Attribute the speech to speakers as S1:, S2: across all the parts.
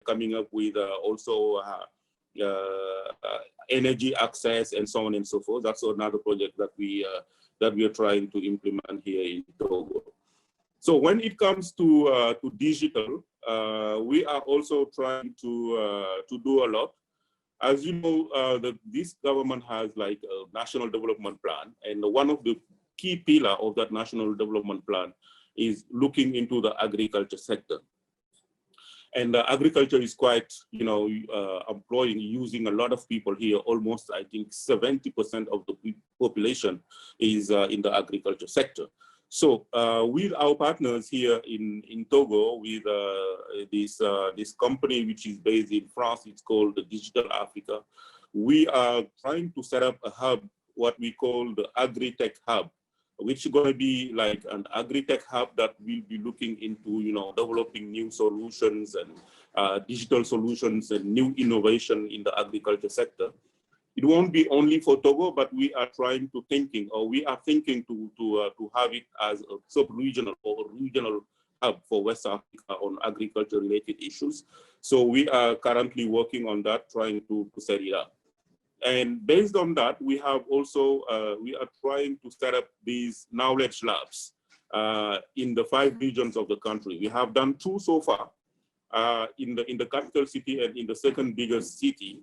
S1: coming up with also energy access and so on and so forth. That's another project that we are trying to implement here in Togo. So when it comes to digital, we are also trying to do a lot. As you know, this government has like a national development plan, and one of the key pillars of that national development plan is looking into the agriculture sector. And agriculture is quite, employing, using a lot of people here. Almost, I think, 70% of the population is in the agriculture sector. So with our partners here in Togo, with this company which is based in France, it's called the Digital Africa, we are trying to set up a hub, what we call the Agri-Tech Hub, which is going to be like an agri-tech hub that will be looking into, developing new solutions and digital solutions and new innovation in the agriculture sector. It won't be only for Togo, but we are trying to we are thinking to have it as a sub-regional or regional hub for West Africa on agriculture-related issues. So we are currently working on that, trying to set it up. And based on that, we have also, we are trying to set up these knowledge labs in the 5 regions of the country. We have done 2 so far in the capital city and in the second biggest city.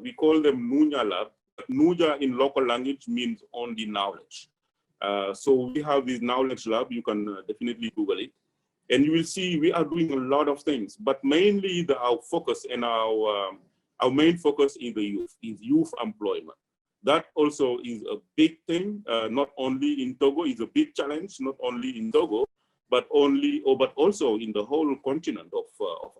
S1: We call them Nunya Lab. Nunya in local language means only knowledge. So we have this knowledge lab. You can definitely Google it. And you will see we are doing a lot of things, but mainly our focus and our main focus is youth employment. That also is a big thing, not only in Togo, is a big challenge, not only in Togo, but also in the whole continent of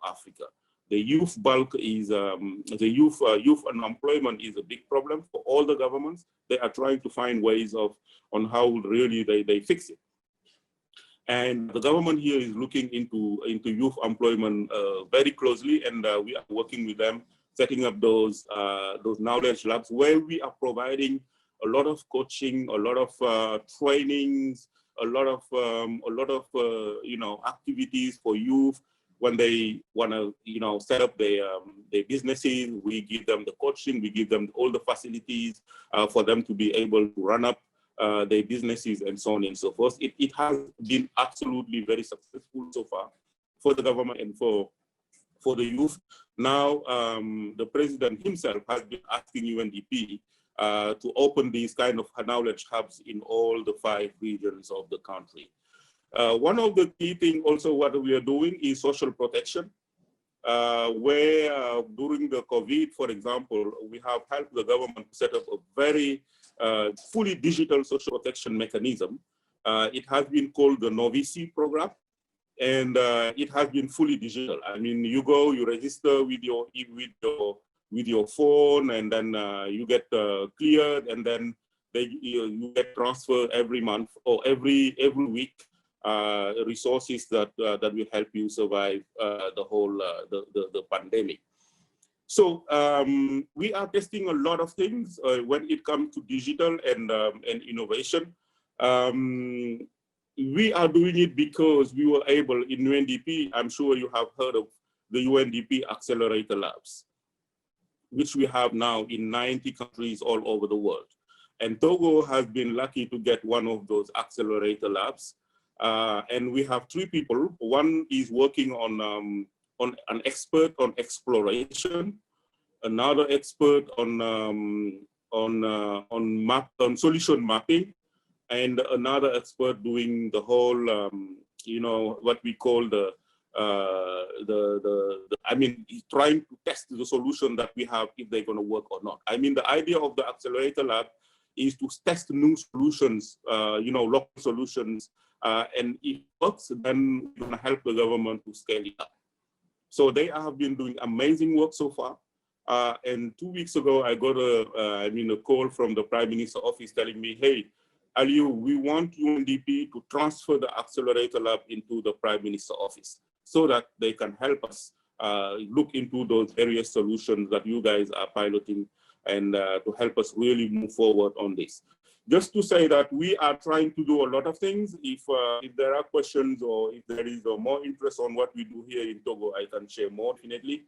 S1: Africa. The youth bulk is, youth unemployment is a big problem for all the governments. They are trying to find ways on how really they fix it. And the government here is looking into youth employment very closely, and we are working with them, setting up those knowledge labs where we are providing a lot of coaching, a lot of trainings, a lot of activities for youth when they want to set up their businesses. We give them the coaching, we give them all the facilities for them to be able to run up their businesses and so on and so forth. It has been absolutely very successful so far for the government and for the youth. Now, the president himself has been asking UNDP to open these kind of knowledge hubs in all the 5 regions of the country. One of the key things also what we are doing is social protection, where during the COVID, for example, we have helped the government set up a very fully digital social protection mechanism. It has been called the Novici program. And it has been fully digital. I mean, you go, you register with your phone, and then you get cleared, and then you get transferred every month or every week resources that will help you survive the whole the pandemic. So we are testing a lot of things when it comes to digital and innovation. We are doing it because we were able in UNDP. I'm sure you have heard of the UNDP Accelerator Labs, which we have now in 90 countries all over the world. And Togo has been lucky to get one of those accelerator labs. And we have 3 people. One is working on an expert on exploration, another expert on solution mapping, and another expert doing the whole, what we call trying to test the solution that we have, if they're going to work or not. I mean, the idea of the accelerator lab is to test new solutions, local solutions, and if it works, then we're going to help the government to scale it up. So they have been doing amazing work so far. And 2 weeks ago, I got a call from the Prime Minister's office telling me, hey, Aliou, we want UNDP to transfer the accelerator lab into the Prime Minister's office so that they can help us look into those various solutions that you guys are piloting and to help us really move forward on this. just to say that we are trying to do a lot of things. If there are questions or if there is more interest on what we do here in Togo, I can share more definitely.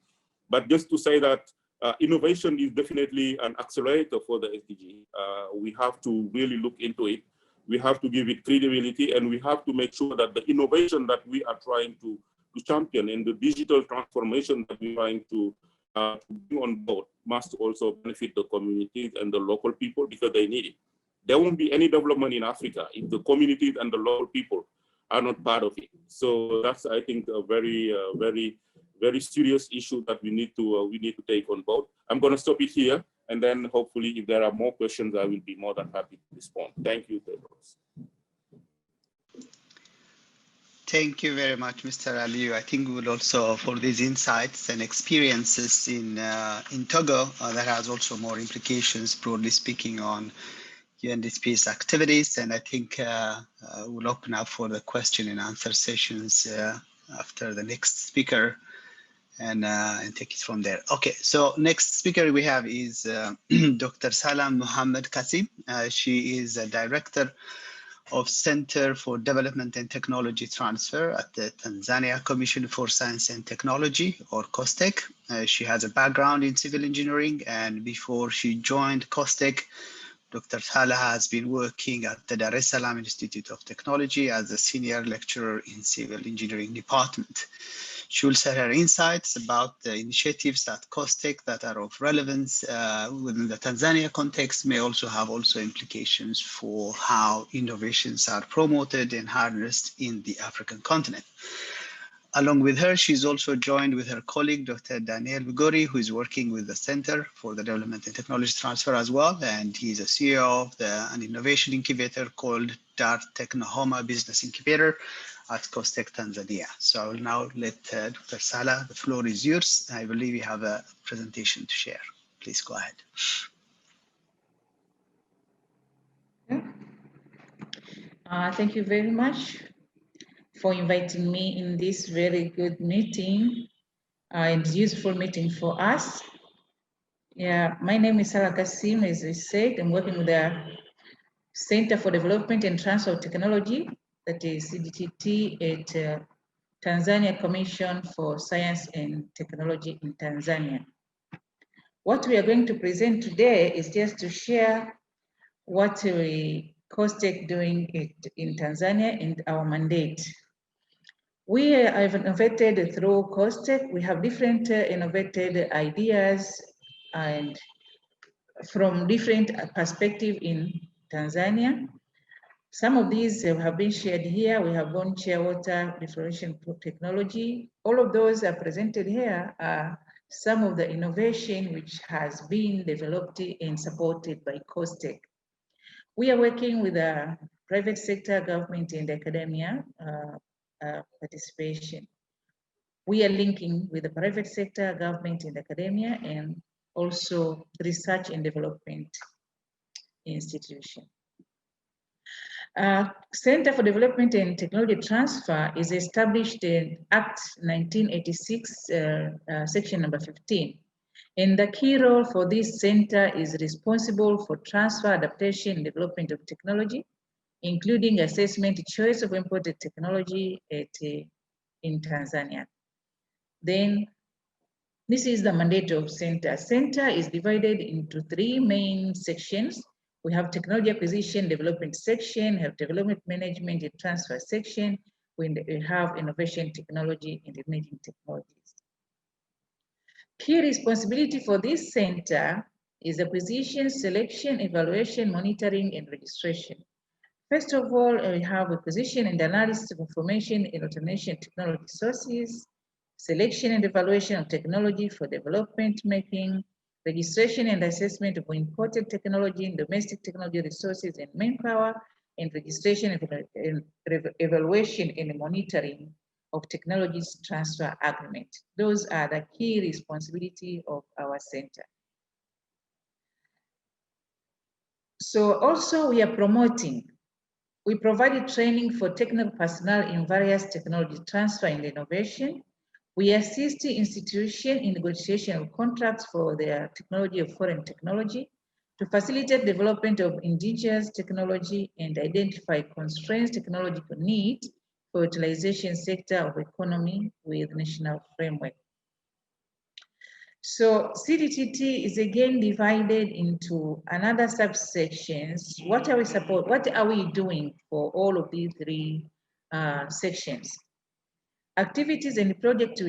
S1: But just to say that innovation is definitely an accelerator for the SDG. We have to really look into it. We have to give it credibility, and we have to make sure that the innovation that we are trying to champion and the digital transformation that we're trying to bring on board must also benefit the communities and the local people, because they need it. There won't be any development in Africa if the communities and the local people are not part of it. So that's, I think, a very, very serious issue that we need to take on board. I'm going to stop it here, and then hopefully, if there are more questions, I will be more than happy to respond. Thank you, Tedros.
S2: Thank you very much, Mr. Aliyu. I think we will also, for these insights and experiences in Togo, that has also more implications, broadly speaking, on UNDP's activities. And I think we'll open up for the question and answer sessions after the next speaker, and take it from there. Okay, so next speaker we have is Dr. Salam Muhammad Kasim. She is a director of Center for Development and Technology Transfer at the Tanzania Commission for Science and Technology, or COSTECH. She has a background in civil engineering, and before she joined COSTECH, Dr. Salah has been working at the Dar es Salaam Institute of Technology as a senior lecturer in civil engineering department. She will share her insights about the initiatives at COSTECH that are of relevance within the Tanzania context, may also have implications for how innovations are promoted and harnessed in the African continent. Along with her, she's also joined with her colleague, Dr. Daniel Bugori, who is working with the Center for the Development and Technology Transfer as well. And he's a CEO of an innovation incubator called Dar Technohoma Business Incubator at COSTECH, Tanzania. So I will now let Dr. Salah, the floor is yours. I believe you have a presentation to share. Please go ahead.
S3: Thank you very much for inviting me in this very good meeting and useful meeting for us. Yeah, my name is Salah Kasim, as I said. I'm working with the Center for Development and Transfer of Technology, that is CDTT, at Tanzania Commission for Science and Technology in Tanzania. What we are going to present today is just to share what we COSTECH doing in Tanzania and our mandate. We have innovated through COSTECH. We have different innovated ideas and from different perspectives in Tanzania. Some of these have been shared here. We have on-chair water refrigeration technology. All of those are presented here are some of the innovation which has been developed and supported by COSTECH. We are working with the private sector, government, and academia participation. We are linking with the private sector, government, and academia, and also research and development institution. Center for Development and Technology Transfer is established in Act 1986, section number 15. And the key role for this center is responsible for transfer, adaptation, and development of technology, including assessment, choice of imported technology in Tanzania. Then this is the mandate of center. Center is divided into three main sections. We have technology acquisition, development section, have development management and transfer section. We have innovation technology and emerging technologies. Key responsibility for this center is acquisition, selection, evaluation, monitoring, and registration. First of all, we have acquisition and analysis of information in automation technology sources, selection and evaluation of technology for development making, registration and assessment of imported technology and domestic technology resources and manpower, and registration and evaluation and monitoring of technologies transfer agreement. Those are the key responsibility of our center. So also we are promoting, we provided training for technical personnel in various technology transfer and innovation. We assist the institution in negotiation of contracts for their technology of foreign technology to facilitate development of indigenous technology and identify constraints, technological need for utilization sector of economy with national framework. So CDTT is again divided into another subsections. What are we doing for all of these three sections? Activities and projects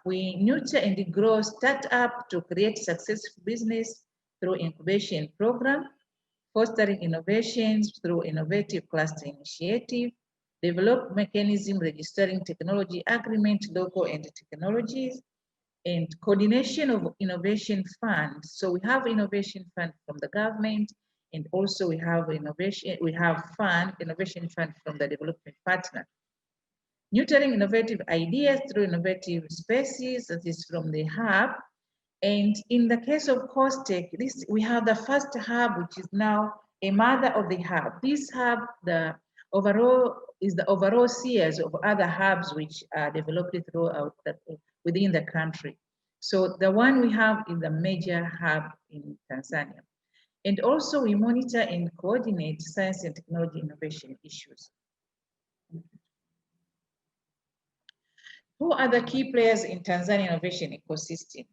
S3: we nurture and grow startup to create successful business through incubation program, fostering innovations through innovative cluster initiative, develop mechanism registering technology agreement, local and technologies, and coordination of innovation funds. So we have innovation fund from the government, and also we have innovation fund from the development partner. Nurturing innovative ideas through innovative spaces, that is from the hub. And in the case of COSTECH, we have the first hub, which is now a mother of the hub. This hub, the overall series of other hubs which are developed throughout within the country. So the one we have is the major hub in Tanzania. And also we monitor and coordinate science and technology innovation issues. Who are the key players in Tanzania innovation ecosystem?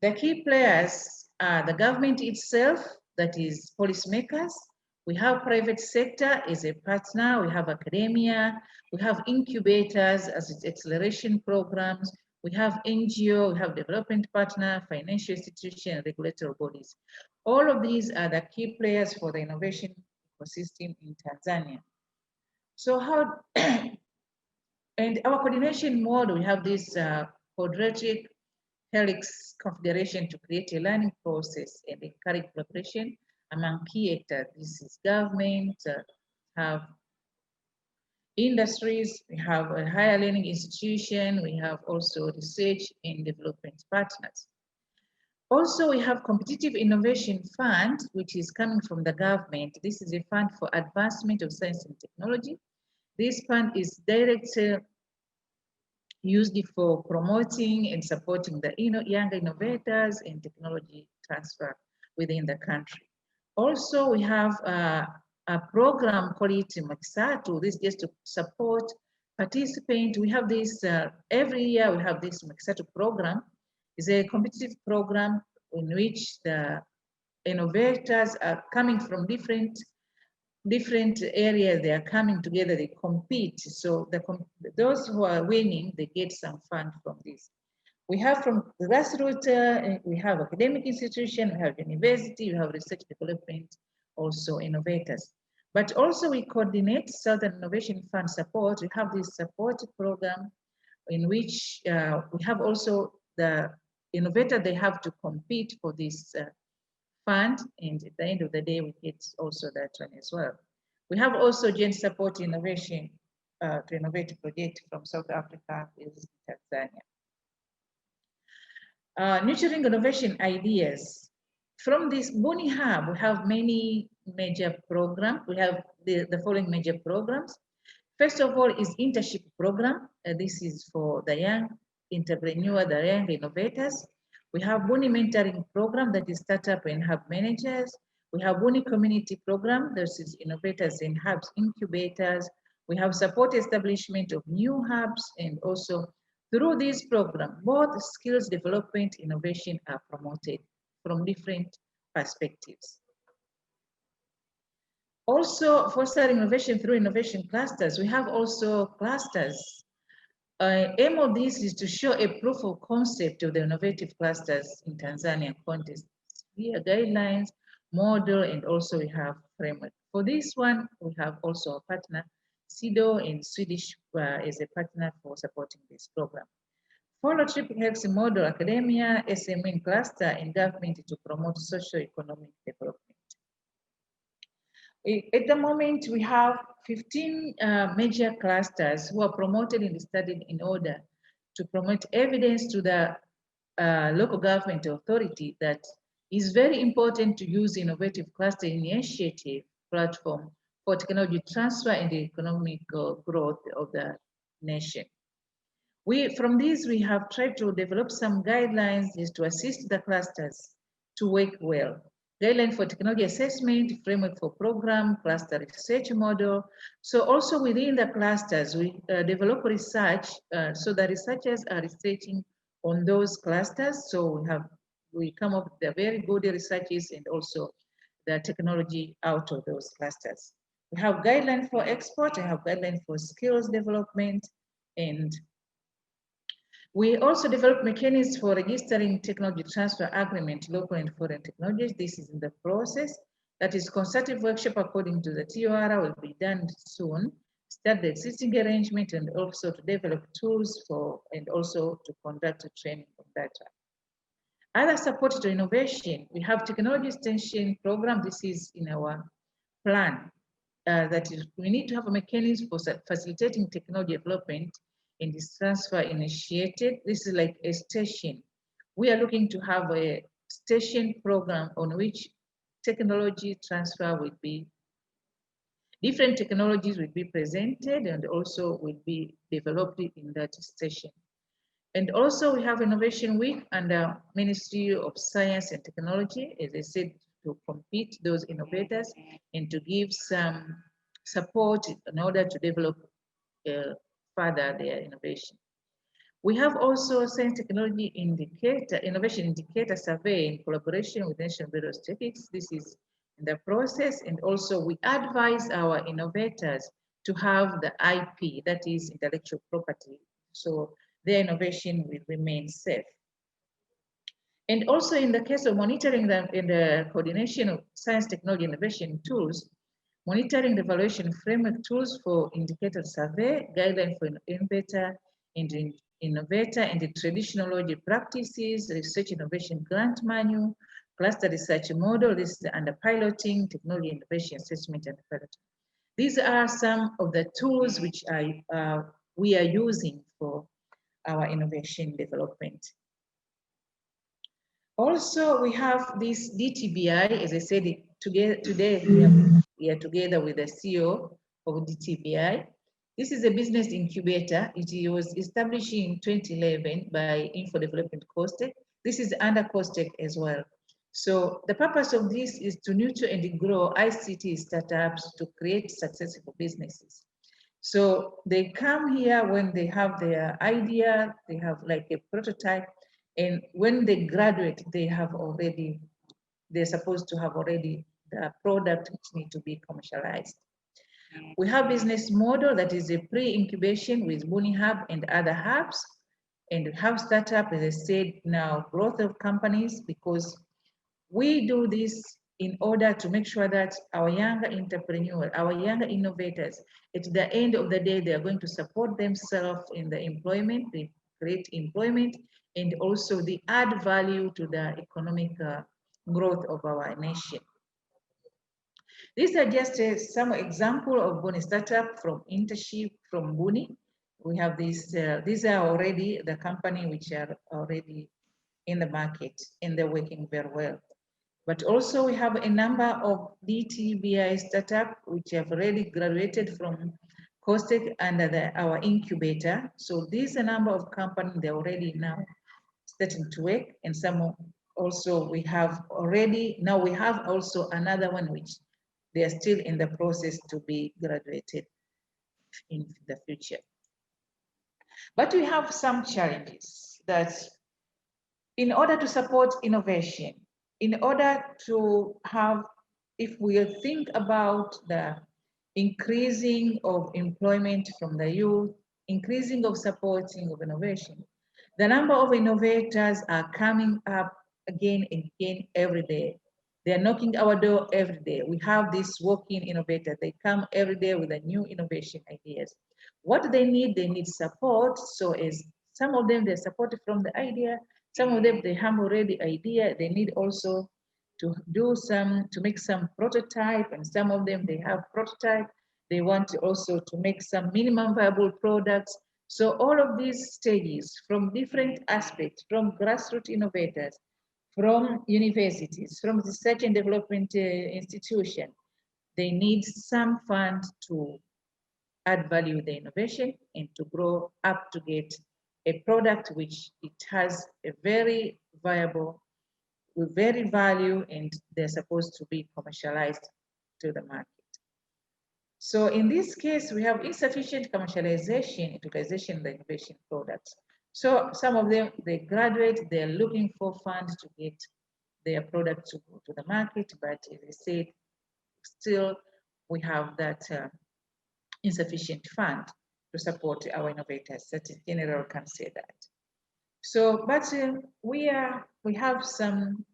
S3: The key players are the government itself, that is policymakers. We have private sector as a partner. We have academia. We have incubators as its acceleration programs. We have NGO, we have development partner, financial institution, regulatory bodies. All of these are the key players for the innovation ecosystem in Tanzania. So how, and our coordination mode, we have this quadratic helix confederation to create a learning process and encourage collaboration among key actors. This is government, have industries, we have a higher learning institution, we have also research and development partners. Also, we have competitive innovation fund, which is coming from the government. This is a fund for advancement of science and technology. This fund is directly used for promoting and supporting the young innovators and technology transfer within the country. Also, we have a program called Makisatu. This is to support participants. We have this, every year we have this Makisatu program. It's a competitive program in which the innovators are coming from different areas. They are coming together, they compete. So those who are winning, they get some fund from this. We have from the grassroots, we have academic institution, we have university, we have research development, also innovators. But also we coordinate Southern Innovation Fund support. We have this support program in which we have also the innovator, they have to compete for this fund, and at the end of the day, we get also that one as well. We have also joint support innovation to innovate project from South Africa with Tanzania. Nurturing innovation ideas. From this Buni Hub, we have many major programs. We have the following major programs. First of all is internship program. This is for the young entrepreneur, the young innovators. We have Buni mentoring program, that is startup and hub managers. We have Buni community program, this is innovators and hubs incubators. We have support establishment of new hubs, and also through this program, both skills development, innovation are promoted from different perspectives. Also, fostering innovation through innovation clusters. We have also clusters. Aim of this is to show a proof of concept of the innovative clusters in Tanzania context via guidelines, model, and also we have framework. For this one, we have also a partner, SIDO in Swedish is a partner for supporting this program. Follow triple helix model, academia, SME cluster, and government to promote socio-economic development. At the moment, we have 15 major clusters who are promoted and studied in order to promote evidence to the local government authority that is very important to use innovative cluster initiative platform for technology transfer and the economic growth of the nation. From these, we have tried to develop some guidelines is to assist the clusters to work well. guideline for technology assessment, framework for program, cluster research model. So also within the clusters, we develop research, so the researchers are researching on those clusters. So we come up with the very good researches and also the technology out of those clusters. We have guidelines for export, we have guidelines for skills development, and we also develop mechanisms for registering technology transfer agreement, local and foreign technologies. This is in the process. That is, consultative workshop according to the TOR will be done soon. Start the existing arrangement and also to develop tools for, and also to conduct a training on data. Other support to innovation, we have technology extension program. This is in our plan. That is, we need to have a mechanism for facilitating technology development and this transfer initiated. This is like a station. We are looking to have a station program on which technology transfer will be, different technologies will be presented and also will be developed in that station. And also we have Innovation Week under Ministry of Science and Technology, as I said, to compete those innovators and to give some support in order to develop further their innovation. We have also Science Technology Indicator, Innovation Indicator Survey in collaboration with National Bureau of Statistics. This is in the process, and also we advise our innovators to have the IP, that is intellectual property, so their innovation will remain safe. And also in the case of monitoring in the coordination of science, technology, innovation tools, monitoring the evaluation framework tools for indicator survey, guideline for innovator and innovator and the traditional logic practices, research innovation grant manual, cluster research model. This is under piloting, technology innovation assessment and piloting. These are some of the tools which we are using for our innovation development. Also, we have this DTBI, as I said, today we are together with the CEO of DTBI. This is a business incubator. It was established in 2011 by Info Development COSTECH. This is under COSTECH as well. So the purpose of this is to nurture and grow ICT startups to create successful businesses. So they come here when they have their idea, they have like a prototype, and when they graduate, they're supposed to have already the product which need to be commercialized. We have business model that is a pre-incubation with Buni Hub and other hubs, and have startup, as I said, now growth of companies, because we do this in order to make sure that our younger entrepreneurs, our younger innovators, at the end of the day, they are going to support themselves in the employment, they create employment, and also they add value to the economic growth of our nation. These are just some example of Buni startup from internship from Buni. We have these are already the company which are already in the market and they're working very well. But also we have a number of DTBI startup which have already graduated from COSTECH under our incubator. So these are a number of companies, they're already now starting to work, and some also we have already, now we have also another one which they are still in the process to be graduated in the future. But we have some challenges that in order to support innovation, in order to have, if we think about the increasing of employment from the youth, increasing of supporting of innovation, the number of innovators are coming up again and again every day. They're knocking our door every day. We have this walk-in innovator. They come every day with a new innovation ideas. What they need support. So as some of them, they're supported from the idea. Some of them, they have already idea. They need also to make some prototype, and some of them, they have prototype. They want also to make some minimum viable products. So all of these stages from different aspects, from grassroots innovators, from universities, from research and development institution, they need some fund to add value to the innovation and to grow up to get a product which it has a very viable we very value, and they're supposed to be commercialized to the market. So in this case, we have insufficient commercialization, utilization of the innovation products. So some of them, they graduate, they're looking for funds to get their product to go to the market, but as I said, still we have that insufficient fund to support our innovators. That in general can say that. So, but we have some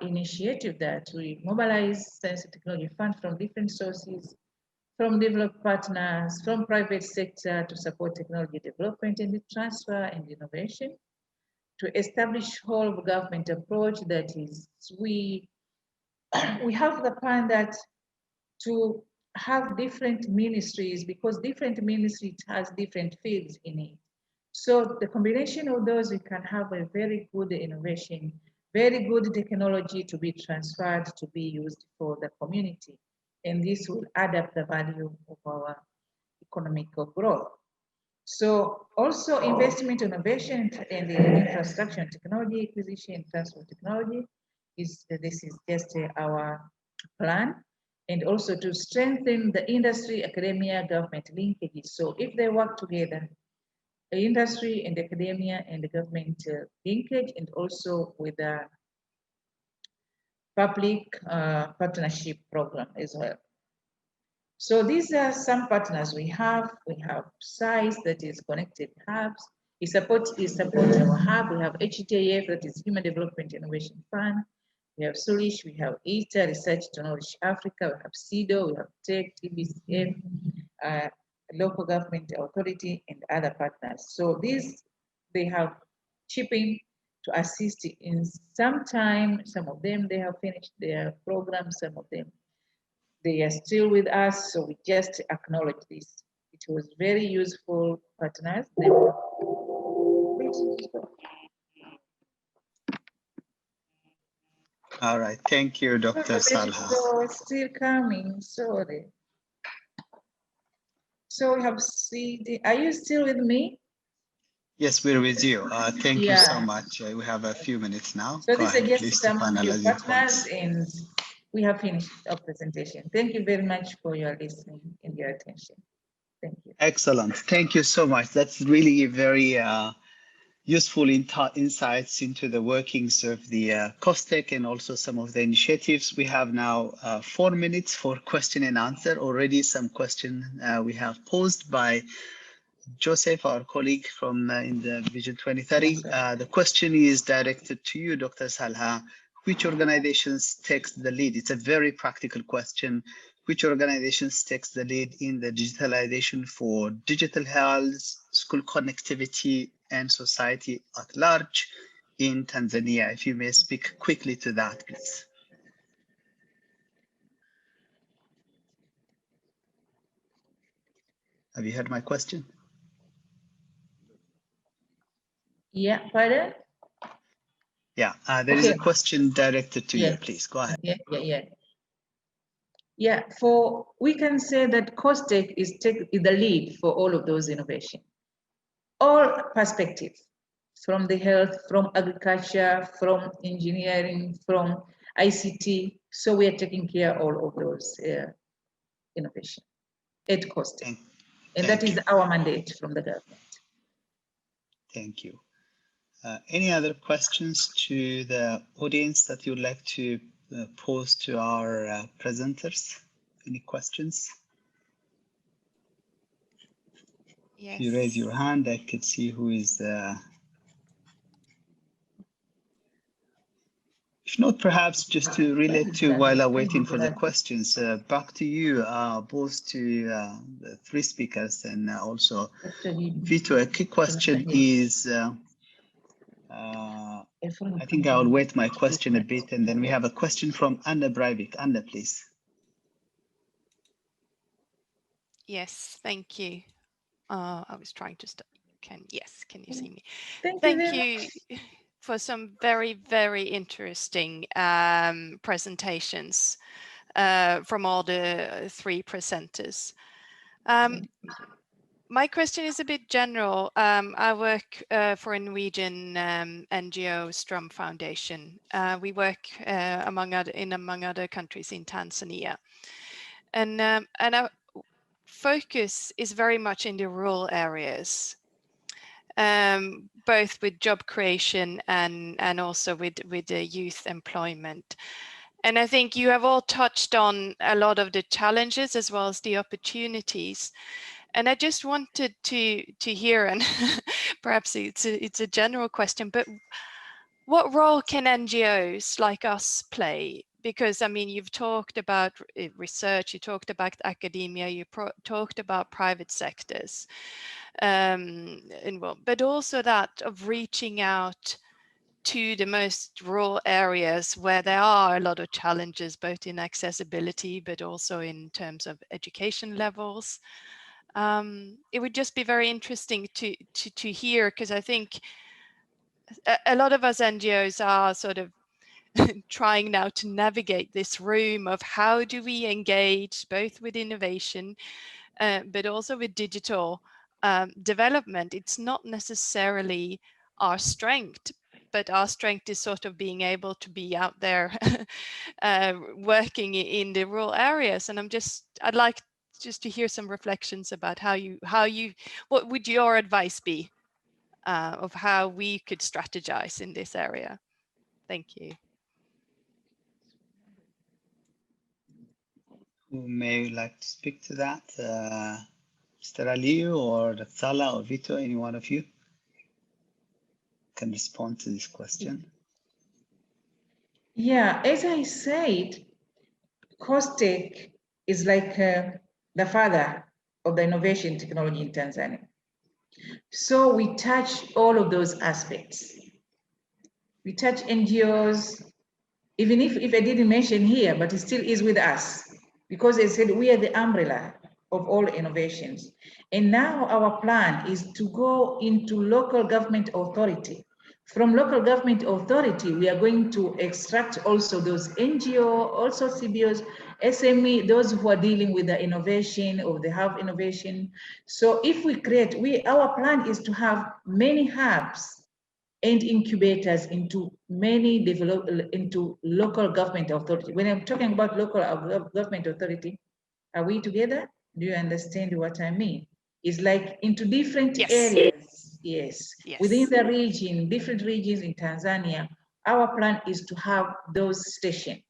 S3: initiative that we mobilize science and technology fund from different sources, from developed partners, from private sector to support technology development and transfer and innovation, to establish whole of government approach. That is, we have the plan that to have different ministries, because different ministries has different fields in it. So the combination of those, we can have a very good innovation, very good technology to be transferred, to be used for the community. And this will add up the value of our economic growth. So also investment, innovation, and the infrastructure and technology acquisition and transfer technology this is just our plan. And also to strengthen the industry, academia, government linkages. So if they work together, the industry and academia and the government linkage, and also with the public partnership program as well. So these are some partners we have. We have SAIS, that is Connected Hubs. We support our hub. We have HTIF, that is Human Development Innovation Fund. We have Sulish, we have ITA, Research to Knowledge Africa, we have CEDO, we have TEC, TBCF, local government authority, and other partners. So these, they have chipping to assist in some time. Some of them, they have finished their program. Some of them, they are still with us. So we just acknowledge this. It was very useful partners.
S2: All right, thank you, Dr. Salha.
S3: So still coming, sorry. So we have CD. Are you still with me?
S2: Yes, we're with you. Thank you so much. We have a few minutes now.
S3: So this is just some of your partners, and we have finished our presentation. Thank you very much for your listening and your attention. Thank you.
S2: Excellent. Thank you so much. That's really very useful insights into the workings of the COSTECH and also some of the initiatives. We have now 4 minutes for question and answer. Already some question we have posed by Joseph, our colleague from in the Vision 2030. The question is directed to you, Dr. Salha. Which organizations takes the lead? It's a very practical question. Which organizations takes the lead in the digitalization for digital health, school connectivity, and society at large in Tanzania? If you may speak quickly to that, please. Have you heard my question?
S3: Yeah, pardon?
S2: Yeah, there is a question directed to you, please. Go ahead.
S3: Yeah, we can say that COSTECH is the lead for all of those innovations. All perspectives, from the health, from agriculture, from engineering, from ICT. So we are taking care of all of those innovations at COSTECH. And that is our mandate from the government.
S2: Thank you. Any other questions to the audience that you'd like to pose to our presenters? Any questions? Yes. If you raise your hand, I could see who is. If not, perhaps just to relate to while I'm waiting for the questions, back to you, both to the 3 speakers and also Vito. A key question is, I think I'll wait my question a bit, and then we have a question from Anna Breivik. Anna, please.
S4: Yes, thank you. I was trying to start. Can you see me?
S3: Thank
S4: you for some very, very interesting presentations from all the 3 presenters. my question is a bit general. I work for a Norwegian NGO, Strum Foundation. We work among other countries in Tanzania, and our focus is very much in the rural areas, both with job creation and also with the youth employment. And I think you have all touched on a lot of the challenges as well as the opportunities. And I just wanted to hear, and perhaps it's a general question, but what role can NGOs like us play? Because I mean, you've talked about research, you talked about academia, you talked about private sectors, but also that of reaching out to the most rural areas where there are a lot of challenges, both in accessibility, but also in terms of education levels. It would just be very interesting to hear, because I think a lot of us NGOs are sort of trying now to navigate this room of how do we engage both with innovation, but also with digital development. It's not necessarily our strength, but our strength is sort of being able to be out there working in the rural areas. And I'd like just to hear some reflections about what would your advice be of how we could strategize in this area? Thank you.
S2: Who may like to speak to that? Mr. Aliyu or Sala or Vito, any one of you can respond to this question.
S3: Yeah, as I said, COSTECH is like the father of the innovation technology in Tanzania. So we touch all of those aspects. We touch NGOs, even if I didn't mention here, but it still is with us, because I said we are the umbrella of all innovations. And now our plan is to go into local government authority. From local government authority, we are going to extract also those NGO, also CBOs, SME, those who are dealing with the innovation or they have innovation. So if we create, our plan is to have many hubs and incubators into into local government authority. When I'm talking about local government authority, are we together? Do you understand what I mean? It's like into different areas, yes. Within the region, different regions in Tanzania, our plan is to have those stations.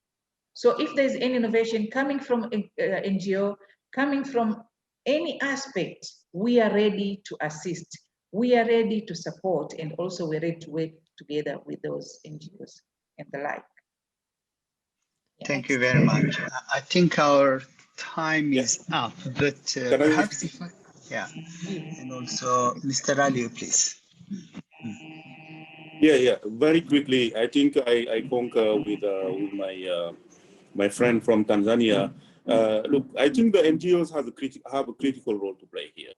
S3: So if there's any innovation coming from NGO, coming from any aspect, we are ready to assist. We are ready to support, and also we're ready to work together with those NGOs and the like.
S2: Thank you very much. I think our time is up, but perhaps if and also Mr. Aliyu, please.
S1: Yeah, very quickly. I think I concur with my friend from Tanzania. Look, I think the NGOs have a critical role to play here.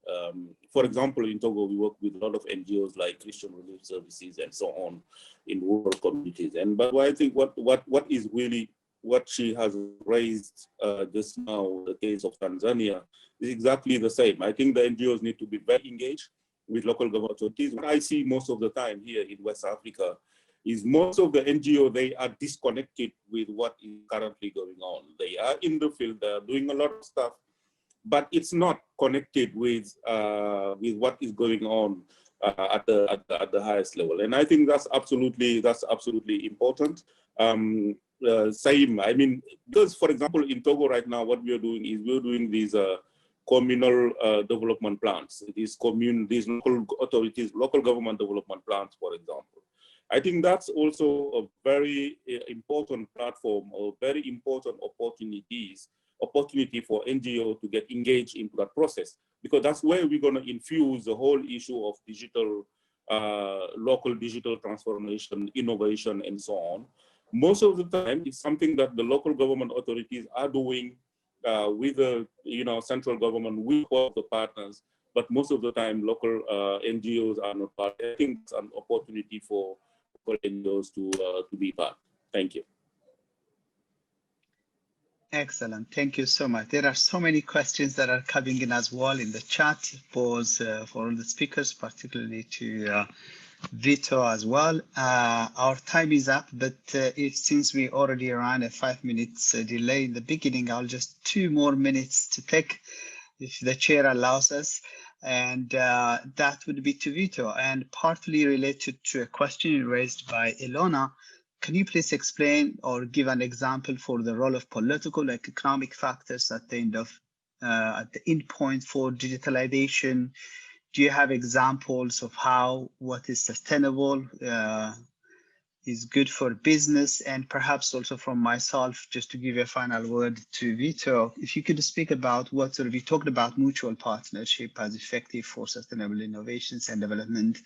S1: For example, in Togo, we work with a lot of NGOs like Christian Relief Services and so on in rural communities. But I think what is really what she has raised just now, the case of Tanzania, is exactly the same. I think the NGOs need to be very engaged with local government authorities. What I see most of the time here in West Africa is most of the NGO, they are disconnected with what is currently going on. They are in the field, they are doing a lot of stuff, but it's not connected with what is going on at the highest level. And I think that's absolutely important. Same, I mean, because for example, in Togo right now, what we are doing is we're doing these communal development plans, these local authorities, local government development plans, for example. I think that's also a very important platform or very important opportunity for NGO to get engaged into that process, because that's where we're going to infuse the whole issue of digital, local digital transformation, innovation, and so on. Most of the time, it's something that the local government authorities are doing with the central government, with all the partners, but most of the time local NGOs are not part. I think it's an opportunity for NGOs to be part. Thank you.
S2: Excellent. Thank you so much. There are so many questions that are coming in as well in the chat for all the speakers, particularly to Vito as well. Our time is up, but since we already ran a 5 minutes delay in the beginning, I'll just 2 more minutes to take if the chair allows us. And that would be to Vito, and partly related to a question raised by Ilona. Can you please explain or give an example for the role of political and economic factors at the end point for digitalization? Do you have examples of how what is sustainable is good for business? And perhaps also from myself, just to give a final word to Vito, if you could speak about what sort of, you talked about mutual partnership as effective for sustainable innovations and development.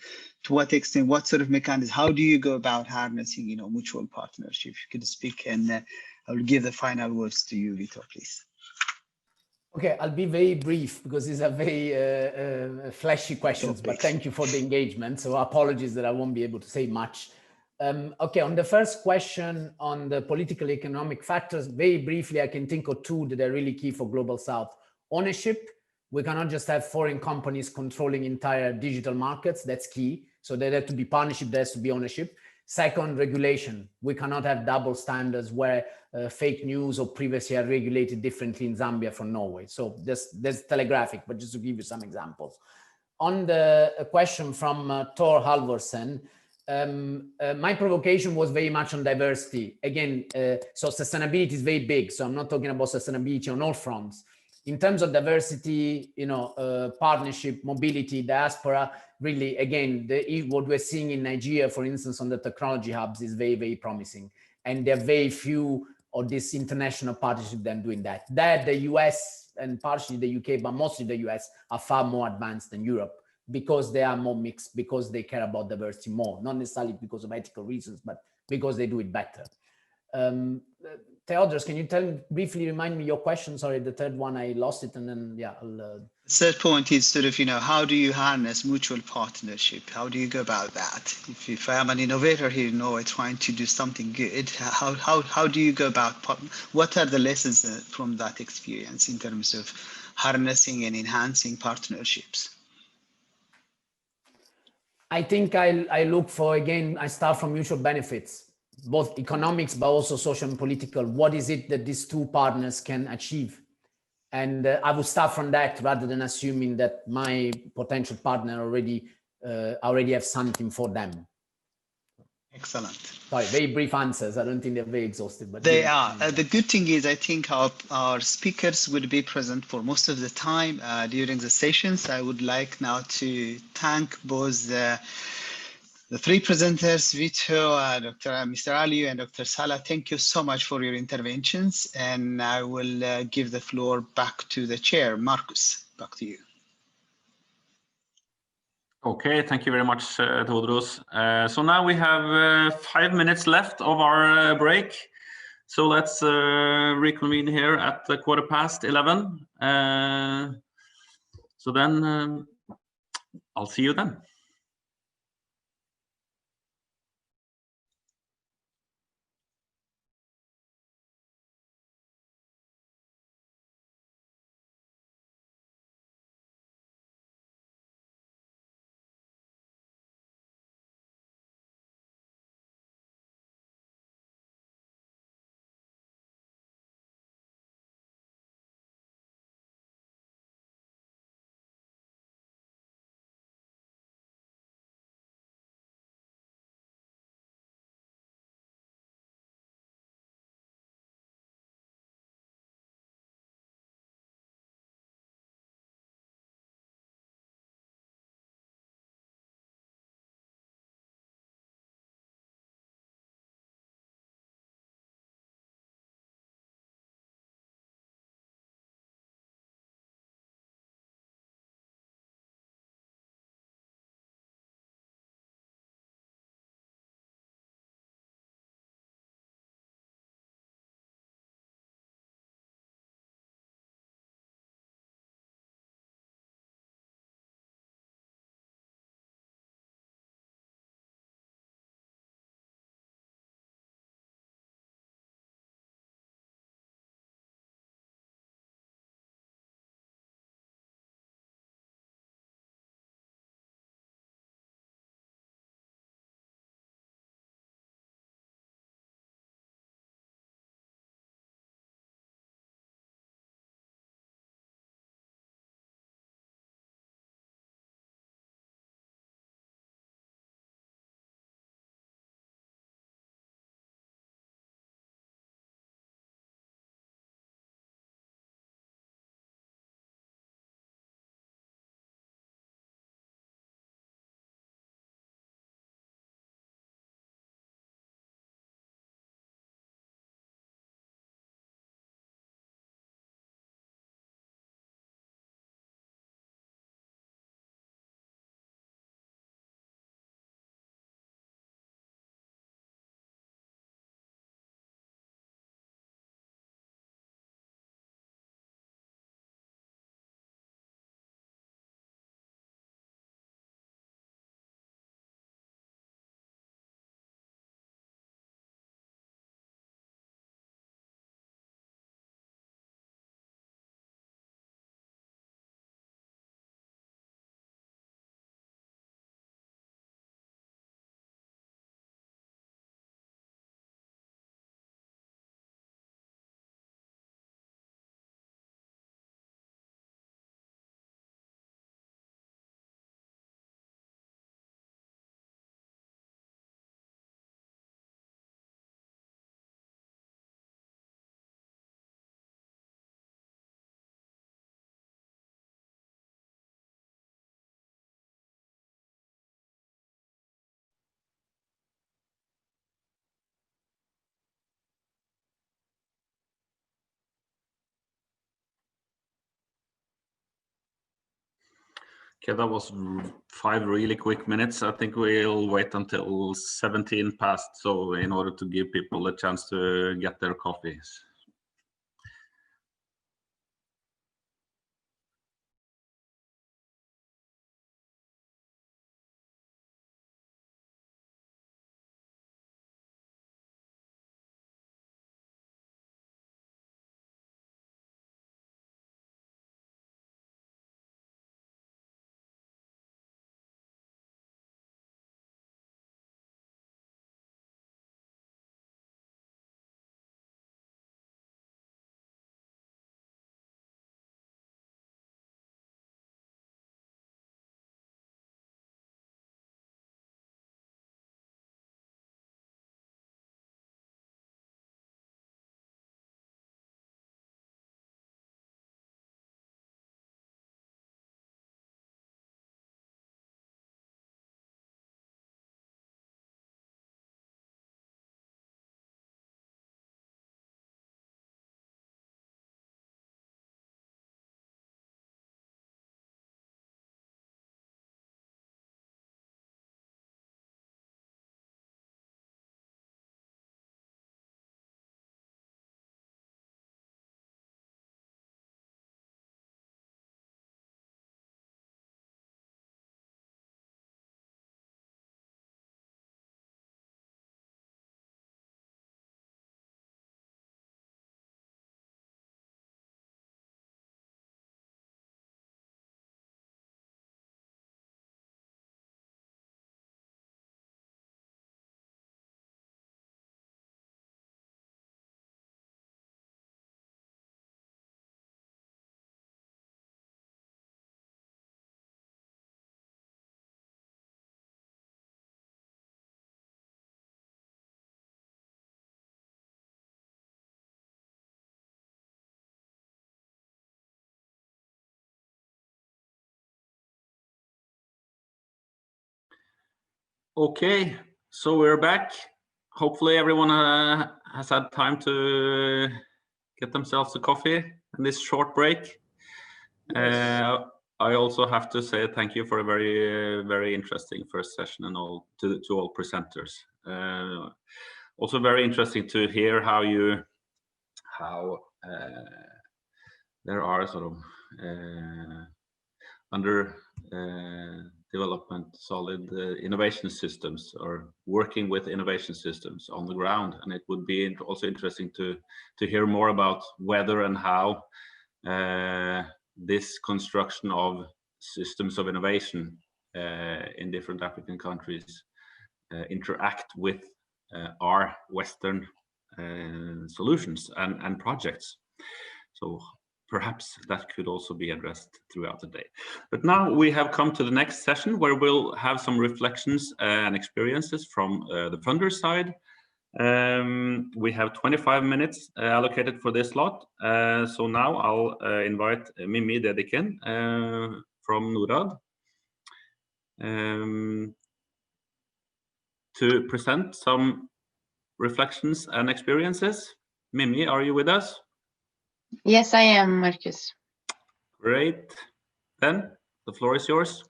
S2: To what extent, what sort of mechanism, how do you go about harnessing, mutual partnership? If you could speak, and I will give the final words to you, Vito, please.
S5: Okay, I'll be very brief because these are very flashy questions, but thank you for the engagement. So apologies that I won't be able to say much. Okay, on the first question on the political economic factors, very briefly, I can think of 2 that are really key for Global South. Ownership. We cannot just have foreign companies controlling entire digital markets. That's key. So there has to be partnership, there has to be ownership. Second, regulation. We cannot have double standards where fake news or privacy are regulated differently in Zambia from Norway. So there's telegraphic, but just to give you some examples. On the question from Thor Halvorsen, my provocation was very much on diversity. Again, so sustainability is very big. So I'm not talking about sustainability on all fronts. In terms of diversity, partnership, mobility, diaspora, really, again, what we're seeing in Nigeria, for instance, on the technology hubs is very, very promising. And there are very few of this international partnership than doing that. That the US and partially the UK, but mostly the US are far more advanced than Europe because they are more mixed, because they care about diversity more, not necessarily because of ethical reasons, but because they do it better. Theodorus, can you briefly remind me your question? Sorry, the third one, I lost it, and then, yeah.
S2: Third point is sort of, how do you harness mutual partnership? How do you go about that? If I am an innovator here in Norway trying to do something good, how do you go about, what are the lessons from that experience in terms of harnessing and enhancing partnerships?
S5: I think I look for, again, I start from mutual benefits, both economics, but also social and political. What is it that these 2 partners can achieve? And I would start from that rather than assuming that my potential partner already have something for them.
S2: Excellent.
S5: Sorry, very brief answers. I don't think they're very exhaustive, but
S2: they are. The good thing is, I think our speakers would be present for most of the time during the sessions. I would like now to thank both the 3 presenters, Vito, Mr. Aliu, and Dr. Salah. Thank you so much for your interventions. And I will give the floor back to the chair. Marcus, back to you.
S6: Okay, thank you very much, Theodorus. So now we have 5 minutes left of our break. So let's reconvene here at 11:15. So then I'll see you then. Okay, that was 5 really quick minutes. I think we'll wait until 17 past, so in order to give people a chance to get their coffees. Okay, so we're back. Hopefully everyone has had time to get themselves a coffee in this short break. Yes. I also have to say thank you for a very interesting first session and all to all presenters. Also very interesting to hear how there are sort of under development solid innovation systems or working with innovation systems on the ground, and it would be also interesting to hear more about whether and how this construction of systems of innovation in different African countries interact with our Western solutions and projects. So perhaps that could also be addressed throughout the day. But now we have come to the next session where we'll have some reflections and experiences from the funder side. We have 25 minutes allocated for this slot. So now I'll invite Mimi Dedichen from NORAD to present some reflections and experiences. Mimi, are you with us?
S7: Yes, I am, Marcus.
S6: Great. Then the floor is yours.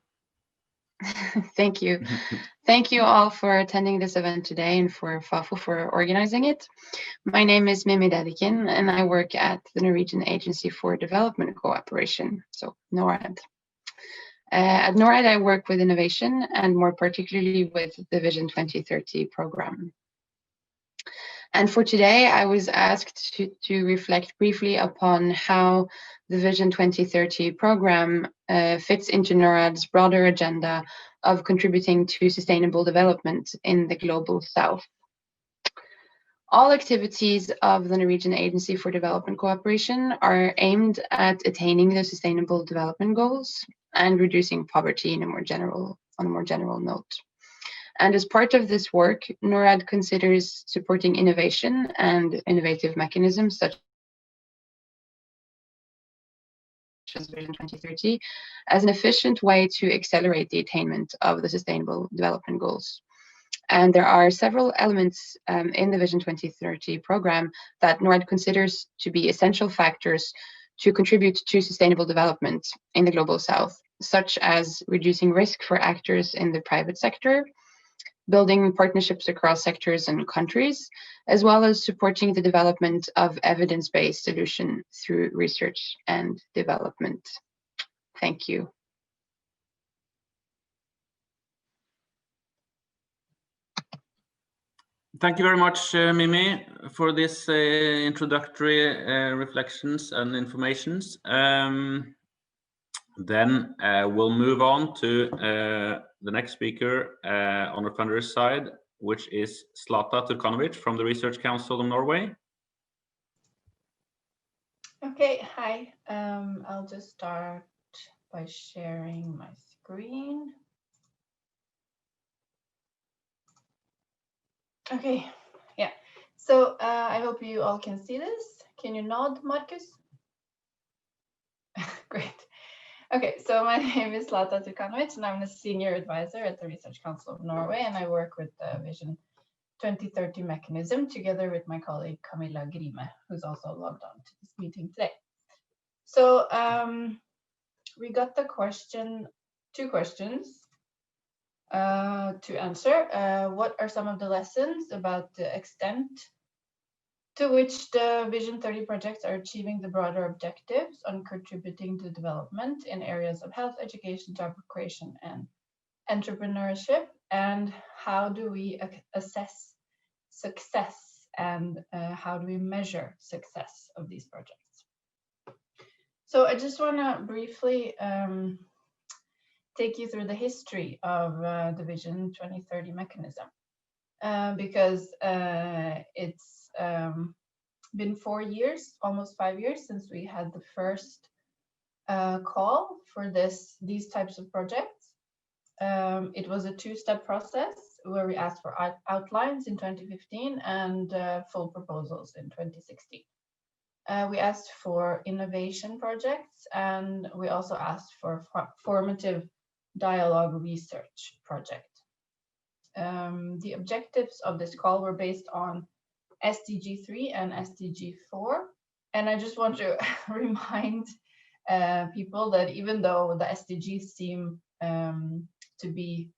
S7: Thank you. Thank you all for attending this event today and for FAFO for organizing it. My name is Mimi Dedichen and I work at the Norwegian Agency for Development Cooperation, so NORAD. At NORAD, I work with innovation and more particularly with the Vision 2030 program. And for today, I was asked to reflect briefly upon how the Vision 2030 program fits into NORAD's broader agenda of contributing to sustainable development in the global south. All activities of the Norwegian Agency for Development Cooperation are aimed at attaining the Sustainable Development Goals and reducing poverty on a more general note. And as part of this work, NORAD considers supporting innovation and innovative mechanisms such as Vision 2030 as an efficient way to accelerate the attainment of the Sustainable Development Goals. And there are several elements in the Vision 2030 program that NORAD considers to be essential factors to contribute to sustainable development in the Global South, such as reducing risk for actors in the private sector, building partnerships across sectors and countries, as well as supporting the development of evidence-based solutions through research and development. Thank you.
S6: Thank you very much, Mimi, for this introductory reflections and informations. Then we'll move on to the next speaker on the funder's side, which is Zlata Turkanovic from the Research Council of Norway.
S8: Okay, hi. I'll just start by sharing my screen. Okay, yeah. So I hope you all can see this. Can you nod, Marcus? Great. Okay, so my name is Zlata Turkanovic, and I'm a senior advisor at the Research Council of Norway, and I work with the Vision 2030 mechanism together with my colleague Camilla Grime, who's also logged on to this meeting today. So we got the two questions to answer. What are some of the lessons about the extent to which the Vision 30 projects are achieving the broader objectives on contributing to development in areas of health, education, job creation, and entrepreneurship? And how do we assess success, and how do we measure success of these projects? So I just want to briefly take you through the history of the Vision 2030 mechanism, because it's been 4 years, almost 5 years, since we had the first call for these types of projects. It was a two-step process where we asked for outlines in 2015 and full proposals in 2016. We asked for innovation projects, and we also asked for formative dialogue research project. The objectives of this call were based on SDG 3 and SDG 4. And I just want to remind people that even though the SDGs seem to be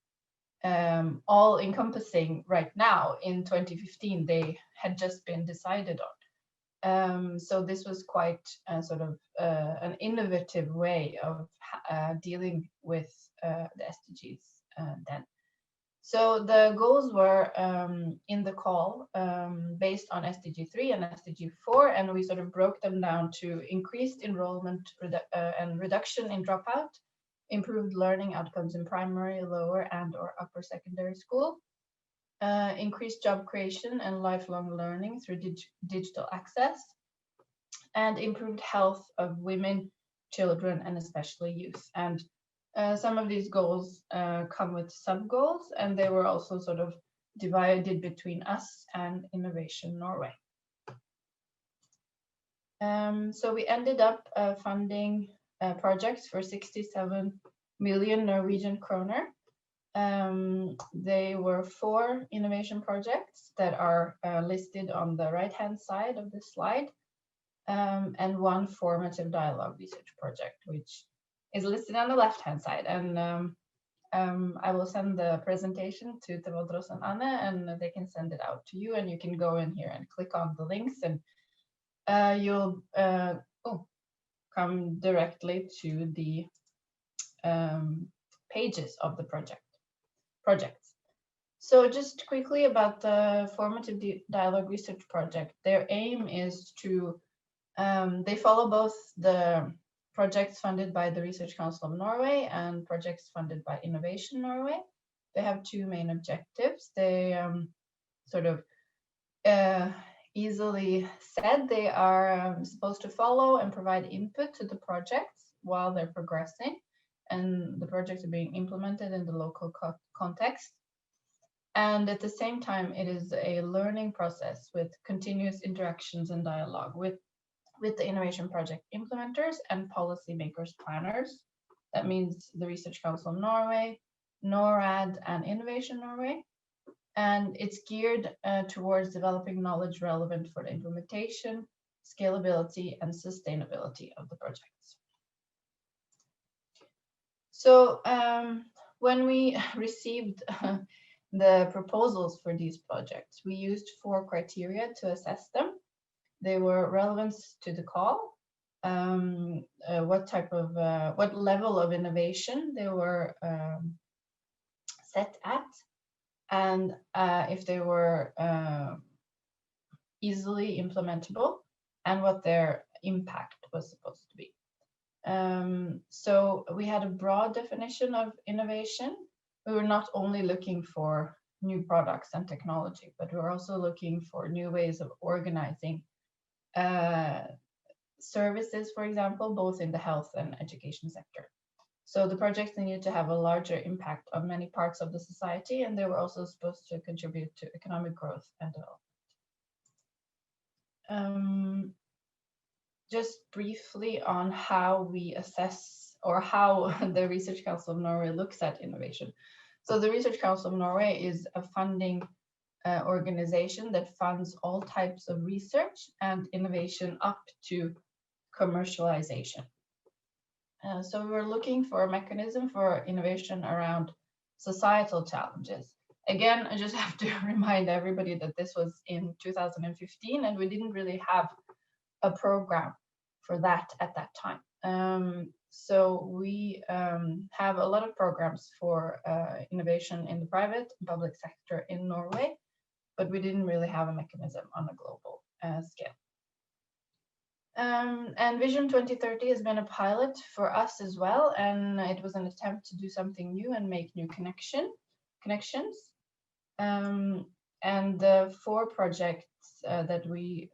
S8: all encompassing right now, in 2015, they had just been decided on. So this was quite sort of an innovative way of dealing with the SDGs then. So the goals were in the call based on SDG 3 and SDG 4, and we sort of broke them down to increased enrollment and reduction in dropout, improved learning outcomes in primary, lower and or upper secondary school, increased job creation and lifelong learning through digital access, and improved health of women, children, and especially youth. And some of these goals come with sub-goals, and they were also sort of divided between us and Innovation Norway. So we ended up funding projects for 67 million Norwegian kroner. They were 4 innovation projects that are listed on the right-hand side of the slide, and 1 formative dialogue research project, which is listed on the left-hand side. And I will send the presentation to Tevodros and Anne, and they can send it out to you, and you can go in here and click on the links, and you'll come directly to the pages of the projects. So just quickly about the formative dialogue research project, their aim is to, they follow both the projects funded by the Research Council of Norway and projects funded by Innovation Norway. They have 2 main objectives. They sort of easily said, they are supposed to follow and provide input to the projects while they're progressing, and the projects are being implemented in the local context. And at the same time, it is a learning process with continuous interactions and dialogue with the innovation project implementers and policymakers planners. That means the Research Council of Norway, NORAD, and Innovation Norway. And it's geared towards developing knowledge relevant for the implementation, scalability, and sustainability of the projects. So when we received the proposals for these projects, we used 4 criteria to assess them. They were relevance to the call, what level of innovation they were set at, and if they were easily implementable, and what their impact was supposed to be. So we had a broad definition of innovation. We were not only looking for new products and technology, but we were also looking for new ways of organizing services, for example, both in the health and education sector. So the projects needed to have a larger impact on many parts of the society, and they were also supposed to contribute to economic growth and development. Just briefly on how we assess, or how the Research Council of Norway looks at innovation. So the Research Council of Norway is a funding organization that funds all types of research and innovation up to commercialization. So we were looking for a mechanism for innovation around societal challenges. Again, I just have to remind everybody that this was in 2015, and we didn't really have a program for that at that time. So we have a lot of programs for innovation in the private and public sector in Norway, but we didn't really have a mechanism on a global scale. And Vision 2030 has been a pilot for us as well, and it was an attempt to do something new and make new connections. And the 4 projects that we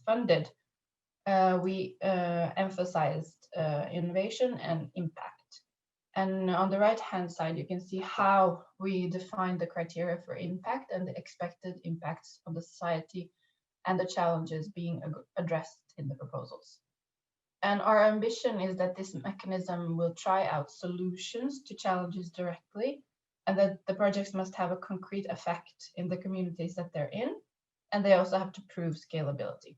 S8: funded, we emphasized innovation and impact. And on the right-hand side, you can see how we define the criteria for impact and the expected impacts on the society and the challenges being addressed in the proposals. And our ambition is that this mechanism will try out solutions to challenges directly, and that the projects must have a concrete effect in the communities that they're in, and they also have to prove scalability.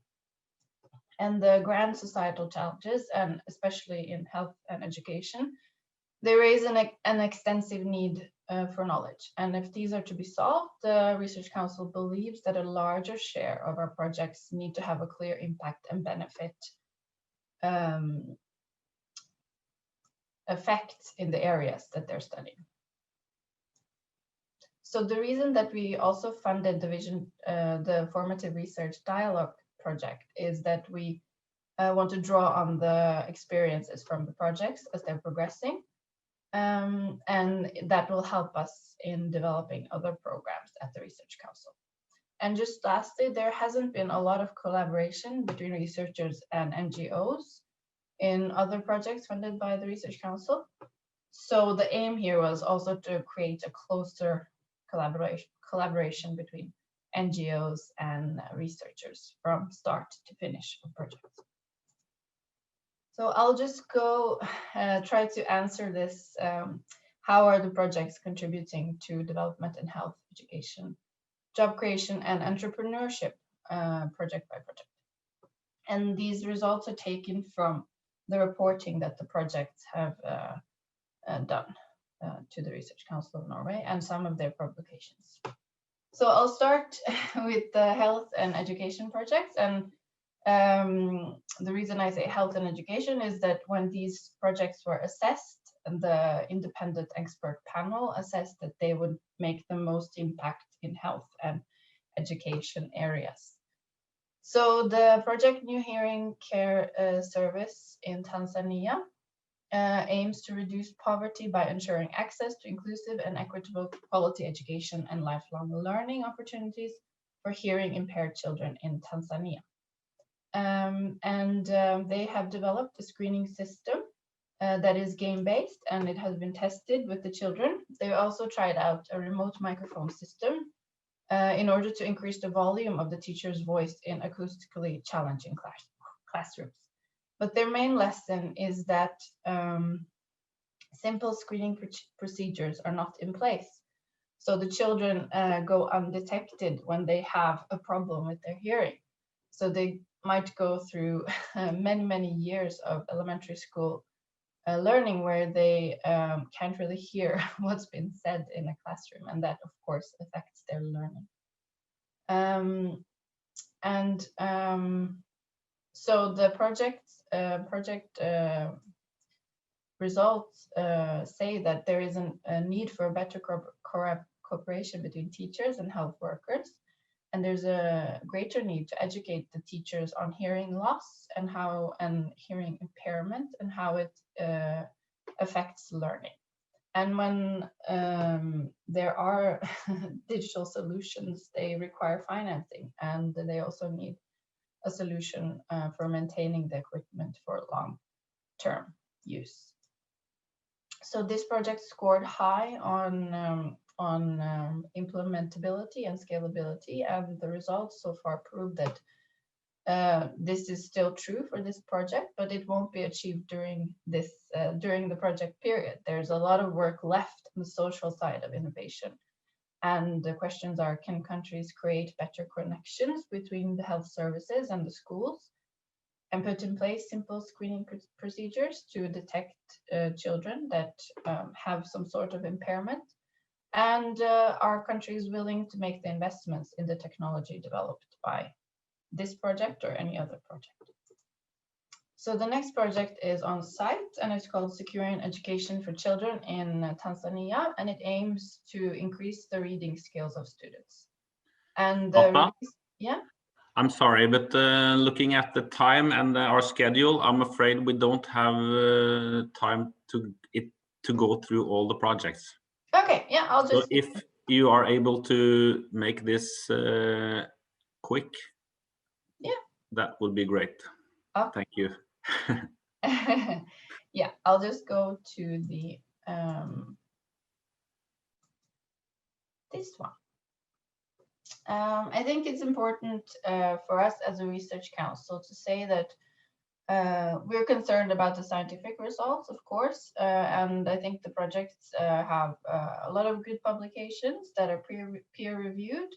S8: And the grand societal challenges, and especially in health and education, they raise an extensive need for knowledge. And if these are to be solved, the Research Council believes that a larger share of our projects need to have a clear impact and benefit effect in the areas that they're studying. So the reason that we also funded the Formative Research Dialogue project is that we want to draw on the experiences from the projects as they're progressing. And that will help us in developing other programs at the Research Council. And just lastly, there hasn't been a lot of collaboration between researchers and NGOs in other projects funded by the Research Council. So the aim here was also to create a closer collaboration between NGOs and researchers from start to finish of projects. So I'll just go try to answer this. How are the projects contributing to development in health, education, job creation, and entrepreneurship project by project? And these results are taken from the reporting that the projects have done to the Research Council of Norway and some of their publications. So I'll start with the health and education projects. And the reason I say health and education is that when these projects were assessed, the independent expert panel assessed that they would make the most impact in health and education areas. So the project New Hearing Care Service in Tanzania aims to reduce poverty by ensuring access to inclusive and equitable quality education and lifelong learning opportunities for hearing impaired children in Tanzania. They have developed a screening system that is game-based, and it has been tested with the children. They also tried out a remote microphone system in order to increase the volume of the teacher's voice in acoustically challenging classrooms. But their main lesson is that simple screening procedures are not in place. So the children go undetected when they have a problem with their hearing. So they might go through many years of elementary school learning where they can't really hear what's been said in a classroom, and that of course affects their learning. So the project results say that there is a need for a better cooperation between teachers and health workers, and there's a greater need to educate the teachers on hearing loss and hearing impairment and how it affects learning. And when there are digital solutions, they require financing, and they also need a solution for maintaining the equipment for long-term use. So this project scored high on implementability and scalability, and the results so far prove that this is still true for this project, but it won't be achieved during the project period. There's a lot of work left on the social side of innovation. And the questions are, can countries create better connections between the health services and the schools and put in place simple screening procedures to detect children that have some sort of impairment? And are countries willing to make the investments in the technology developed by this project or any other project? So the next project is on site, and it's called Securing Education for Children in Tanzania, and it aims to increase the reading skills of students. And yeah?
S6: I'm sorry, but looking at the time and our schedule, I'm afraid we don't have time to go through all the projects.
S8: Okay, yeah, I'll just...
S6: So if you are able to make this quick,
S8: yeah,
S6: that would be great.
S8: Okay.
S6: Thank you.
S8: Yeah, I'll just go to the this one. I think it's important for us as a research council to say that we're concerned about the scientific results, of course, and I think the projects have a lot of good publications that are peer-reviewed,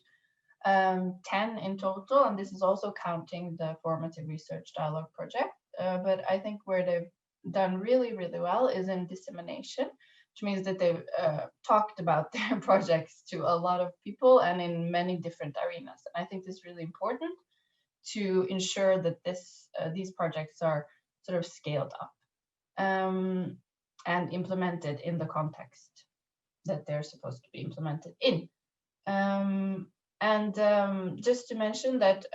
S8: 10 in total, and this is also counting the formative research dialogue project. But I think where they've done really well is in dissemination, which means that they've talked about their projects to a lot of people and in many different arenas. And I think this is really important to ensure that these projects are sort of scaled up and implemented in the context that they're supposed to be implemented in. Just to mention that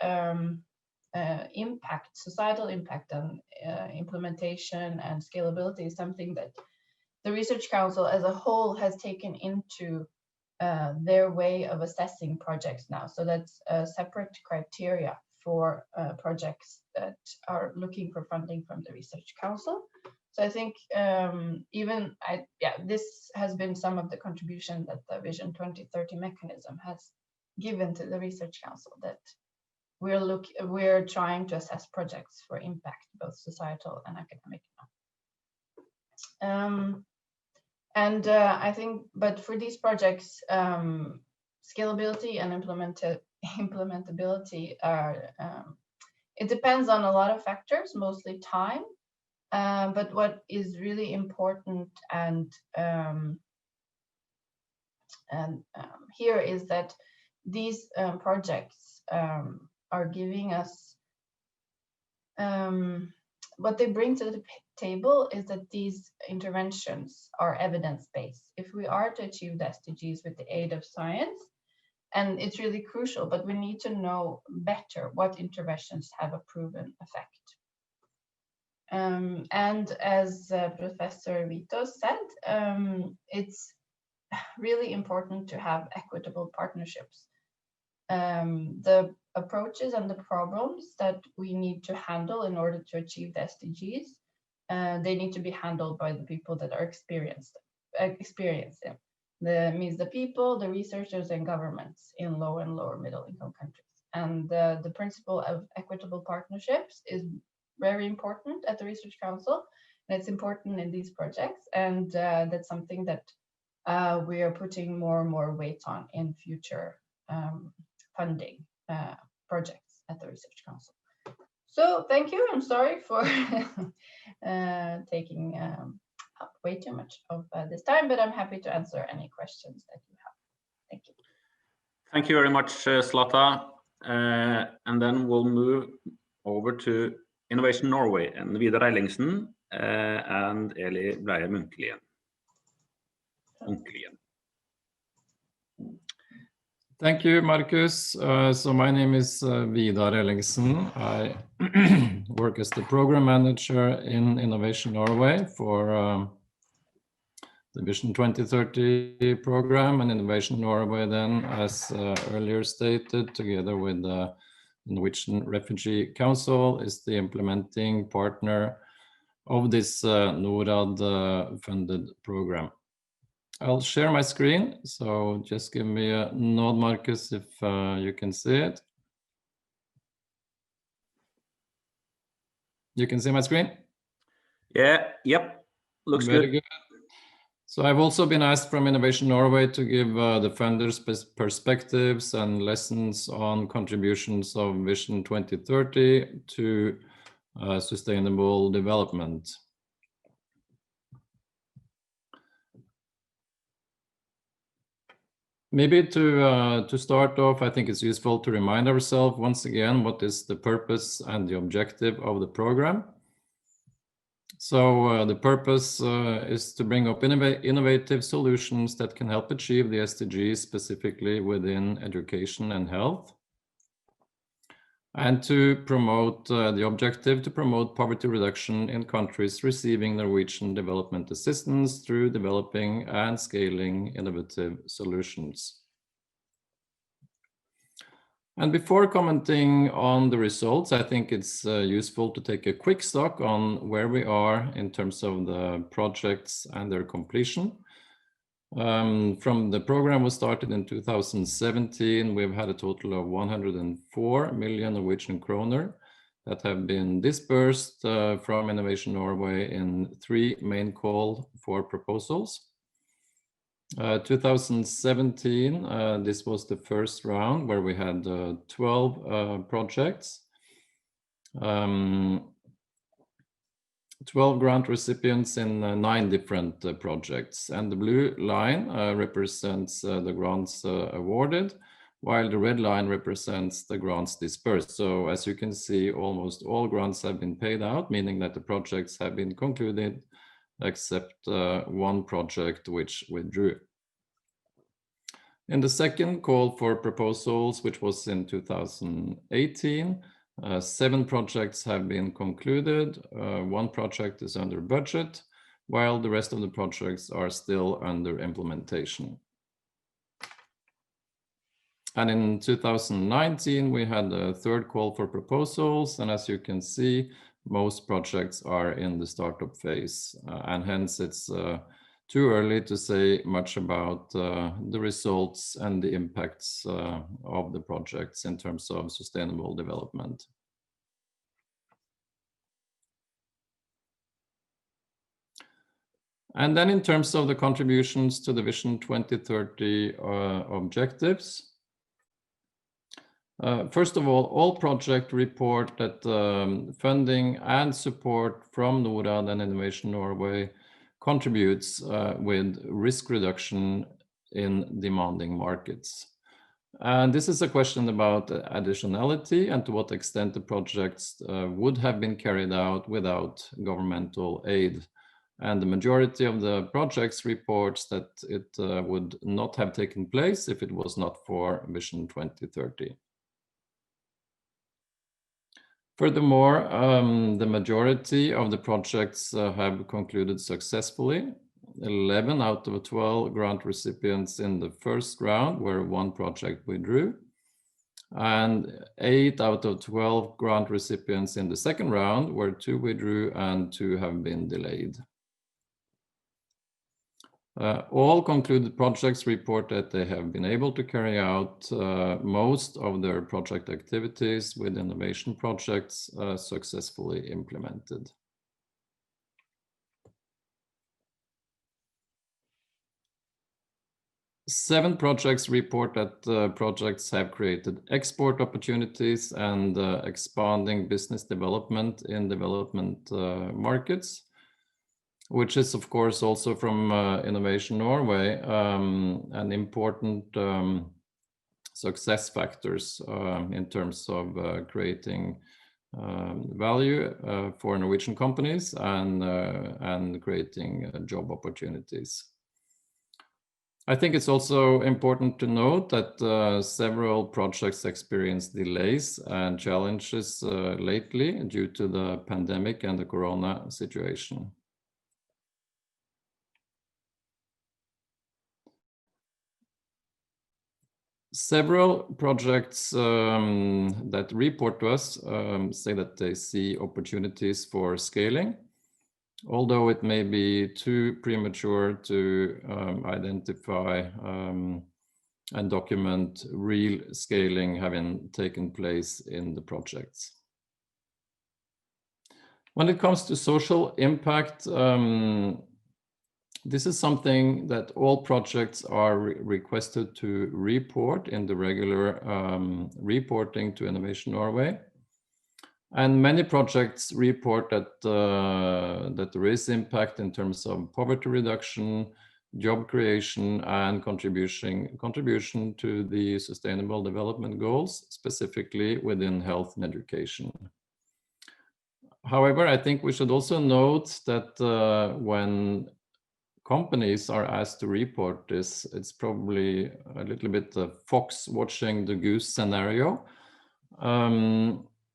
S8: societal impact and implementation and scalability is something that the Research Council as a whole has taken into their way of assessing projects now. So that's a separate criteria for projects that are looking for funding from the Research Council. So I think this has been some of the contribution that the Vision 2030 mechanism has given to the Research Council, that we're trying to assess projects for impact, both societal and academic. I think, but for these projects, scalability and implementability are, it depends on a lot of factors, mostly time. But what is really important and here is that these projects are giving us, what they bring to the table is that these interventions are evidence-based. If we are to achieve the SDGs with the aid of science, and it's really crucial, but we need to know better what interventions have a proven effect. And as Professor Vito said, it's really important to have equitable partnerships. The approaches and the problems that we need to handle in order to achieve the SDGs, they need to be handled by the people that are experiencing them. That means the people, the researchers, and governments in low and lower middle income countries. And the principle of equitable partnerships is very important at the Research Council, and it's important in these projects, and that's something that we are putting more and more weight on in future funding projects at the Research Council. So thank you. I'm sorry for taking up way too much of this time, but I'm happy to answer any questions that you have. Thank you.
S6: Thank you very much, Zlata. And then we'll move over to Innovation Norway and Vidar Ellingsen and Eli Breie Munkelien.
S9: Thank you, Marcus. So my name is Vidar Ellingsen. I work as the program manager in Innovation Norway for the Vision 2030 program, and Innovation Norway then, as earlier stated, together with the Norwegian Refugee Council, is the implementing partner of this NORAD funded program. I'll share my screen, so just give me a nod, Marcus, if you can see it. You can see my screen?
S6: Yeah, yep, looks
S9: Very good. So I've also been asked from Innovation Norway to give the funders perspectives and lessons on contributions of Vision 2030 to sustainable development. Maybe to start off, I think it's useful to remind ourselves once again what is the purpose and the objective of the program. So the purpose is to bring up innovative solutions that can help achieve the SDGs, specifically within education and health. And to promote the objective to promote poverty reduction in countries receiving Norwegian development assistance through developing and scaling innovative solutions. And before commenting on the results, I think it's useful to take a quick stock on where we are in terms of the projects and their completion. From the program was started in 2017, we've had a total of 104 million Norwegian kroner that have been dispersed from Innovation Norway in 3 main call for proposals. 2017, this was the first round where we had 12 projects. 12 grant recipients in 9 different projects, and the blue line represents the grants awarded, while the red line represents the grants dispersed. So as you can see, almost all grants have been paid out, meaning that the projects have been concluded, except 1 project which withdrew. In the second call for proposals, which was in 2018, 7 projects have been concluded. 1 project is under budget, while the rest of the projects are still under implementation. And in 2019, we had a 3rd call for proposals, and as you can see, most projects are in the startup phase, and hence it's too early to say much about the results and the impacts of the projects in terms of sustainable development. And then in terms of the contributions to the Vision 2030 objectives, first of all projects report that funding and support from NORAD and Innovation Norway contributes with risk reduction in demanding markets. And this is a question about additionality and to what extent the projects would have been carried out without governmental aid. And the majority of the projects reports that it would not have taken place if it was not for Vision 2030. Furthermore, the majority of the projects have concluded successfully. 11 out of 12 grant recipients in the first round, where 1 project withdrew, and 8 out of 12 grant recipients in the second round, where 2 withdrew and 2 have been delayed. All concluded projects report that they have been able to carry out most of their project activities with innovation projects successfully implemented. 7 projects report that projects have created export opportunities and expanding business development in development markets, which is of course also from Innovation Norway an important success factors in terms of creating value for Norwegian companies and creating job opportunities. I think it's also important to note that several projects experienced delays and challenges lately due to the pandemic and the corona situation. Several projects that report to us say that they see opportunities for scaling, although it may be too premature to identify and document real scaling having taken place in the projects. When it comes to social impact, this is something that all projects are requested to report in the regular reporting to Innovation Norway. And many projects report that, that there is impact in terms of poverty reduction, job creation, and contribution to the Sustainable Development Goals, specifically within health and education. However, I think we should also note that when companies are asked to report this, it's probably a little bit the fox watching the goose scenario,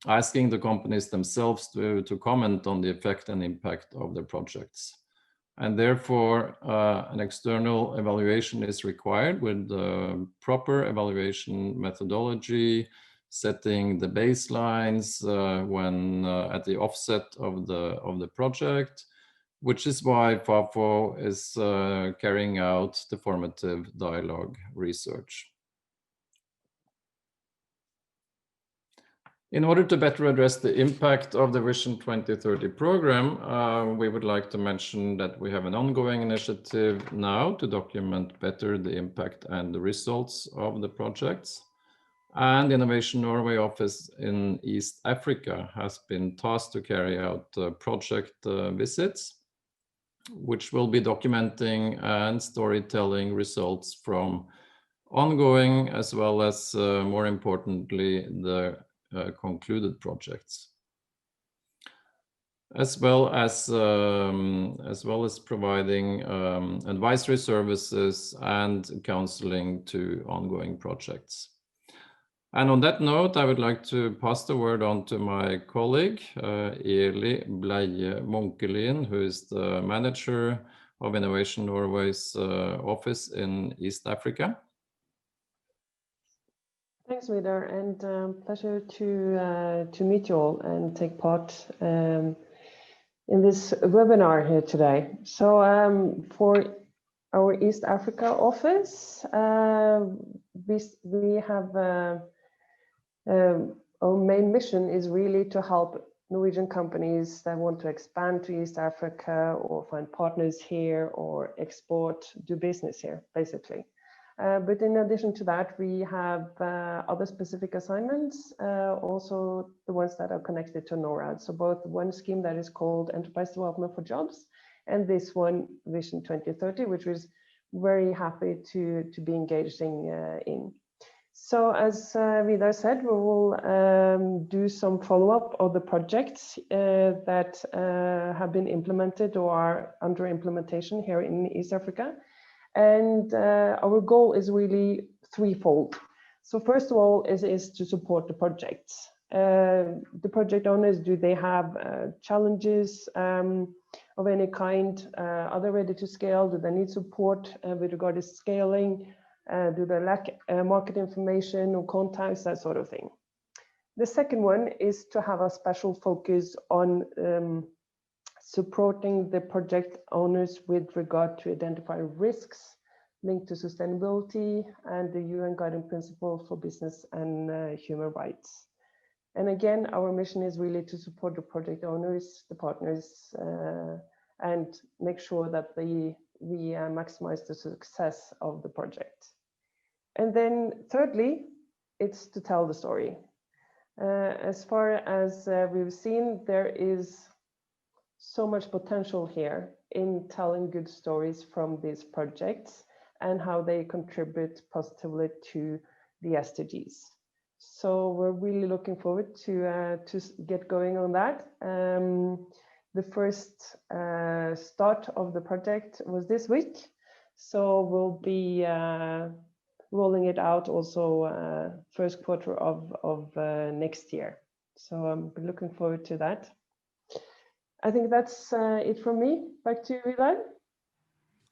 S9: asking the companies themselves to comment on the effect and impact of their projects. And therefore, an external evaluation is required with the proper evaluation methodology, setting the baselines when at the offset of the project, which is why FAFO is carrying out the formative dialogue research. In order to better address the impact of the Vision 2030 program, we would like to mention that we have an ongoing initiative now to document better the impact and the results of the projects. And Innovation Norway office in East Africa has been tasked to carry out project visits, which will be documenting and storytelling results from ongoing as well as, more importantly, the concluded projects, as well as providing advisory services and counseling to ongoing projects. And on that note, I would like to pass the word on to my colleague, Eli Bleie Munkelin, who is the manager of Innovation Norway's office in East Africa.
S10: Thanks, Vidar, and pleasure to meet you all and take part in this webinar here today. So for our East Africa office, we have our main mission is really to help Norwegian companies that want to expand to East Africa or find partners here or export, do business here, basically. But in addition to that, we have other specific assignments, also the ones that are connected to NORAD. So both one scheme that is called Enterprise Development for Jobs, and this one, Vision 2030, which we're very happy to be engaging in. So as Vidar said, we will do some follow-up of the projects that have been implemented or are under implementation here in East Africa. And our goal is really threefold. So first of all is to support the projects. The project owners, do they have challenges of any kind? Are they ready to scale? Do they need support with regard to scaling? Do they lack market information or contacts, that sort of thing? The second one is to have a special focus on supporting the project owners with regard to identify risks linked to sustainability and the UN Guiding Principles for Business and Human Rights. And again, our mission is really to support the project owners, the partners, and make sure that the we maximize the success of the project. And then thirdly, it's to tell the story. As far as we've seen, there is so much potential here in telling good stories from these projects and how they contribute positively to the SDGs. So we're really looking forward to get going on that. The first start of the project was this week, so we'll be rolling it out also first quarter of next year. So I'm looking forward to that. I think that's it from me. Back to you, Vidar.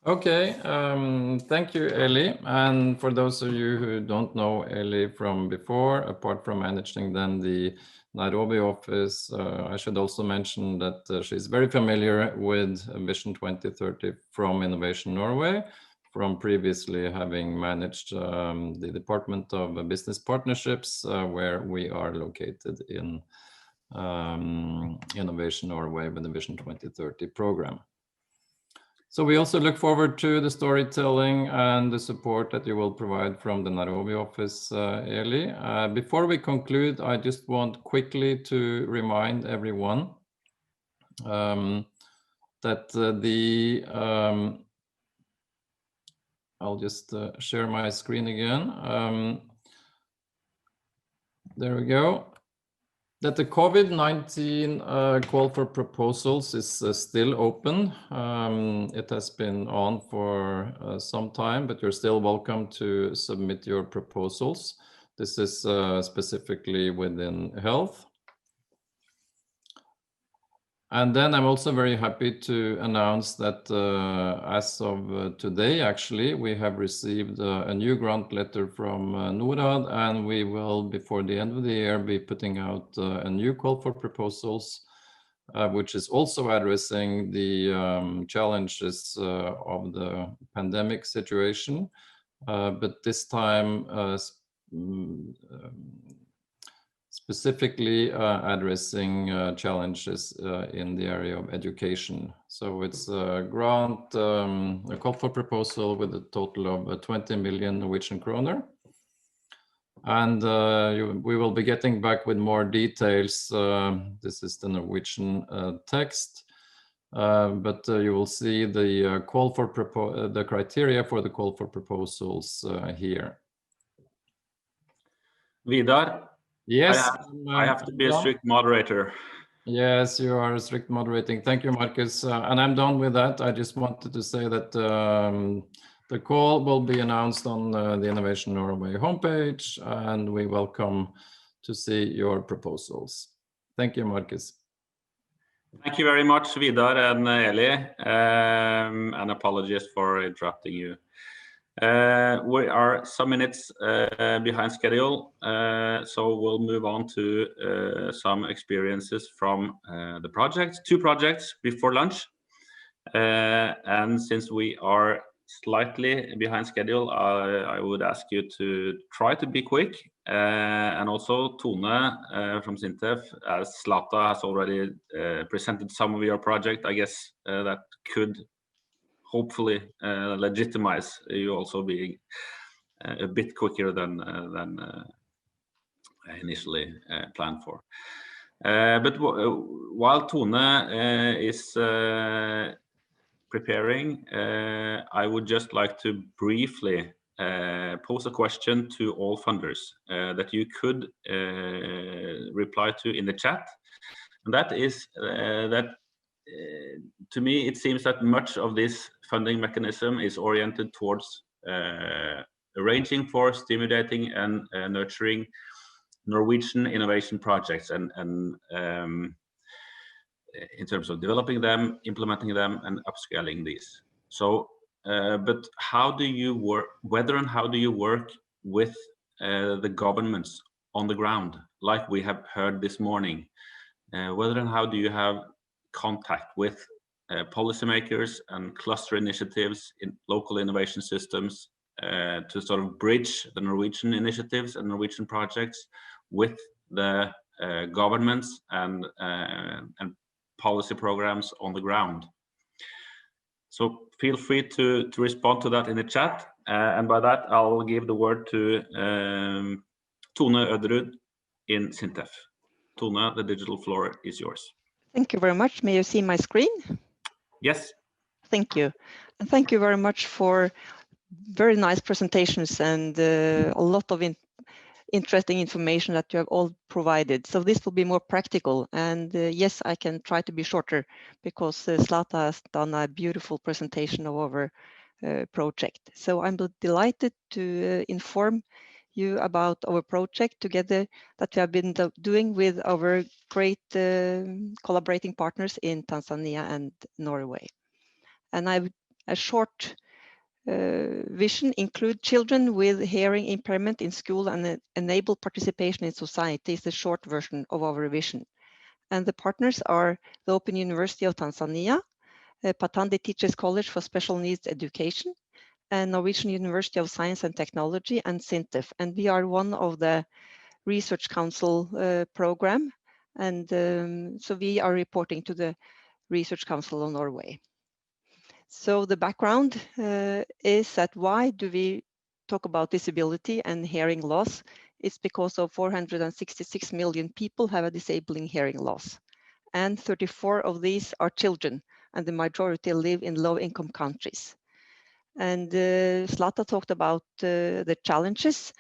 S9: Okay, thank you, Eli. And for those of you who don't know Eli from before, apart from managing then the Nairobi office, I should also mention that she's very familiar with Vision 2030 from Innovation Norway, from previously having managed the Department of Business Partnerships, where we are located in Innovation Norway with the Vision 2030 program. So we also look forward to the storytelling and the support that you will provide from the Nairobi office, Eli. Before we conclude, I just want quickly to remind everyone that I'll just share my screen again. There we go. That the COVID-19 call for proposals is still open. It has been on for some time, but you're still welcome to submit your proposals. This is specifically within health. And then I'm also very happy to announce that as of today, actually, we have received a new grant letter from NORAD, and we will, before the end of the year, be putting out a new call for proposals, which is also addressing the challenges of the pandemic situation, but this time specifically addressing challenges in the area of education. So it's a grant, a call for proposal with a total of 20 million Norwegian kroner. And we will be getting back with more details. This is the Norwegian text, but you will see the call for the criteria for the call for proposals here.
S6: Vidar?
S9: Yes,
S6: I have to be a strict moderator.
S9: Yes, you are strict moderating. Thank you, Marcus. And I'm done with that. I just wanted to say that the call will be announced on the Innovation Norway homepage, and we welcome to see your proposals. Thank you, Marcus.
S6: Thank you very much, Vidar and Eli, and apologies for interrupting you. We are some minutes behind schedule, so we'll move on to some experiences from the projects, 2 projects before lunch. And since we are slightly behind schedule, I would ask you to try to be quick. And also Tone from SINTEF, as Zlata has already presented some of your project, I guess that could hopefully legitimize you also being a bit quicker than initially planned for. But while Tone is preparing, I would just like to briefly pose a question to all funders that you could reply to in the chat. And that is that to me, it seems that much of this funding mechanism is oriented towards arranging for, stimulating, and nurturing Norwegian innovation projects, and in terms of developing them, implementing them, and upscaling these. So, but how do you work? Whether and how do you work with the governments on the ground, like we have heard this morning? Whether and how do you have contact with policymakers and cluster initiatives in local innovation systems to sort of bridge the Norwegian initiatives and Norwegian projects with the governments and policy programs on the ground? So feel free to respond to that in the chat. And by that, I'll give the word to Tone Øderud in SINTEF. Tone, the digital floor is yours.
S11: Thank you very much. May you see my screen?
S6: Yes.
S11: Thank you. And thank you very much for very nice presentations and a lot of interesting information that you have all provided. So this will be more practical. And yes, I can try to be shorter because Zlata has done a beautiful presentation of our project. So I'm delighted to inform you about our project together that we have been doing with our great collaborating partners in Tanzania and Norway. And a short vision include children with hearing impairment in school and enable participation in society is the short version of our vision. And the partners are the Open University of Tanzania, Patandi Teachers College for Special Needs Education, and Norwegian University of Science and Technology, and SINTEF. And we are one of the Research Council program. And so we are reporting to the Research Council of Norway. So the background is that why do we talk about disability and hearing loss? It's because of 466 million people have a disabling hearing loss. And 34 of these are children, and the majority live in low-income countries. And Zlata talked about the challenges,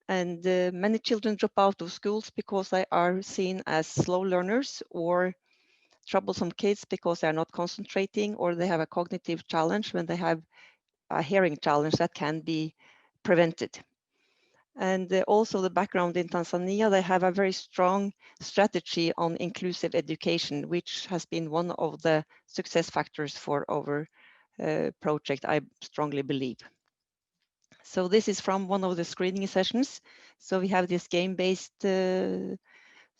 S11: and many children drop out of schools because they are seen as slow learners or troublesome kids because they are not concentrating, or they have a cognitive challenge when they have a hearing challenge that can be prevented. And also the background in Tanzania, they have a very strong strategy on inclusive education, which has been one of the success factors for our project, I strongly believe. So this is from one of the screening sessions. So we have this game-based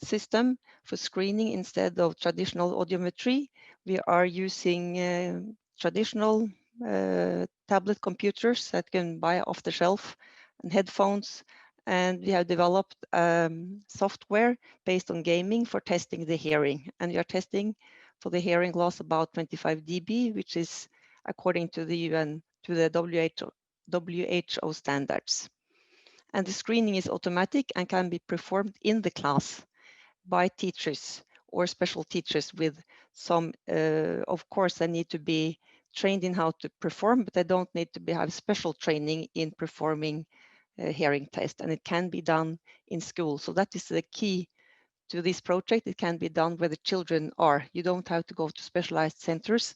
S11: system for screening instead of traditional audiometry. We are using traditional tablet computers that can buy off the shelf and headphones. And we have developed software based on gaming for testing the hearing. And we are testing for the hearing loss about 25 dB, which is according to the UN, to the WHO standards. And the screening is automatic and can be performed in the class by teachers or special teachers with some, of course, they need to be trained in how to perform, but they don't need to have special training in performing a hearing test, and it can be done in school. So that is the key to this project. It can be done where the children are. You don't have to go to specialized centers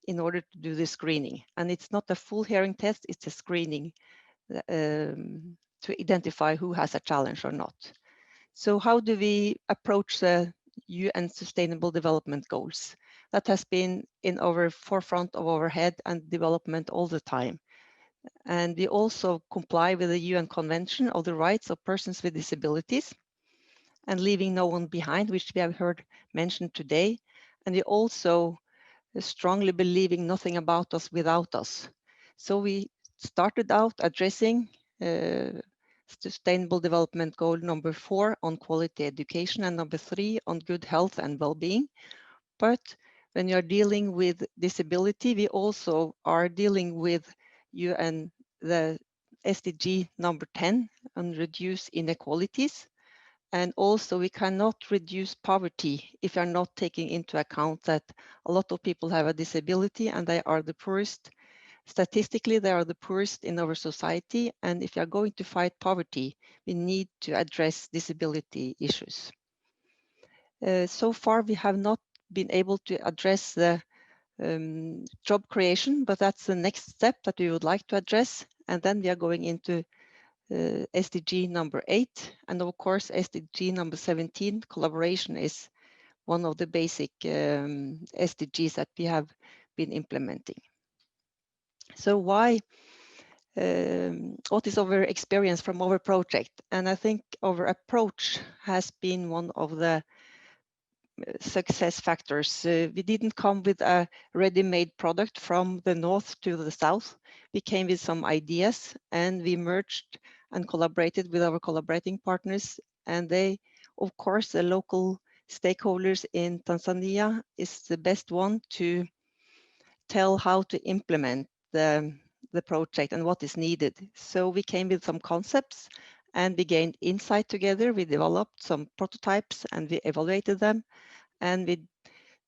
S11: in order to do the screening. And it's not a full hearing test, it's a screening to identify who has a challenge or not. So how do we approach the UN Sustainable Development Goals? That has been in our forefront of our head and development all the time. And we also comply with the UN Convention of the Rights of Persons with Disabilities and leaving no one behind, which we have heard mentioned today. And we also strongly believing nothing about us without us. So we started out addressing Sustainable Development Goal number 4 on quality education and number 3 on good health and well-being. But when you're dealing with disability, we also are dealing with UN, the SDG number 10 on reduce inequalities. And also we cannot reduce poverty if you're not taking into account that a lot of people have a disability and they are the poorest. Statistically, they are the poorest in our society. And if you're going to fight poverty, we need to address disability issues. So far, we have not been able to address the job creation, but that's the next step that we would like to address. And then we are going into SDG number 8, and of course SDG number 17, collaboration is one of the basic SDGs that we have been implementing. So why, what is our experience from our project? And I think our approach has been one of the success factors. We didn't come with a ready-made product from the north to the south. We came with some ideas and we merged and collaborated with our collaborating partners. And they, of course, the local stakeholders in Tanzania is the best one to tell how to implement the project and what is needed. So we came with some concepts and we gained insight together. We developed some prototypes and we evaluated them, and we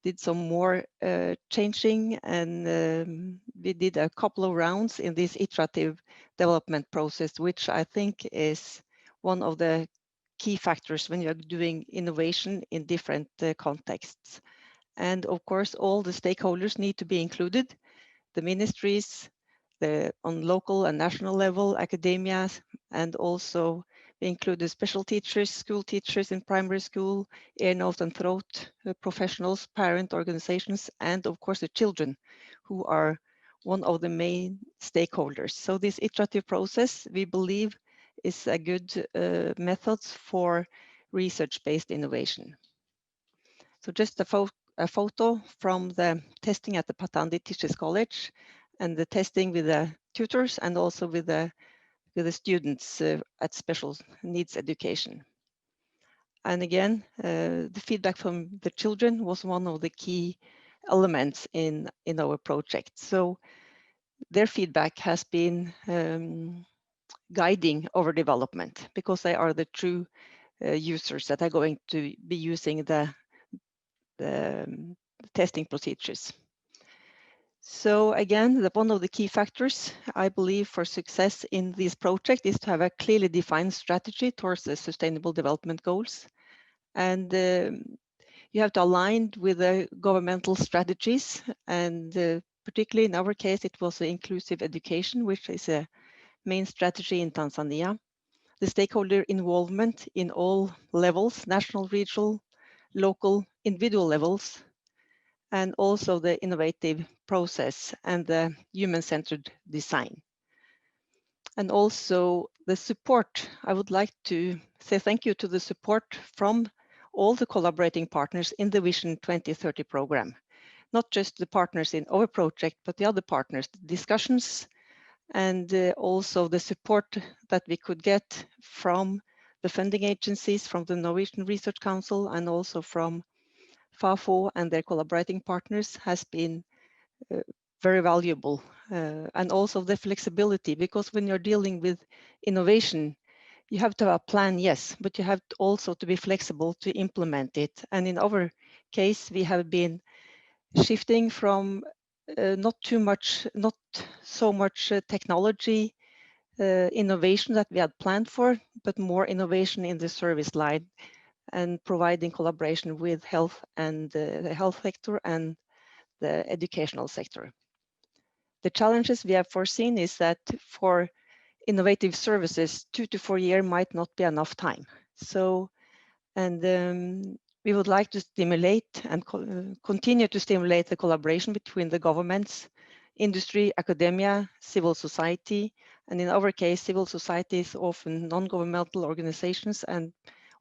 S11: did some more changing, and we did a couple of rounds in this iterative development process, which I think is one of the key factors when you're doing innovation in different contexts. And of course, all the stakeholders need to be included, the ministries, on local and national level, academia, and also we include special teachers, school teachers in primary school, ear, nose and throat professionals, parent organizations, and of course the children, who are one of the main stakeholders. So this iterative process, we believe, is a good method for research-based innovation. So just a photo from the testing at the Patandi Teachers College, and the testing with the tutors and also with the students at special needs education. And again, the feedback from the children was one of the key elements in our project. So their feedback has been guiding our development, because they are the true users that are going to be using the testing procedures. So again, one of the key factors, I believe, for success in this project is to have a clearly defined strategy towards the sustainable development goals. And you have to align with the governmental strategies. And particularly in our case, it was inclusive education, which is a main strategy in Tanzania. The stakeholder involvement in all levels, national, regional, local, individual levels, and also the innovative process and the human-centered design. And also the support. I would like to say thank you to the support from all the collaborating partners in the Vision 2030 program. Not just the partners in our project, but the other partners, the discussions, and also the support that we could get from the funding agencies, from the Norwegian Research Council, and also from FAFO and their collaborating partners has been very valuable. And also the flexibility, because when you're dealing with innovation, you have to have a plan, yes, but you have also to be flexible to implement it. And in our case, we have been shifting from not so much technology innovation that we had planned for, but more innovation in the service line, and providing collaboration with health and the health sector and the educational sector. The challenges we have foreseen is that for innovative services, 2 to 4 years might not be enough time. So, and we would like to stimulate and continue to stimulate the collaboration between the governments, industry, academia, civil society, and in our case, civil society is often non-governmental organizations and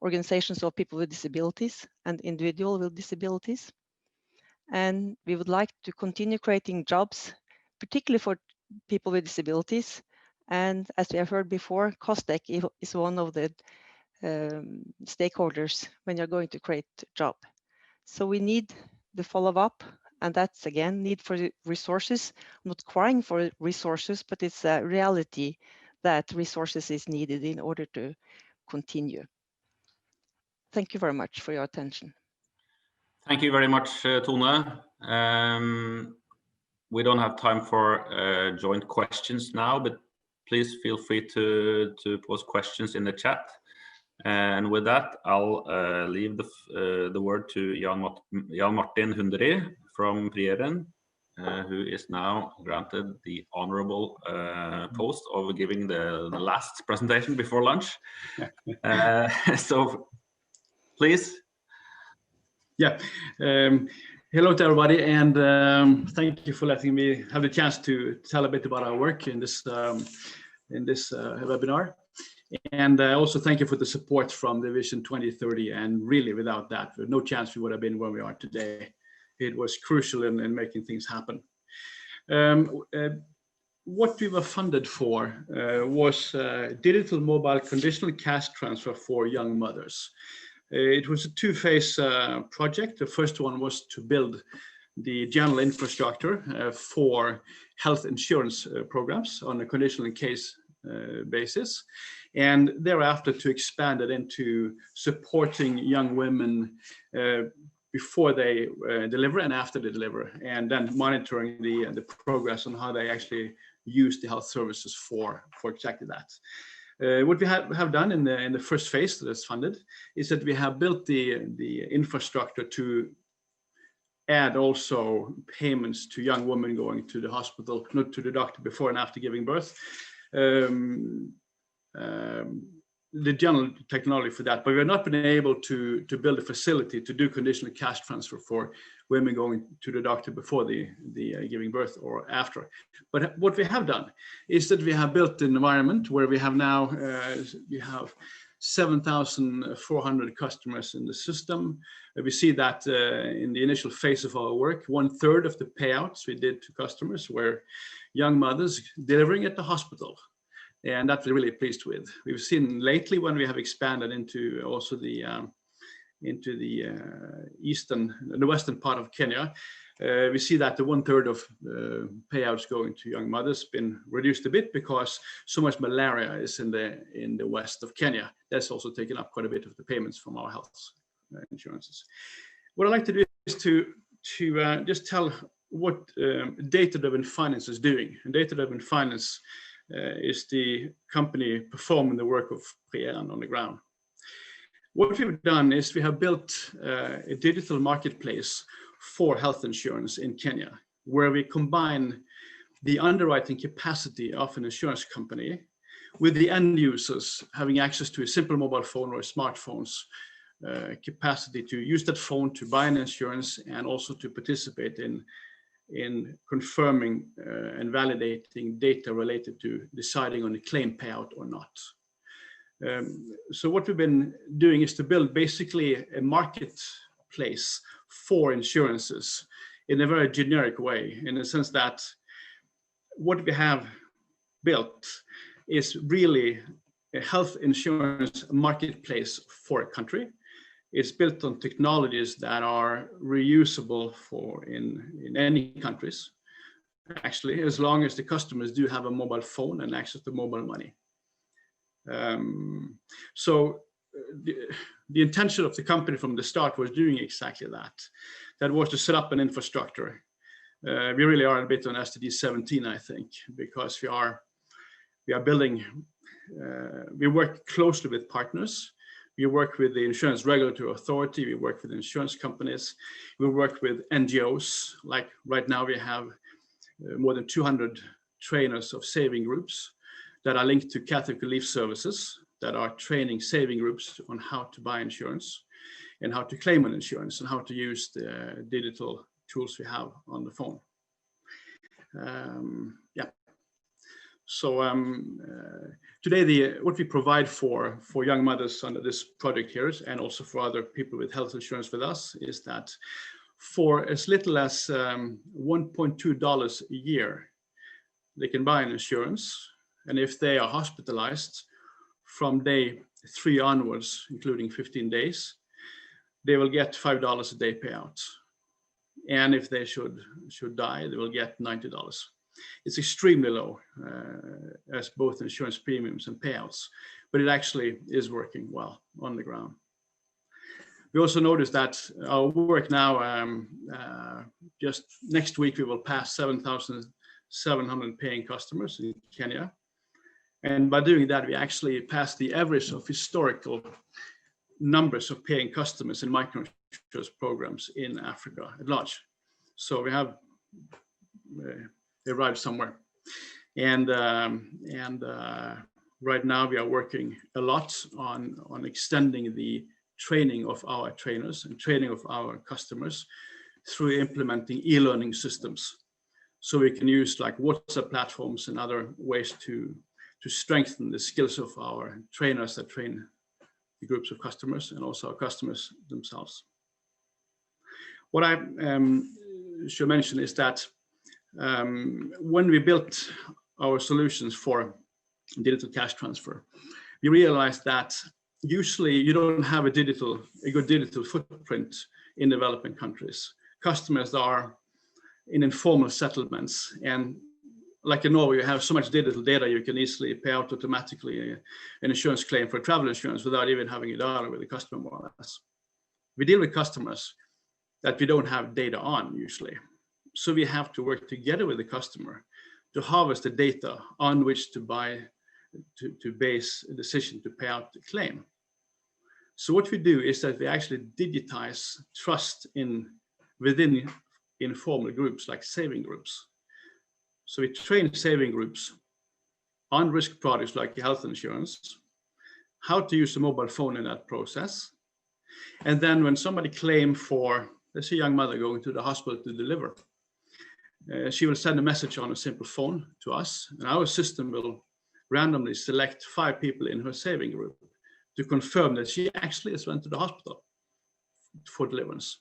S11: organizations of people with disabilities and individuals with disabilities. And we would like to continue creating jobs, particularly for people with disabilities. And as we have heard before, COSTECH is one of the stakeholders when you're going to create a job. So we need the follow-up, and that's again, need for resources. I'm not crying for resources, but it's a reality that resources is needed in order to continue. Thank you very much for your attention.
S6: Thank you very much, Tone. We don't have time for joint questions now, but please feel free to post questions in the chat. And with that, I'll leave the word to Jan Martin Hunderi from Prieren, who is now granted the honorable post of giving the last presentation before lunch. So please.
S12: Yeah. Hello to everybody, and thank you for letting me have the chance to tell a bit about our work in this webinar. And also thank you for the support from the Vision 2030. And really, without that, there's no chance we would have been where we are today. It was crucial in making things happen. What we were funded for was digital mobile conditional cash transfer for young mothers. It was a two-phase project. The first one was to build the general infrastructure for health insurance programs on a conditional and case basis, and thereafter to expand it into supporting young women before they deliver and after they deliver, and then monitoring the progress on how they actually use the health services for exactly that. What we have done in the first phase that is funded is that we have built the infrastructure to add also payments to young women going to the hospital, not to the doctor before and after giving birth. The general technology for that, but we have not been able to build a facility to do conditional cash transfer for women going to the doctor before the giving birth or after. But what we have done is that we have built an environment where we have now we have 7,400 customers in the system. We see that in the initial phase of our work, 1/3 of the payouts we did to customers were young mothers delivering at the hospital. And that we're really pleased with. We've seen lately when we have expanded into also the western part of Kenya, we see that the 1/3 of payouts going to young mothers been reduced a bit because so much malaria is in the west of Kenya. That's also taken up quite a bit of the payments from our health insurances. What I'd like to do is to just tell what data-driven finance is doing. And data-driven finance is the company performing the work of Brian on the ground. What we've done is we have built a digital marketplace for health insurance in Kenya, where we combine the underwriting capacity of an insurance company with the end users having access to a simple mobile phone or a smartphone's capacity to use that phone to buy an insurance and also to participate in confirming and validating data related to deciding on a claim payout or not. So what we've been doing is to build basically a marketplace for insurances in a very generic way, in the sense that what we have built is really a health insurance marketplace for a country. It's built on technologies that are reusable in any countries, actually, as long as the customers do have a mobile phone and access to mobile money. So the intention of the company from the start was doing exactly that. That was to set up an infrastructure. We really are a bit on SDG 17, I think, because we are building, we work closely with partners. We work with the Insurance Regulatory Authority, we work with insurance companies, we work with NGOs, like right now we have more than 200 trainers of saving groups that are linked to Catholic Relief Services that are training saving groups on how to buy insurance and how to claim an insurance and how to use the digital tools we have on the phone. Yeah. So today, what we provide for young mothers under this project here, and also for other people with health insurance with us, is that for as little as $1.2 a year, they can buy an insurance. And if they are hospitalized from day 3 onwards, including 15 days, they will get $5 a day payout. And if they should die, they will get $90. It's extremely low as both insurance premiums and payouts, but it actually is working well on the ground. We also noticed that our work now, just next week, we will pass 7,700 paying customers in Kenya. And by doing that, we actually passed the average of historical numbers of paying customers in microinsurance programs in Africa at large. So we have arrived somewhere. And right now we are working a lot on extending the training of our trainers and training of our customers through implementing e-learning systems. So we can use like WhatsApp platforms and other ways to strengthen the skills of our trainers that train the groups of customers and also our customers themselves. What I should mention is that when we built our solutions for digital cash transfer, we realized that usually you don't have a good digital footprint in developing countries. Customers are in informal settlements. And like in Norway, you have so much digital data, you can easily pay out automatically an insurance claim for travel insurance without even having a dialogue with the customer, more or less. We deal with customers that we don't have data on usually. So we have to work together with the customer to harvest the data on which to base a decision to pay out the claim. So what we do is that we actually digitize trust within informal groups like saving groups. So we train saving groups on risk products like health insurance, how to use a mobile phone in that process. And then when somebody claims for, let's say, a young mother going to the hospital to deliver, she will send a message on a simple phone to us, and our system will randomly select 5 people in her saving group to confirm that she actually has went to the hospital for deliverance.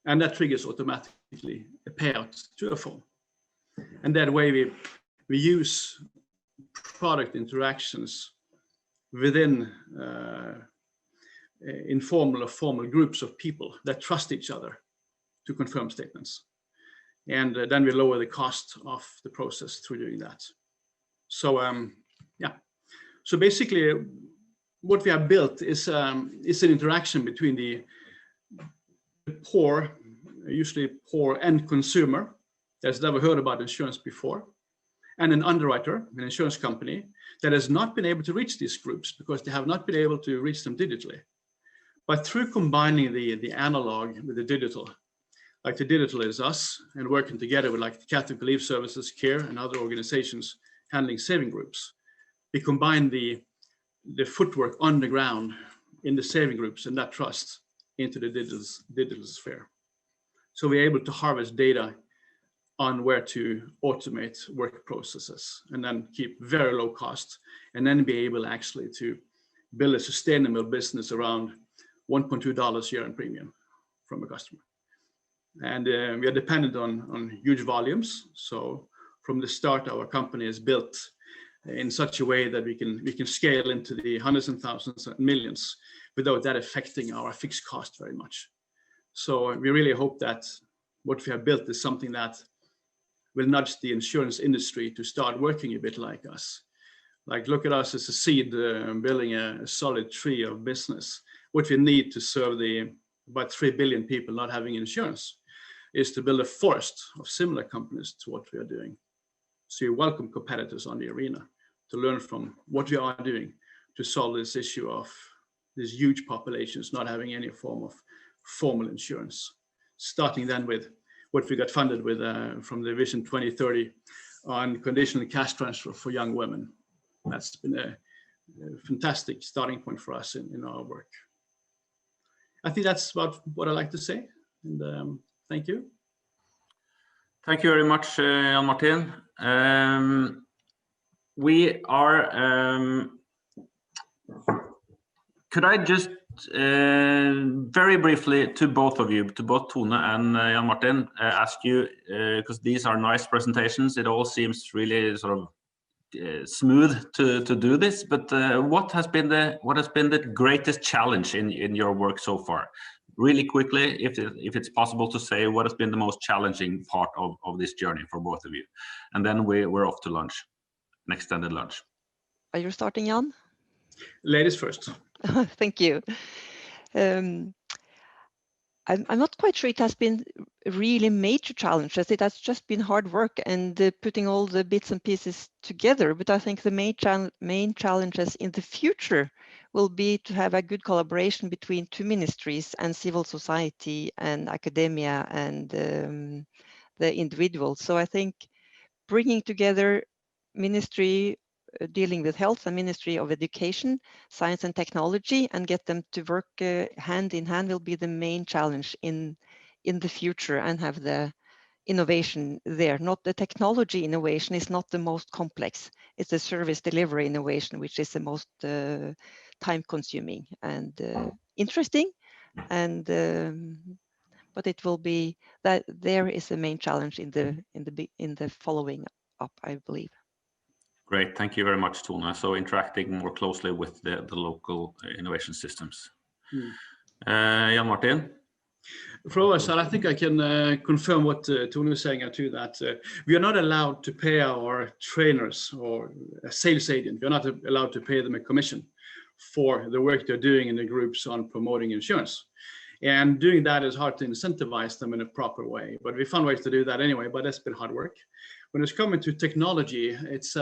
S12: And that triggers automatically a payout to a phone. And that way we use product interactions within informal or formal groups of people that trust each other to confirm statements. And then we lower the cost of the process through doing that. So yeah, so basically what we have built is an interaction between the poor, usually poor end consumer that's never heard about insurance before, and an underwriter, an insurance company that has not been able to reach these groups because they have not been able to reach them digitally. But through combining the analog with the digital, like the digital is us, and working together with like the Catholic Relief Services, CARE, and other organizations handling saving groups, we combine the footwork on the ground in the saving groups and that trust into the digital sphere. So we're able to harvest data on where to automate work processes and then keep very low cost, and then be able actually to build a sustainable business around $1.2 a year in premium from a customer. And we are dependent on huge volumes. So from the start, our company is built in such a way that we can scale into the hundreds and thousands and millions without that affecting our fixed cost very much. So we really hope that what we have built is something that will nudge the insurance industry to start working a bit like us. Like, look at us as a seed building a solid tree of business. What we need to serve the about 3 billion people not having insurance is to build a forest of similar companies to what we are doing. So you welcome competitors on the arena to learn from what we are doing to solve this issue of these huge populations not having any form of formal insurance. Starting then with what we got funded with from the Vision 2030 on conditional cash transfer for young women. That's been a fantastic starting point for us in our work. I think that's about what I like to say. And thank you.
S6: Thank you very much, Jan Martin. We are, could I just very briefly to both of you, to both Tone and Jan Martin, ask you, because these are nice presentations, it all seems really sort of smooth to do this, but what has been the greatest challenge in your work so far? Really quickly, if it's possible to say, what has been the most challenging part of this journey for both of you? And then we're off to lunch, an extended lunch.
S11: Are you starting, Jan?
S12: Ladies first.
S11: Thank you. I'm not quite sure it has been really major challenges. It has just been hard work and putting all the bits and pieces together. But I think the main challenges in the future will be to have a good collaboration between 2 ministries and civil society and academia and the individuals. So I think bringing together ministry dealing with health and Ministry of Education, Science and Technology, and get them to work hand in hand will be the main challenge in the future, and have the innovation there. Not the technology innovation is not the most complex. It's the service delivery innovation which is the most time consuming and interesting. And but it will be that there is the main challenge in the following up, I believe.
S6: Great, thank you very much, Tone. So interacting more closely with the local innovation systems. Jan Martin?
S12: From our side, I think I can confirm what Tone is saying too, that we are not allowed to pay our trainers or a sales agent. We are not allowed to pay them a commission for the work they're doing in the groups on promoting insurance. And doing that is hard to incentivize them in a proper way. But we found ways to do that anyway, but that's been hard work. When it's coming to technology, it's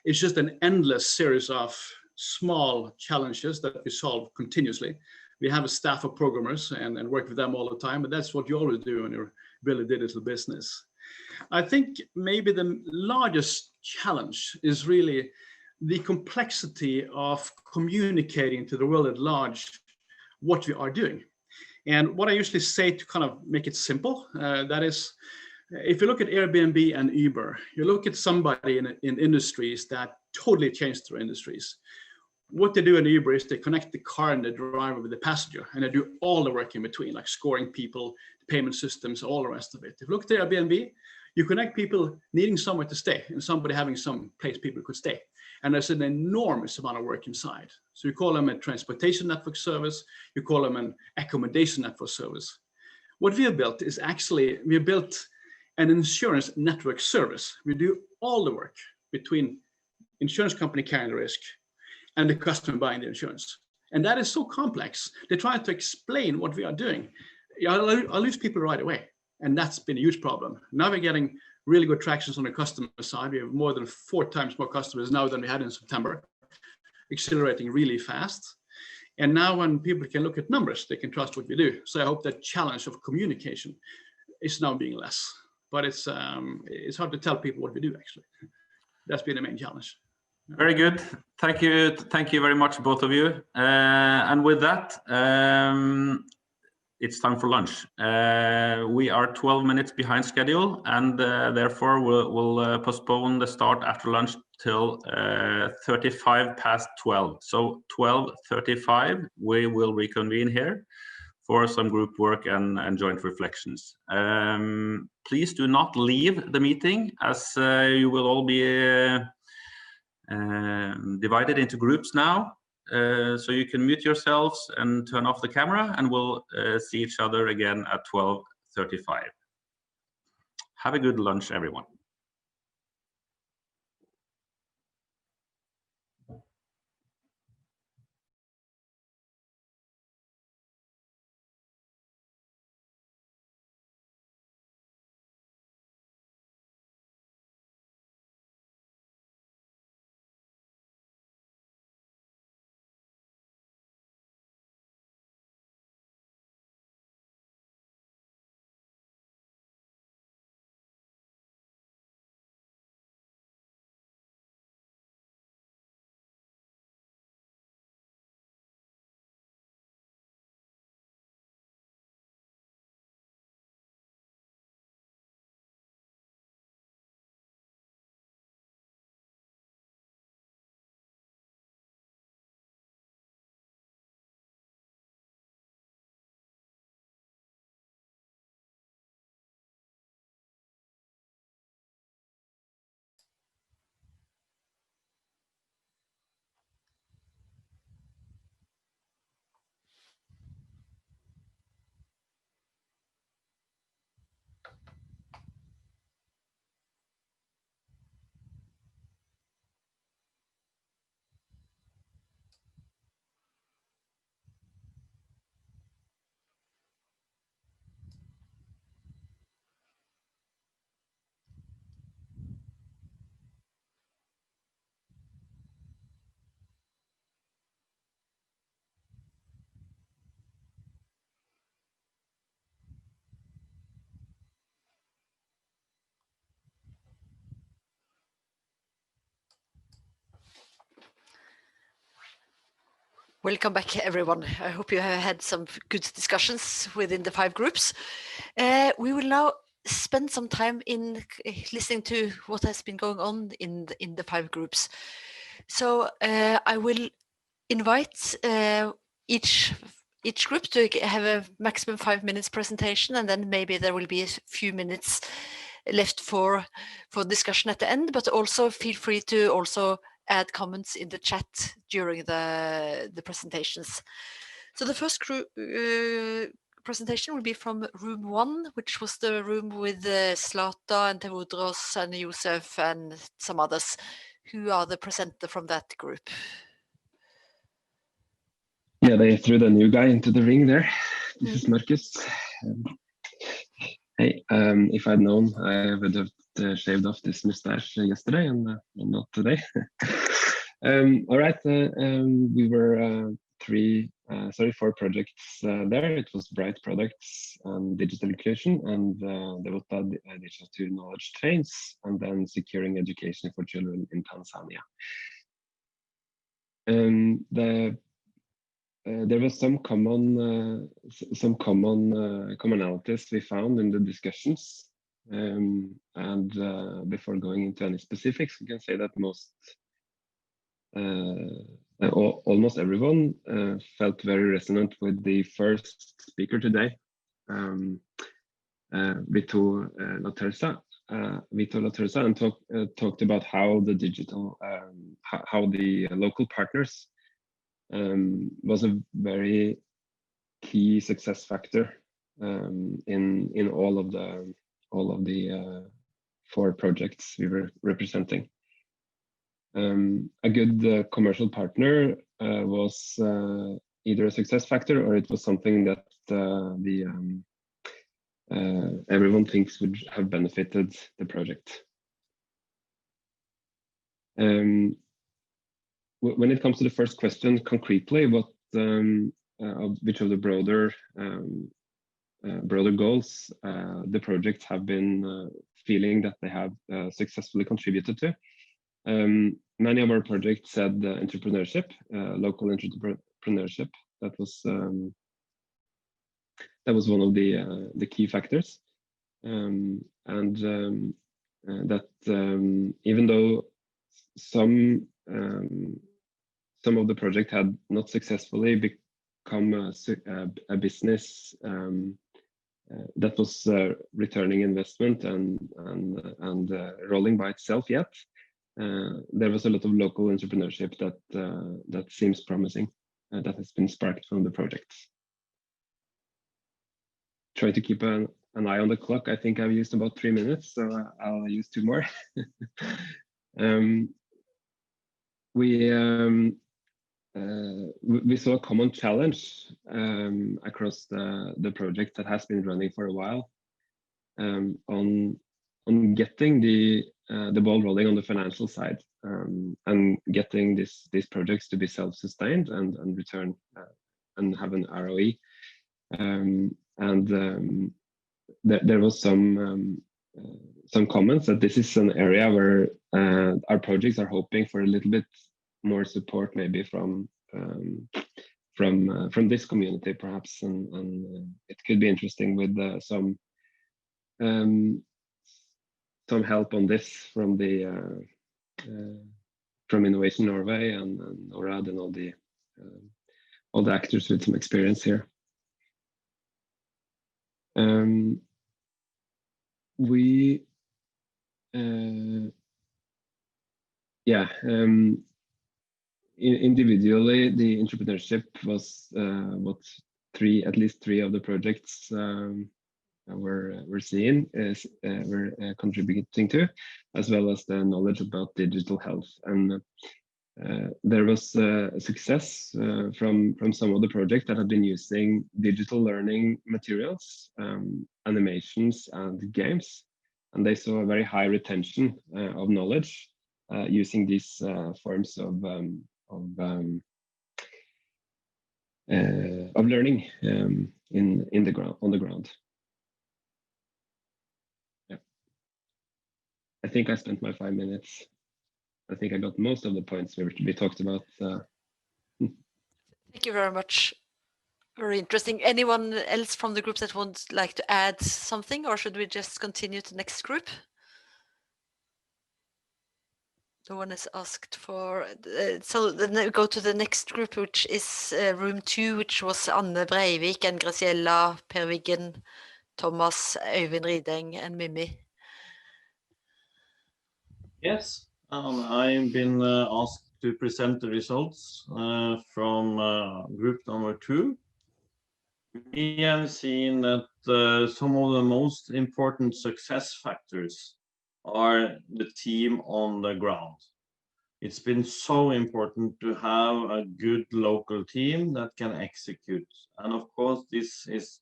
S12: just an endless series of small challenges that we solve continuously. We have a staff of programmers and work with them all the time, but that's what you always do when you build a digital business. I think maybe the largest challenge is really the complexity of communicating to the world at large what we are doing. And what I usually say to kind of make it simple, that is, if you look at Airbnb and Uber, you look at somebody in industries that totally changed their industries. What they do in Uber is they connect the car and the driver with the passenger, and they do all the work in between, like scoring people, payment systems, all the rest of it. If you look at Airbnb, you connect people needing somewhere to stay and somebody having some place people could stay. And there's an enormous amount of work inside. So you call them a transportation network service, you call them an accommodation network service. What we have built is actually, we have built an insurance network service. We do all the work between insurance company carrying the risk and the customer buying the insurance. And that is so complex. They try to explain what we are doing. I'll lose people right away. And that's been a huge problem. Now we're getting really good tractions on the customer side. We have more than 4 times more customers now than we had in September, accelerating really fast. And now when people can look at numbers, they can trust what we do. So I hope that challenge of communication is now being less. But it's hard to tell people what we do, actually. That's been the main challenge.
S6: Very good. Thank you. Thank you very much, both of you. And with that, it's time for lunch. We are 12 minutes behind schedule, and therefore we'll postpone the start after lunch till 35 past 12. So 12:35, we will reconvene here for some group work and joint reflections. Please do not leave the meeting, as you will all be divided into groups now. So you can mute yourselves and turn off the camera, and we'll see each other again at 12:35. Have a good lunch, everyone.
S13: Welcome back, everyone. I hope you have had some good discussions within the 5 groups. We will now spend some time in listening to what has been going on in the 5 groups. So I will invite each group to have a maximum 5 minutes presentation, and then maybe there will be a few minutes left for discussion at the end, but also feel free to also add comments in the chat during the presentations. So the first presentation will be from room 1, which was the room with Zlata and Tevodros and Josef and some others. Who are the presenter from that group?
S14: Yeah, they threw the new guy into the ring there. This is Marcus. Hey, if I'd known, I would have shaved off this mustache yesterday and not today. All right, we were 4 projects there. It was Bright Products and Digital Inclusion, and there was digital knowledge trains, and then securing education for children in Tanzania. There was some commonalities we found in the discussions, and before going into any specifics, we can say that almost everyone felt very resonant with the first speaker today, Vito Laterza, and talked about how the digital, how the local partners was a very key success factor in all of the 4 projects we were representing. A good commercial partner was either a success factor or it was something that everyone thinks would have benefited the project. When it comes to the first question concretely, which of the broader goals the projects have been feeling that they have successfully contributed to. Many of our projects said entrepreneurship, local entrepreneurship. That was one of the key factors, and that even though some of the project had not successfully become a business that was returning investment and rolling by itself yet, there was a lot of local entrepreneurship that seems promising, that has been sparked from the projects. Try to keep an eye on the clock. I think I've used about 3 minutes, so I'll use 2 more. We saw a common challenge across the project that has been running for a while on getting the ball rolling on the financial side, and getting these projects to be self-sustained and return and have an ROE. There was some comments that this is an area where our projects are hoping for a little bit more support, maybe from this community, perhaps, and it could be interesting with some help on this from from Innovation Norway and NORAD and all the actors with some experience here. Individually, the entrepreneurship was what at least three of the projects we're seeing we're contributing to, as well as the knowledge about digital health. And there was a success from some of the projects that have been using digital learning materials, animations and games, and they saw a very high retention of knowledge using these forms of learning on the ground. Yeah. I think I spent my 5 minutes. I think I got most of the points we talked about.
S13: Thank you very much. Very interesting. Anyone else from the group that would like to add something, or should we just continue to the next group? No one has asked for, so then we go to the next group, which is room 2, which was Anne Breivik and Graciela, Per Wiggen, Thomas, Øyvind Rideng, and Mimi.
S15: Yes, I've been asked to present the results from group number 2. we have seen that some of the most important success factors are the team on the ground. It's been so important to have a good local team that can execute. And of course, this is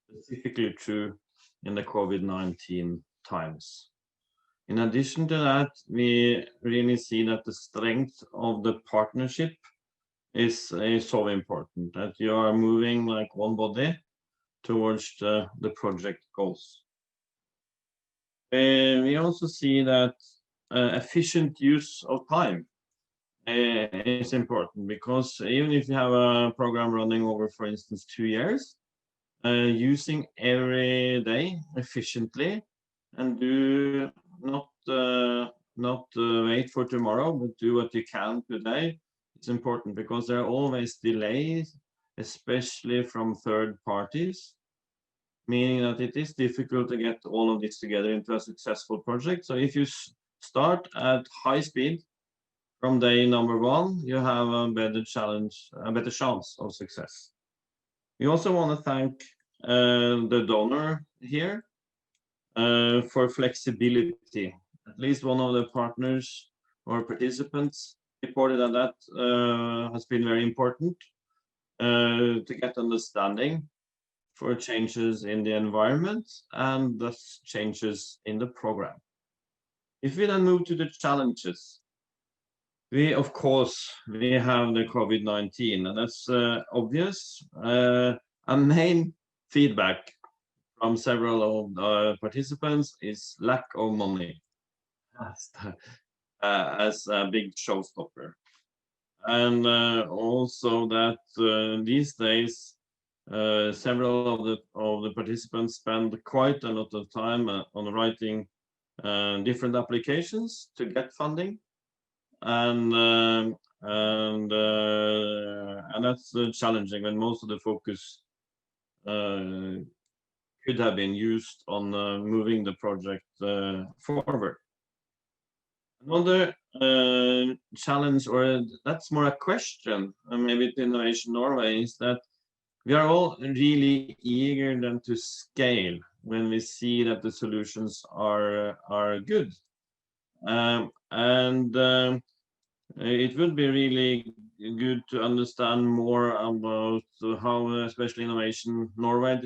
S15: specifically true in the COVID-19 times. In addition to that, we really see that the strength of the partnership is so important, that you are moving like one body towards the project goals. We also see that efficient use of time is important, because even if you have a program running over, for instance, 2 years, using every day efficiently and do not wait for tomorrow, but do what you can today. It's important, because there are always delays, especially from third parties, meaning that it is difficult to get all of this together into a successful project. So if you start at high speed from day number 1, you have a better chance of success. We also want to thank the donor here for flexibility. At least one of the partners or participants reported that has been very important to get understanding for changes in the environment and thus changes in the program. If we then move to the challenges, we have the COVID-19, and that's obvious. A main feedback from several of the participants is lack of money as a big showstopper. And also that these days, several of the participants spend quite a lot of time on writing different applications to get funding, and that's challenging when most of the focus could have been used on moving the project forward. Another challenge, or that's more a question, maybe to Innovation Norway, is that we are all really eager then to scale when we see that the solutions are good. It would be really good to understand more about how, especially Innovation Norway,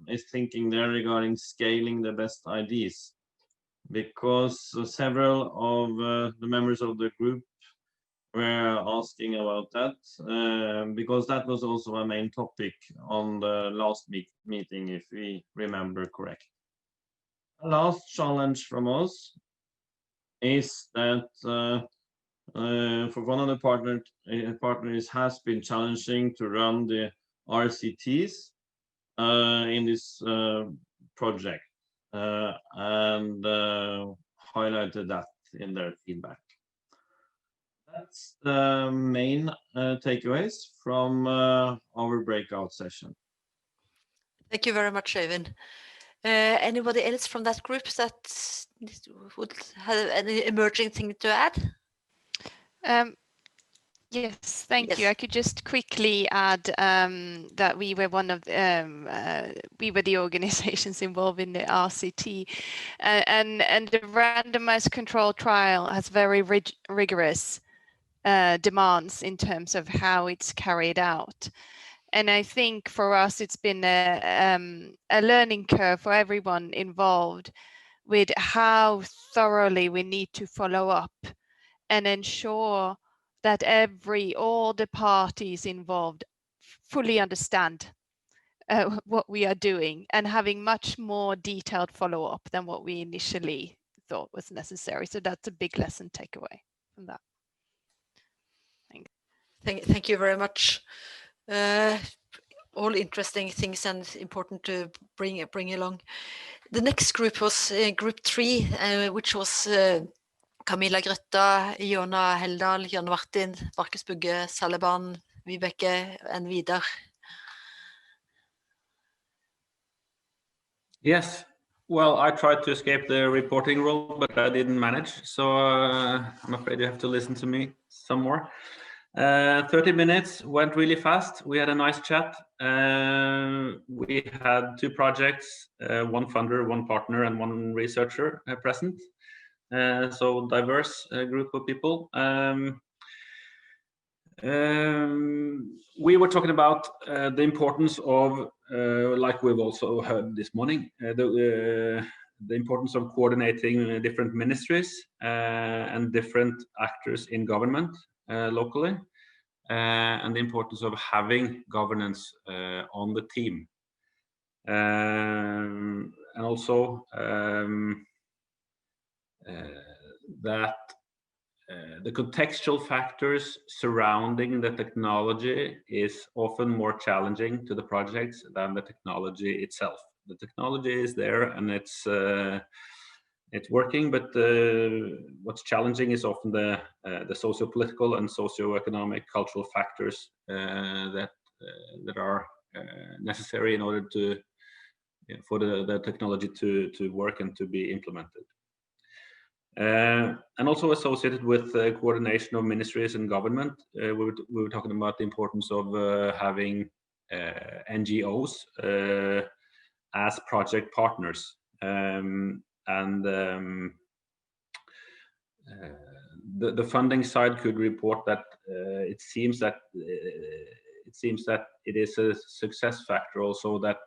S15: is thinking there regarding scaling the best ideas, because several of the members of the group were asking about that, because that was also a main topic on the last meeting, if we remember correct. The last challenge from us is that for one of the partners has been challenging to run the RCTs in this project, and highlighted that in their feedback. That's the main takeaways from our breakout session.
S13: Thank you very much, Øyvind. Anybody else from that group that would have any emerging thing to add?
S4: Yes, thank you. I could just quickly add that we were the organizations involved in the RCT, and the randomized control trial has very rigorous demands in terms of how it's carried out. And I think for us, it's been a learning curve for everyone involved with how thoroughly we need to follow up and ensure that all the parties involved fully understand what we are doing, and having much more detailed follow-up than what we initially thought was necessary. So that's a big lesson takeaway from that.
S13: Thank you very much. All interesting things and important to bring along. The next group was group 3, which was Camilla Grøtta, Iona Heldal, Jan Martin, Markus Bugge, Saleban, Vibeke, and Vidar.
S6: Yes, well, I tried to escape the reporting role, but I didn't manage. So I'm afraid you have to listen to me some more. 30 minutes went really fast. We had a nice chat. We had 2 projects, 1 funder, 1 partner, and 1 researcher present. So diverse group of people. We were talking about the importance of, like we've also heard this morning, the importance of coordinating different ministries and different actors in government locally, and the importance of having governance on the team. And also that the contextual factors surrounding the technology is often more challenging to the projects than the technology itself. The technology is there and it's working, but what's challenging is often the socio-political and socio-economic cultural factors that are necessary in order to for the technology to work and to be implemented. And also associated with coordination of ministries and government, we were talking about the importance of having NGOs as project partners, and the funding side could report that it seems that it is a success factor also that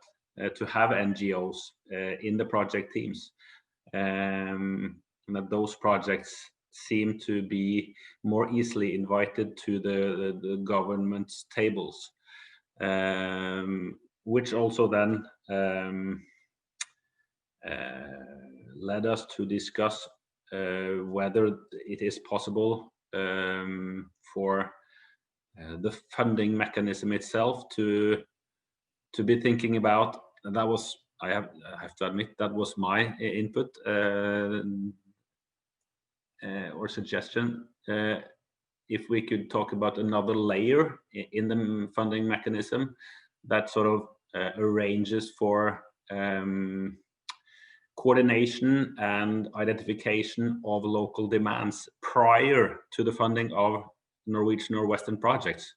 S6: to have NGOs in the project teams. That those projects seem to be more easily invited to the government's tables, which also then led us to discuss whether it is possible for the funding mechanism itself to be thinking about. And that was, I have to admit, that was my input or suggestion. If we could talk about another layer in the funding mechanism that sort of arranges for coordination and identification of local demands prior to the funding of Norwegian or Western projects,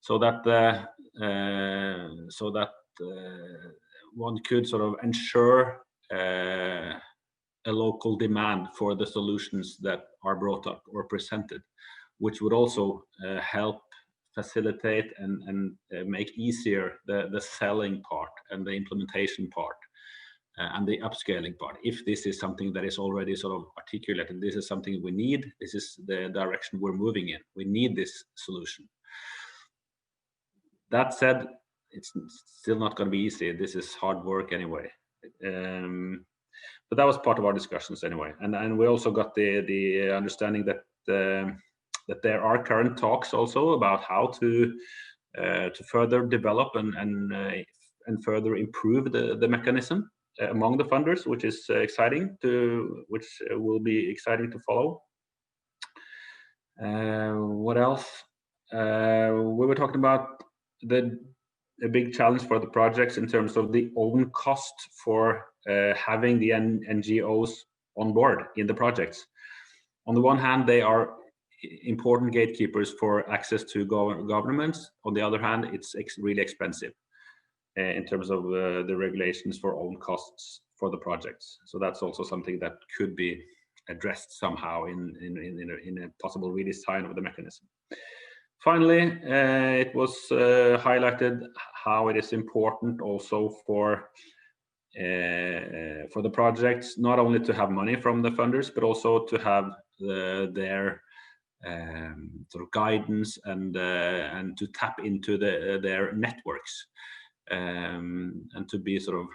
S6: so that one could sort of ensure a local demand for the solutions that are brought up or presented, which would also help facilitate and make easier the selling part and the implementation part and the upscaling part. If this is something that is already sort of articulated, this is something we need, this is the direction we're moving in, we need this solution. That said, it's still not going to be easy. This is hard work anyway. But that was part of our discussions anyway. And we also got the understanding that that there are current talks also about how to further develop and further improve the mechanism among the funders, which is exciting which will be exciting to follow. What else? We were talking about a big challenge for the projects in terms of the own cost for having the NGOs on board in the projects. On the one hand, they are important gatekeepers for access to governments. On the other hand, it's really expensive in terms of the regulations for own costs for the projects. So that's also something that could be addressed somehow in a possible redesign of the mechanism. Finally, it was highlighted how it is important also for the projects not only to have money from the funders, but also to have their sort of guidance and to tap into their networks and to be sort of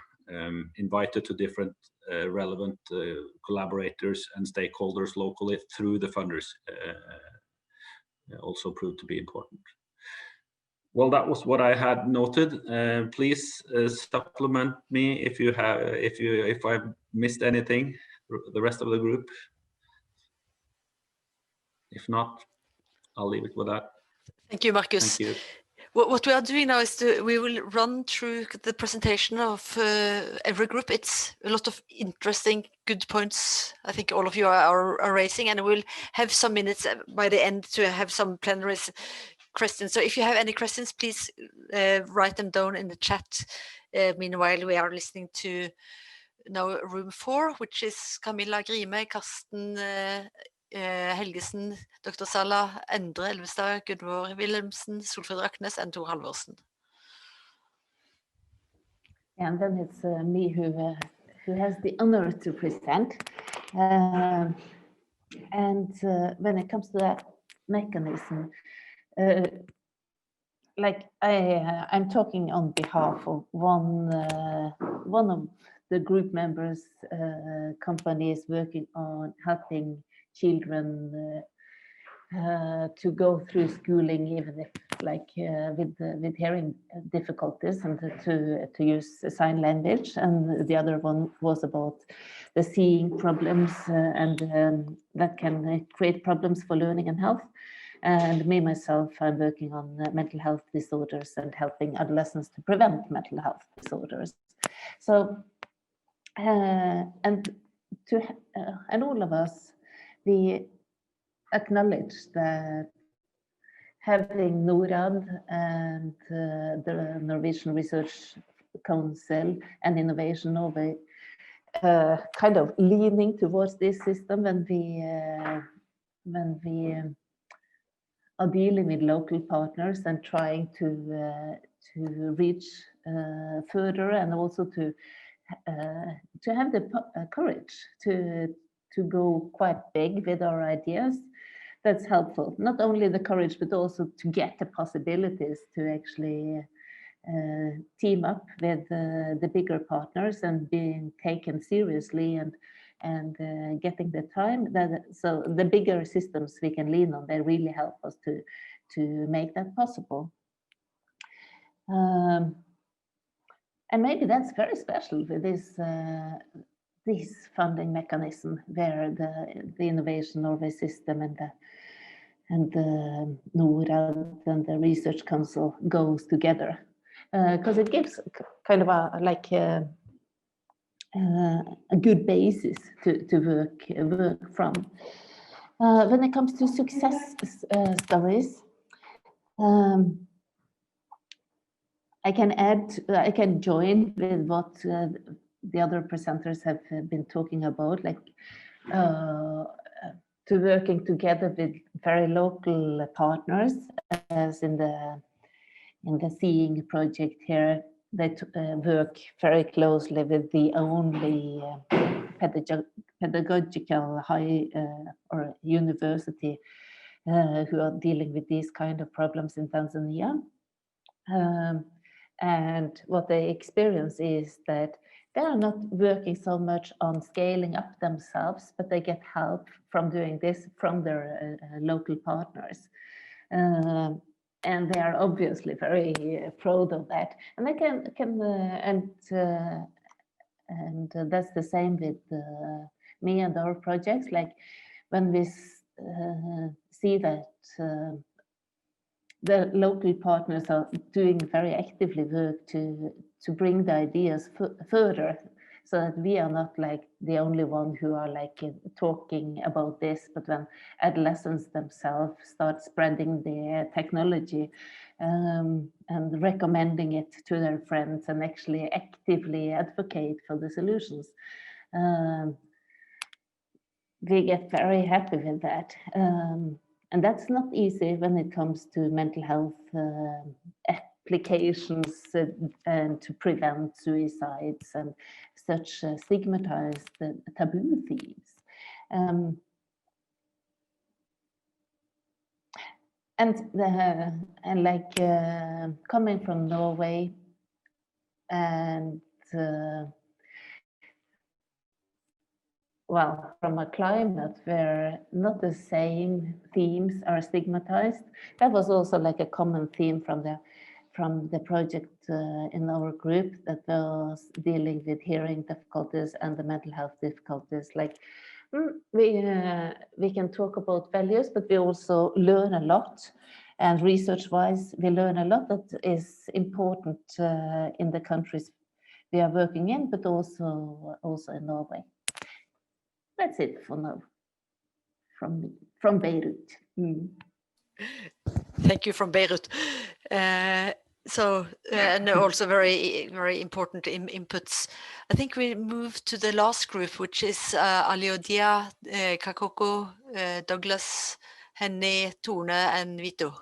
S6: invited to different relevant collaborators and stakeholders locally through the funders. Also proved to be important. Well, that was what I had noted. Please supplement me if I've missed anything, the rest of the group. If not, I'll leave it with that.
S13: Thank you, Marcus.
S6: Thank you.
S13: What we are doing now is we will run through the presentation of every group. It's a lot of interesting, good points. I think all of you are raising, and we'll have some minutes by the end to have some plenary questions. So if you have any questions, please write them down in the chat. Meanwhile, we are listening to now room 4, which is Camilla Grime, Karsten Helgesen, Dr. Salah, Endre Elvestad, Gunvor Wilhelmsen, Solfrid Raknes, and Tor Halvorsen.
S16: And then it's me who has the honor to present. And when it comes to that mechanism, like I'm talking on behalf of one of the group members' companies working on helping children to go through schooling, even if with hearing difficulties, and to use sign language. And the other one was about the seeing problems, and that can create problems for learning and health. And me, myself, I'm working on mental health disorders and helping adolescents to prevent mental health disorders. So, and all of us, we acknowledge that having NORAD and the Norwegian Research Council and Innovation Norway kind of leaning towards this system when we are dealing with local partners and trying to reach further, and also to have the courage to go quite big with our ideas. That's helpful. Not only the courage, but also to get the possibilities to actually team up with the bigger partners and being taken seriously, and getting the time. So the bigger systems we can lean on, they really help us to make that possible. And maybe that's very special with this funding mechanism, where the Innovation Norway system and the NORAD and the Research Council goes together, because it gives kind of a good basis to work from. When it comes to success stories, I can join with what the other presenters have been talking about, like to working together with very local partners, as in the Seeing project here. They work very closely with the only pedagogical high or university who are dealing with these kind of problems in Tanzania. And what they experience is that they are not working so much on scaling up themselves, but they get help from doing this from their local partners. And they are obviously very proud of that. And they and that's the same with me and our projects. Like when we see that the local partners are doing very actively work to bring the ideas further, so that we are not like the only one who are like talking about this, but when adolescents themselves start spreading the technology and recommending it to their friends and actually actively advocate for the solutions, we get very happy with that. And that's not easy when it comes to mental health applications and to prevent suicides and such stigmatized taboo themes. And like coming from Norway, and well, from a climate where not the same themes are stigmatized, that was also like a common theme from the project in our group that was dealing with hearing difficulties and the mental health difficulties. Like we can talk about values, but we also learn a lot. And research-wise, we learn a lot that is important in the countries we are working in, but also in Norway. That's it for now from Beirut.
S13: Thank you from Beirut. And also very important inputs. I think we move to the last group, which is Aliodia, Kakoko, Douglas, Henny, Tone, and Vito.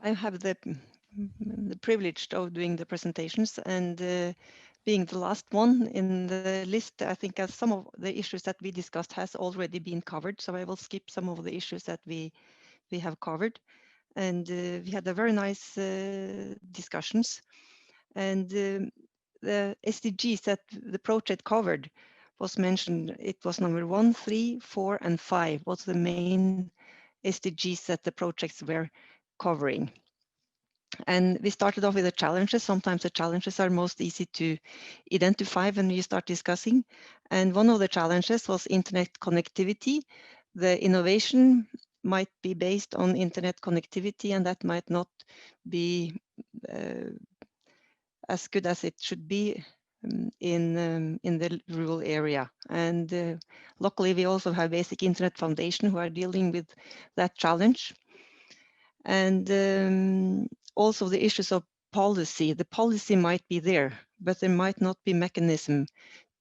S11: I have the privilege of doing the presentations, and being the last one in the list, I think some of the issues that we discussed has already been covered, so I will skip some of the issues that we have covered. And we had a very nice discussions, and the SDGs that the project covered was mentioned. It was number 1, 3, 4, and 5 was the main SDGs that the projects were covering. And we started off with the challenges. Sometimes the challenges are most easy to identify when you start discussing. And one of the challenges was internet connectivity. The innovation might be based on internet connectivity, and that might not be as good as it should be in the rural area. And luckily, we also have Basic Internet Foundation who are dealing with that challenge. And also the issues of policy. The policy might be there, but there might not be mechanism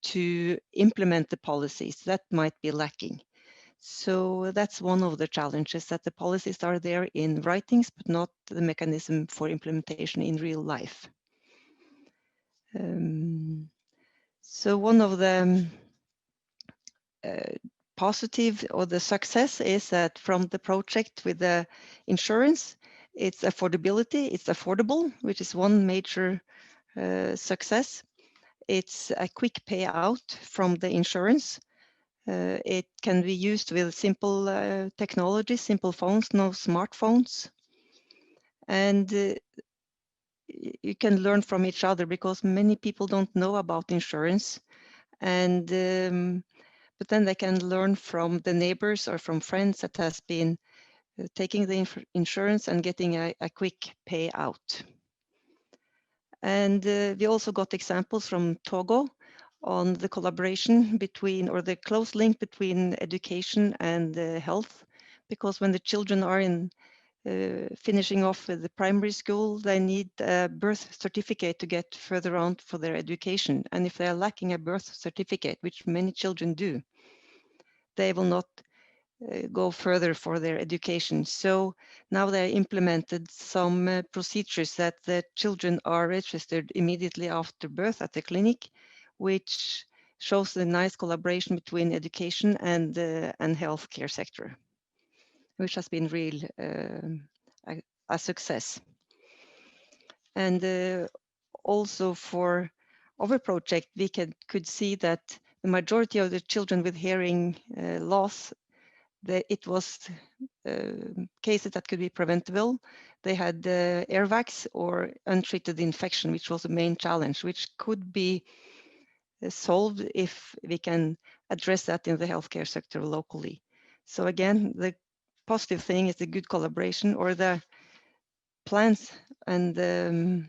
S11: to implement the policies. That might be lacking. So that's one of the challenges, that the policies are there in writings, but not the mechanism for implementation in real life. So one of the positive or the success is that from the project with the insurance, it's affordability, it's affordable, which is one major success. It's a quick payout from the insurance. It can be used with simple technology, simple phones, no smartphones. And you can learn from each other, because many people don't know about insurance. And but then they can learn from the neighbors or from friends that has been taking the insurance and getting a quick payout. And we also got examples from Togo on the collaboration between, or the close link between education and health, because when the children are in finishing off with the primary school, they need a birth certificate to get further on for their education. And if they are lacking a birth certificate, which many children do, they will not go further for their education. So now they implemented some procedures that the children are registered immediately after birth at the clinic, which shows the nice collaboration between education and healthcare sector, which has been real a success. And also for our project, we could see that the majority of the children with hearing loss, it was cases that could be preventable. They had airbags or untreated infection, which was the main challenge, which could be solved if we can address that in the healthcare sector locally. So again, the positive thing is the good collaboration, or the plans and the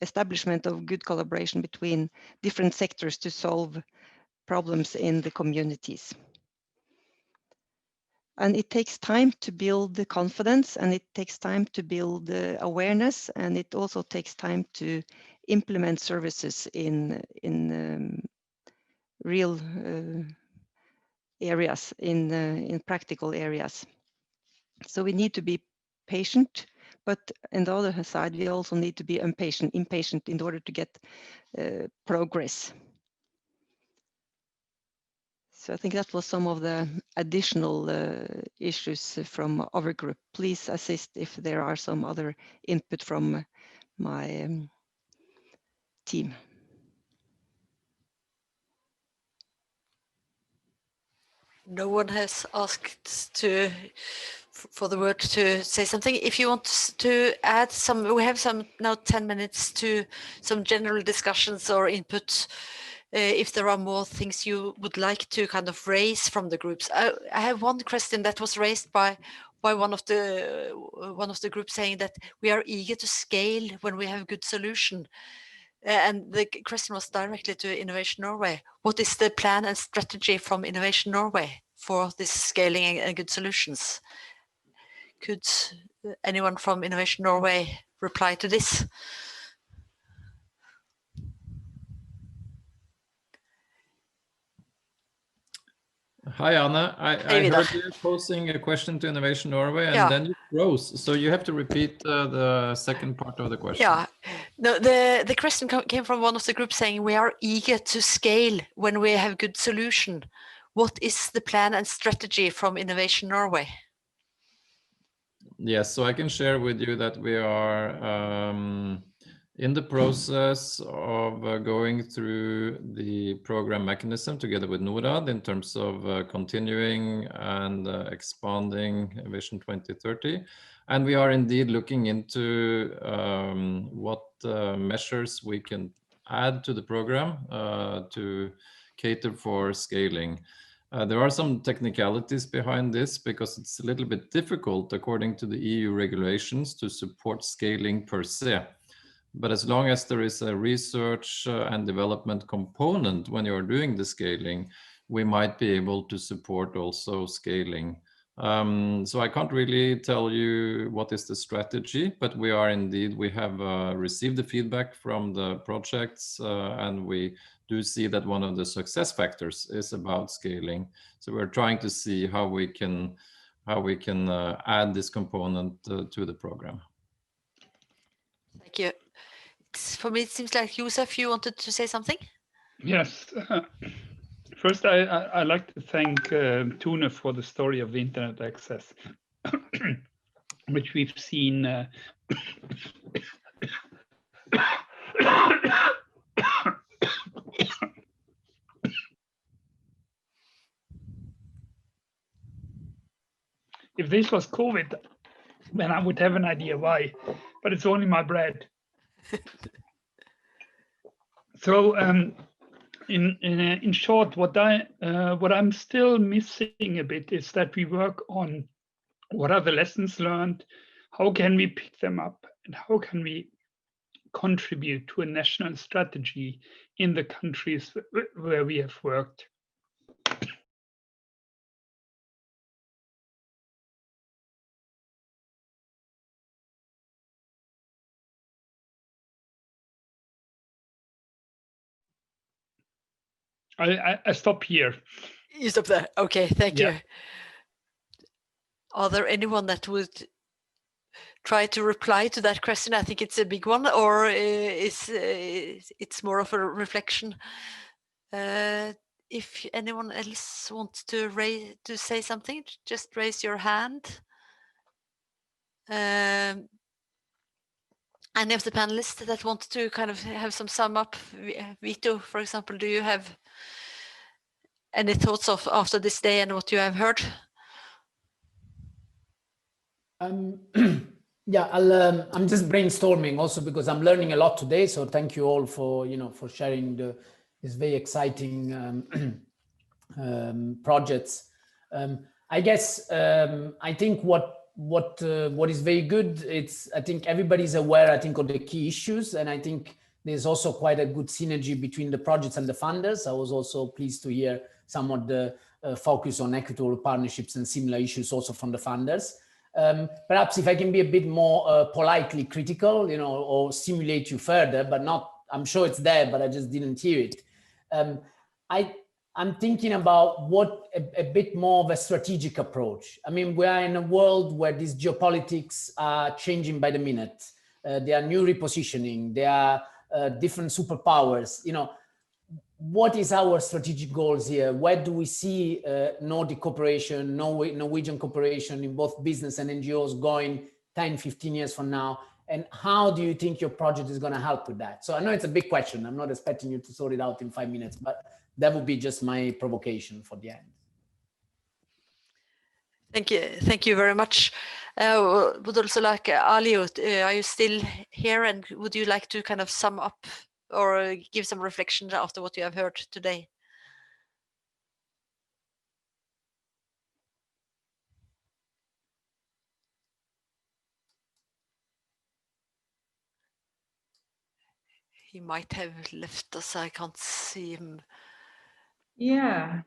S11: establishment of good collaboration between different sectors to solve problems in the communities. And it takes time to build the confidence, and it takes time to build the awareness, and it also takes time to implement services in real areas, in practical areas. So we need to be patient, but on the other side, we also need to be impatient in order to get progress. So I think that was some of the additional issues from our group. Please assist if there are some other input from my team.
S13: No one has asked to for the word to say something. If you want to add some, we have some now 10 minutes to some general discussions or input. If there are more things you would like to kind of raise from the groups. I have one question that was raised by one of the groups saying that we are eager to scale when we have a good solution. And the question was directly to Innovation Norway. What is the plan and strategy from Innovation Norway for this scaling and good solutions? Could anyone from Innovation Norway reply to this?
S9: Hi, Anna. I heard you posing a question to Innovation Norway, and then you froze. So you have to repeat the second part of the question.
S13: Yeah, no, the question came from one of the groups saying we are eager to scale when we have good solution. What is the plan and strategy from Innovation Norway?
S9: Yes, so I can share with you that we are in the process of going through the program mechanism together with NORAD in terms of continuing and expanding Vision 2030. And we are indeed looking into what measures we can add to the program to cater for scaling. There are some technicalities behind this because it's a little bit difficult according to the EU regulations to support scaling per se. But as long as there is a research and development component when you're doing the scaling, we might be able to support also scaling. So I can't really tell you what is the strategy, but we have received the feedback from the projects and we do see that one of the success factors is about scaling. So we're trying to see how we can add this component to the program.
S13: Thank you. For me, it seems like Josef, you wanted to say something?
S17: Yes. First, I'd like to thank Tune for the story of the internet access, which we've seen. If this was COVID, then I would have an idea why, but it's only my bread. So in short, what I'm still missing a bit is that we work on what are the lessons learned, how can we pick them up, and how can we contribute to a national strategy in the countries where we have worked. I stop here.
S13: You stop there. Okay, thank you. Are there anyone that would try to reply to that question? I think it's a big one, or it's more of a reflection. If anyone else wants to say something, just raise your hand. Any of the panelists that want to kind of have some sum up? Vito, for example, do you have any thoughts of after this day and what you have heard?
S5: Yeah, I'm just brainstorming also because I'm learning a lot today. So thank you all for for sharing this very exciting projects. I guess I think what is very good, I think everybody's aware, I think, of the key issues, and I think there's also quite a good synergy between the projects and the funders. I was also pleased to hear some of the focus on equitable partnerships and similar issues also from the funders. Perhaps if I can be a bit more politely critical, or stimulate you further, but not, I'm sure it's there, but I just didn't hear it. I'm thinking about what a bit more of a strategic approach. I mean, we are in a world where these geopolitics are changing by the minute. There are new repositioning. There are different superpowers. What is our strategic goals here? Where do we see Nordic cooperation, Norwegian cooperation in both business and NGOs going 10, 15 years from now? And how do you think your project is going to help with that? So I know it's a big question. I'm not expecting you to sort it out in 5 minutes, but that would be just my provocation for the end.
S13: Thank you very much. Would also like Ali, are you still here, and would you like to kind of sum up or give some reflection after what you have heard today? He might have left us. I can't see him.
S3: Yeah.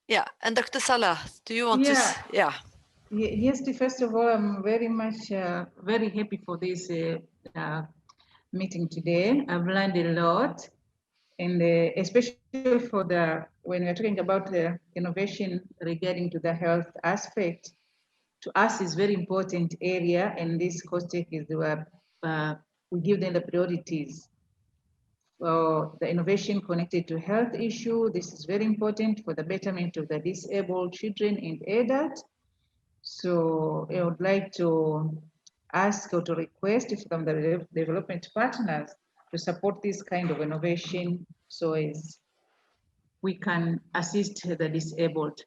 S13: Yeah, and Dr. Salah, do you want to? Yeah.
S3: Yes, first of all, I'm very much very happy for this meeting today. I've learned a lot, and especially for when we're talking about innovation regarding to the health aspect, to us is very important area, and this COSTECH is we give them the priorities. For the innovation connected to health issue, this is very important for the betterment of the disabled children and adults. So I would like to ask or to request from the development partners to support this kind of innovation so as we can assist the disabled.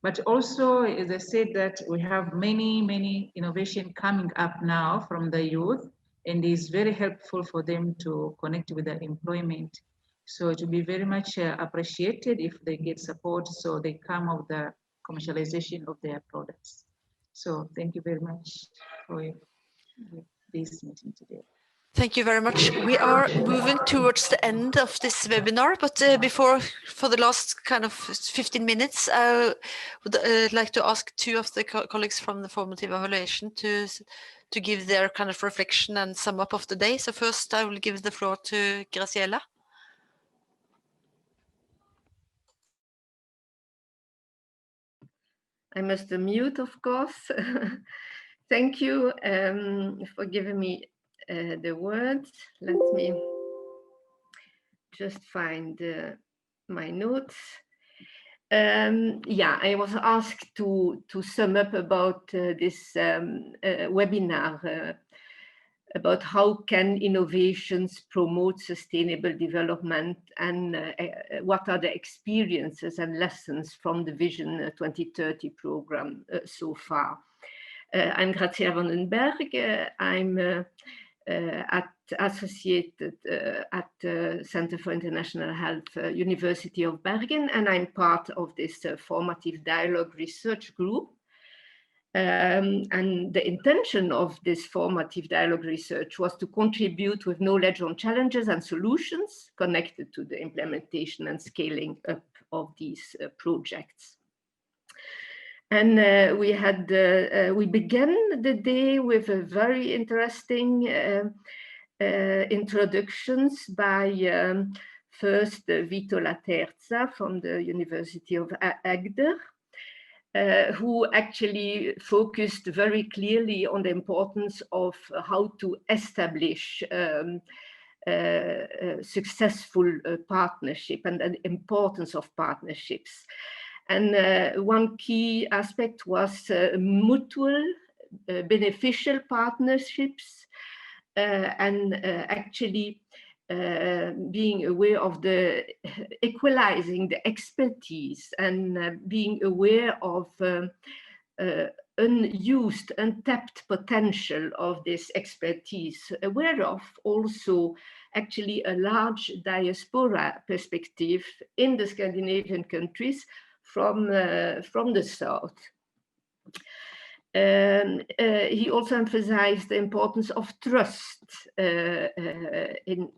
S3: But also, as I said, that we have many innovation coming up now from the youth, and is very helpful for them to connect with the employment. So it will be very much appreciated if they get support so they come of the commercialization of their products. So thank you very much for this meeting today.
S13: Thank you very much. We are moving towards the end of this webinar, but for the last kind of 15 minutes, I would like to ask two of the colleagues from the formative evaluation to give their kind of reflection and sum up of the day. So first, I will give the floor to Graciela.
S18: I must mute, of course. Thank you for giving me the words. Let me just find my notes. Yeah, I was asked to sum up about this webinar about how can innovations promote sustainable development, and what are the experiences and lessons from the Vision 2030 program so far. I'm Graziella van den Berg. I'm associated at the Center for International Health, University of Bergen, and I'm part of this formative dialogue research group. And the intention of this formative dialogue research was to contribute with knowledge on challenges and solutions connected to the implementation and scaling up of these projects. And we began the day with a very interesting introductions by first Vito Laterza from the University of Agder, who actually focused very clearly on the importance of how to establish successful partnership and the importance of partnerships. And one key aspect was mutual beneficial partnerships and actually being aware of the equalizing the expertise and being aware of unused, untapped potential of this expertise, aware of also actually a large diaspora perspective in the Scandinavian countries from the south. He also emphasized the importance of trust in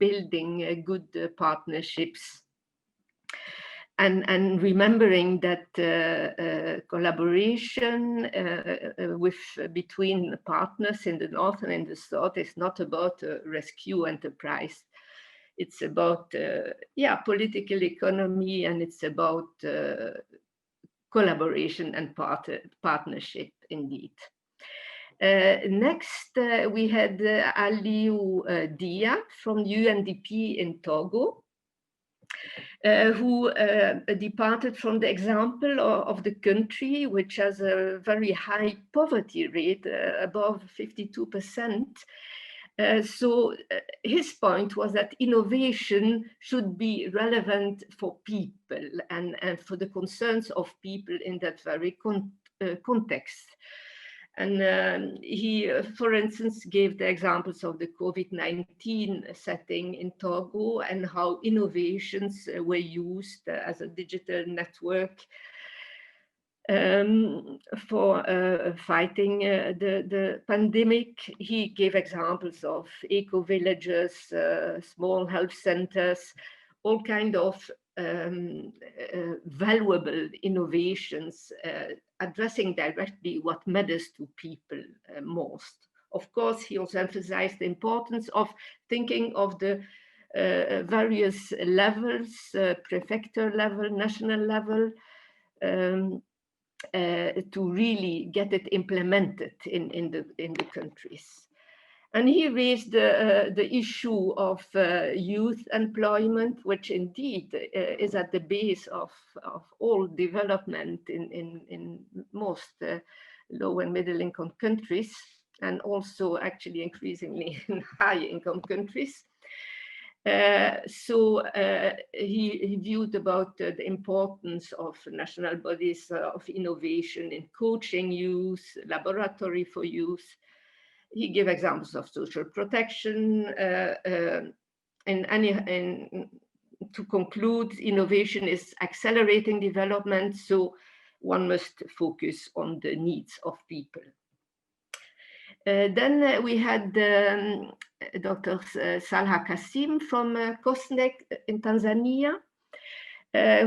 S18: building good partnerships, and remembering that collaboration between partners in the north and in the south is not about a rescue enterprise. It's about political economy, and it's about collaboration and partnership indeed. Next, we had Aliou Dia from UNDP in Togo, who departed from the example of the country, which has a very high poverty rate, above 52%. So his point was that innovation should be relevant for people and for the concerns of people in that very context. And he, for instance, gave the examples of the COVID-19 setting in Togo and how innovations were used as a digital network for fighting the pandemic. He gave examples of eco-villages, small health centers, all kind of valuable innovations addressing directly what matters to people most. Of course, he also emphasized the importance of thinking of the various levels, prefecture level, national level, to really get it implemented in the countries. And he raised the issue of youth employment, which indeed is at the base of all development in most low and middle income countries, and also actually increasingly in high income countries. So he viewed about the importance of national bodies of innovation in coaching youth, laboratory for youth. He gave examples of social protection. To conclude, innovation is accelerating development, so one must focus on the needs of people. Then we had Dr. Salha Kasim from COSNEC in Tanzania,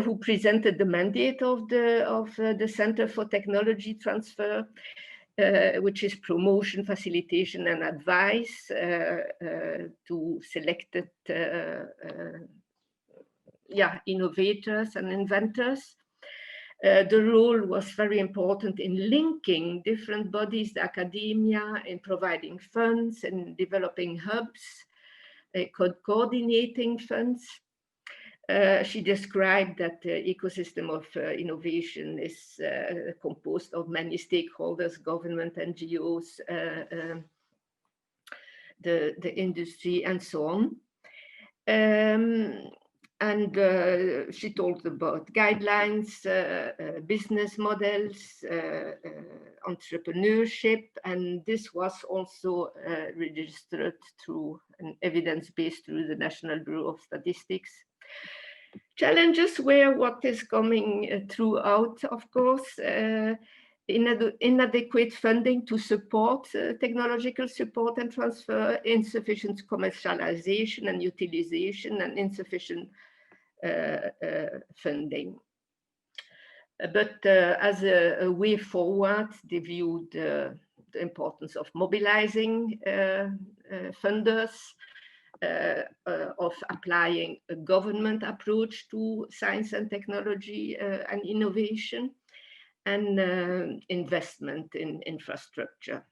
S18: who presented the mandate of the Center for Technology Transfer, which is promotion, facilitation, and advice to selected innovators and inventors. The role was very important in linking different bodies, the academia, in providing funds and developing hubs, coordinating funds. She described that the ecosystem of innovation is composed of many stakeholders, government, NGOs, the industry, and so on. And she talked about guidelines, business models, entrepreneurship, and this was also registered through an evidence-based through the National Bureau of Statistics. Challenges were what is coming throughout, of course, inadequate funding to support technological support and transfer, insufficient commercialization and utilization, and insufficient funding. But as a way forward, they viewed the importance of mobilizing funders, of applying a government approach to science and technology and innovation, and investment in infrastructure.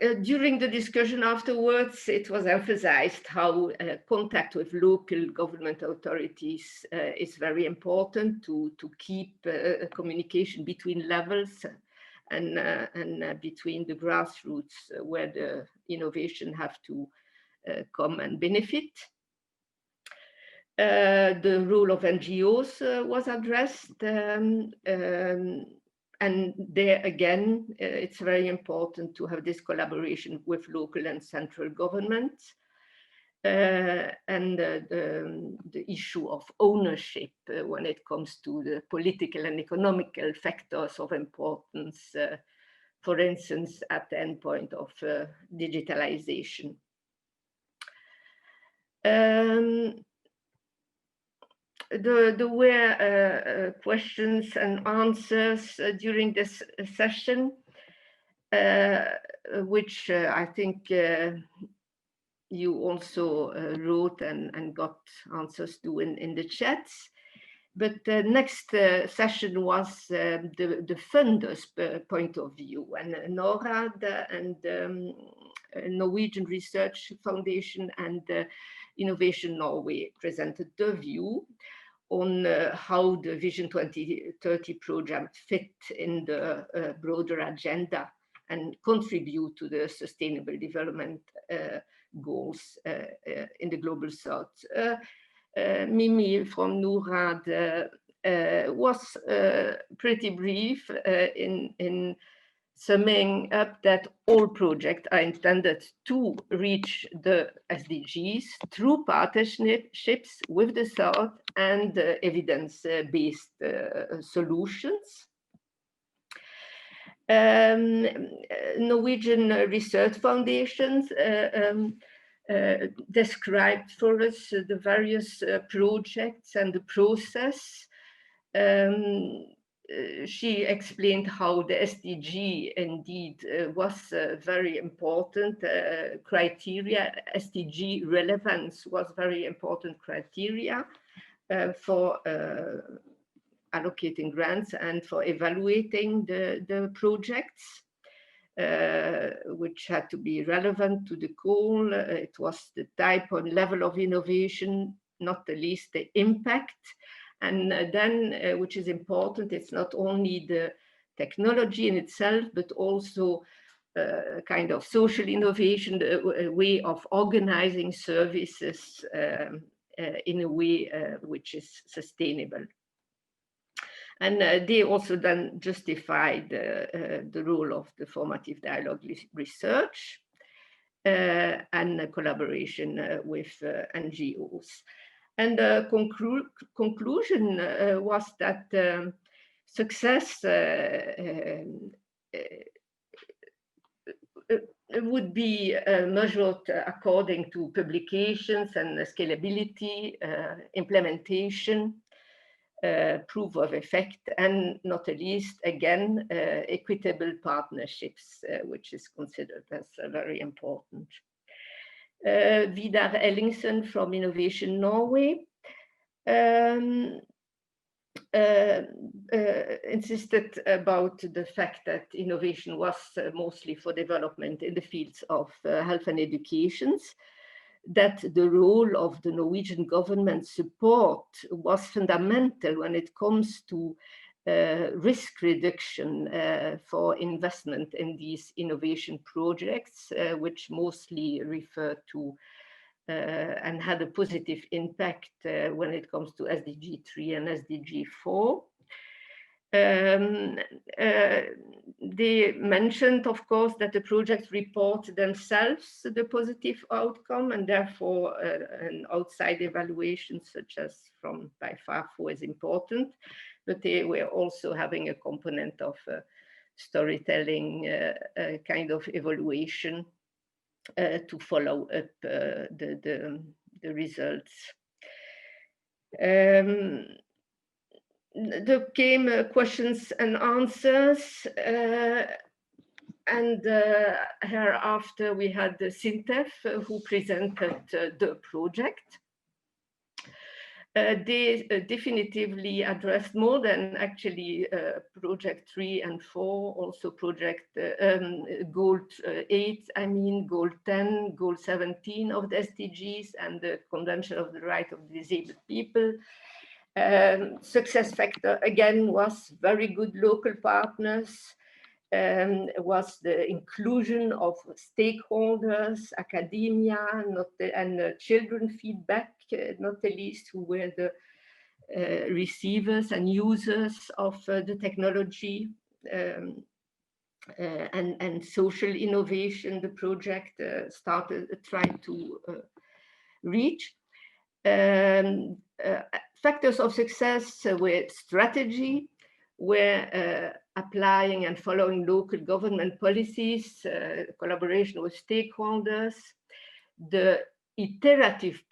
S18: During the discussion afterwards, it was emphasized how contact with local government authorities is very important to keep communication between levels and between the grassroots where the innovation have to come and benefit. The role of NGOs was addressed, and there again, it's very important to have this collaboration with local and central governments. And the issue of ownership when it comes to the political and economical factors of importance, for instance, at the endpoint of digitalization. There were questions and answers during this session, which I think you also wrote and got answers to in the chats. But the next session was the funders' point of view, and NORAD and Norwegian Research Foundation and Innovation Norway presented their view on how the Vision 2030 program fit in the broader agenda and contribute to the sustainable development goals in the Global South. Mimi from NORAD was pretty brief in summing up that all projects are intended to reach the SDGs through partnerships with the South and evidence-based solutions. Norwegian research foundations described for us the various projects and the process. She explained how the SDG indeed was very important criteria. SDG relevance was very important criteria for allocating grants and for evaluating the projects, which had to be relevant to the goal. It was the type and level of innovation, not the least the impact. And then, which is important, it's not only the technology in itself, but also kind of social innovation, a way of organizing services in a way which is sustainable. And they also then justified the role of the formative dialogue research and collaboration with NGOs. And the conclusion was that success would be measured according to publications and scalability, implementation, proof of effect, and not the least, again, equitable partnerships, which is considered as very important. Vidar Ellingsen from Innovation Norway insisted about the fact that innovation was mostly for development in the fields of health and education, that the role of the Norwegian government support was fundamental when it comes to risk reduction for investment in these innovation projects, which mostly refer to and had a positive impact when it comes to SDG 3 and SDG 4. They mentioned, of course, that the projects report themselves the positive outcome, and therefore an outside evaluation such as by FAFO is important, but they were also having a component of storytelling kind of evaluation to follow up the results. There came questions and answers, and hereafter we had the SINTEF who presented the project. They definitively addressed more than actually project 3 and 4, also project goal 8, I mean goal 10, goal 17 of the SDGs and the Convention of the Right of Disabled People. Success factor again was very good local partners, was the inclusion of stakeholders, academia, and children feedback, not the least, who were the receivers and users of the technology, and social innovation the project tried to reach. Factors of success were strategy, were applying and following local government policies, collaboration with stakeholders, the iterative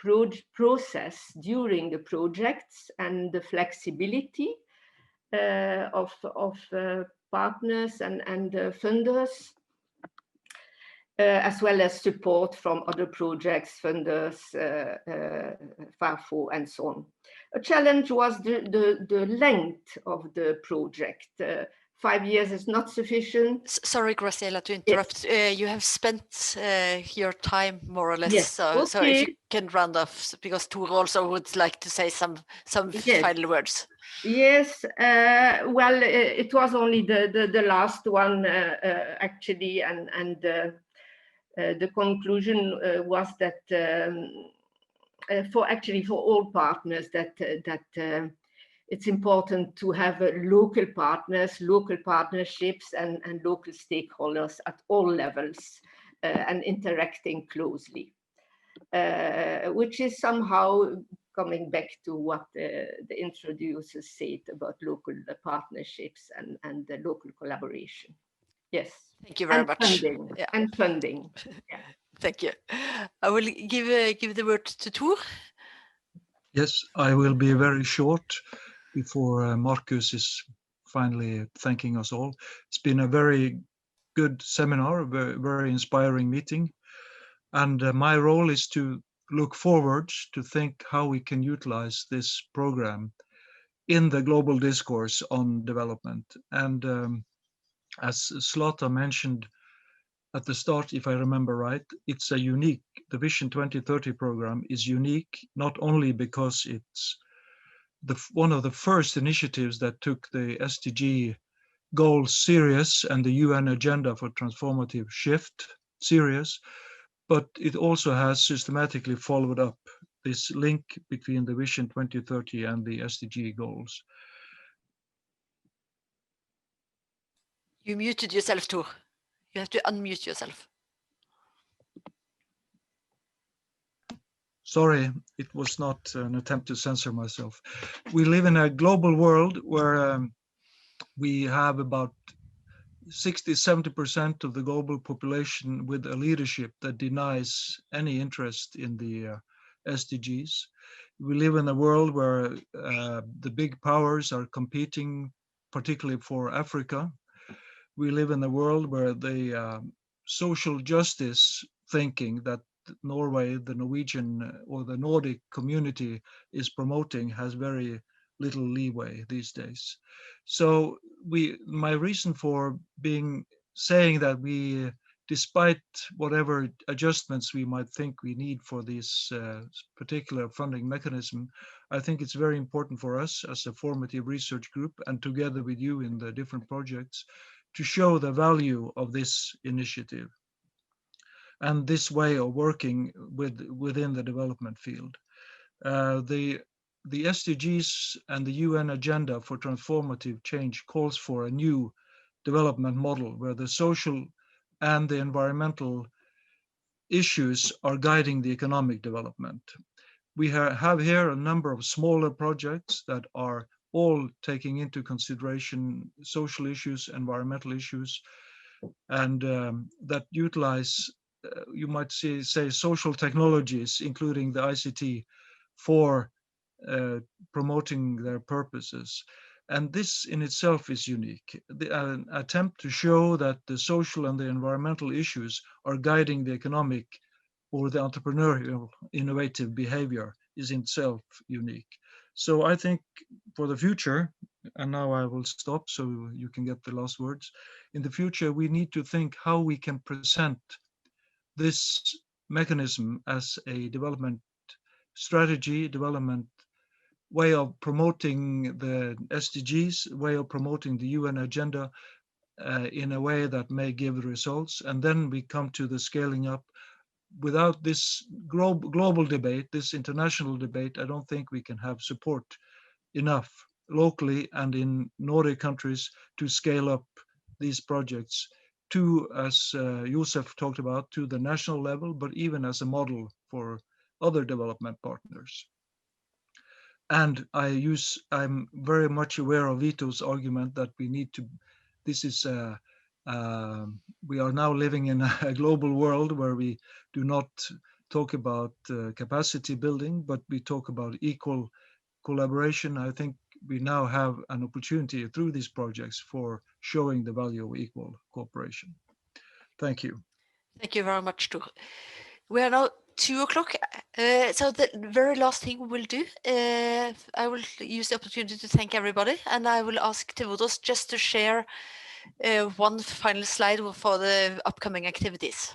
S18: process during the projects, and the flexibility of partners and funders, as well as support from other projects, funders, FAFO, and so on. A challenge was the length of the project. 5 years is not sufficient.
S13: Sorry, Graciela, to interrupt. Yes. You have spent your time more or less.
S18: Yes.
S13: So,
S18: okay.
S13: So if you can round off, because Tor also would like to say some yes. Final words.
S18: Yes, well, it was only the last one actually, and the conclusion was that for all partners that it's important to have local partners, local partnerships, and local stakeholders at all levels and interacting closely, which is somehow coming back to what the introducers said about local partnerships and the local collaboration. Yes.
S13: Thank you very much.
S18: Funding.
S13: Yeah.
S18: And funding. Yeah.
S13: Thank you. I will give the word to Tor.
S19: Yes, I will be very short before Marcus is finally thanking us all. It's been a very good seminar, a very inspiring meeting. And my role is to look forward to think how we can utilize this program in the global discourse on development. And as Zlata mentioned at the start, if I remember right, it's a unique, the Vision 2030 program is unique, not only because it's one of the first initiatives that took the SDG goals serious and the UN agenda for transformative shift serious, but it also has systematically followed up this link between the Vision 2030 and the SDG goals.
S13: You muted yourself, Tor. You have to unmute yourself.
S19: Sorry, it was not an attempt to censor myself. We live in a global world where we have about 60–70% of the global population with a leadership that denies any interest in the SDGs. We live in a world where the big powers are competing, particularly for Africa. We live in a world where the social justice thinking that Norway, the Norwegian or the Nordic community is promoting has very little leeway these days. So my reason for saying that we, despite whatever adjustments we might think we need for this particular funding mechanism, I think it's very important for us as a formative research group and together with you in the different projects to show the value of this initiative and this way of working within the development field. The SDGs and the UN agenda for transformative change calls for a new development model where the social and the environmental issues are guiding the economic development. We have here a number of smaller projects that are all taking into consideration social issues, environmental issues, and that utilize, you might say social technologies, including the ICT, for promoting their purposes. And this in itself is unique. An attempt to show that the social and the environmental issues are guiding the economic or the entrepreneurial innovative behavior is in itself unique. So I think for the future, and now I will stop so you can get the last words. In the future, we need to think how we can present this mechanism as a development strategy, development way of promoting the SDGs, way of promoting the UN agenda in a way that may give results. And then we come to the scaling up. Without this global debate, this international debate, I don't think we can have support enough locally and in Nordic countries to scale up these projects to, as Josef talked about, to the national level, but even as a model for other development partners. And I'm very much aware of Vito's argument that we need to, we are now living in a global world where we do not talk about capacity building, but we talk about equal collaboration. I think we now have an opportunity through these projects for showing the value of equal cooperation. Thank you.
S13: Thank you very much, Tor. We are now 2 o'clock. So the very last thing we will do, I will use the opportunity to thank everybody, and I will ask Tevodos just to share one final slide for the upcoming activities.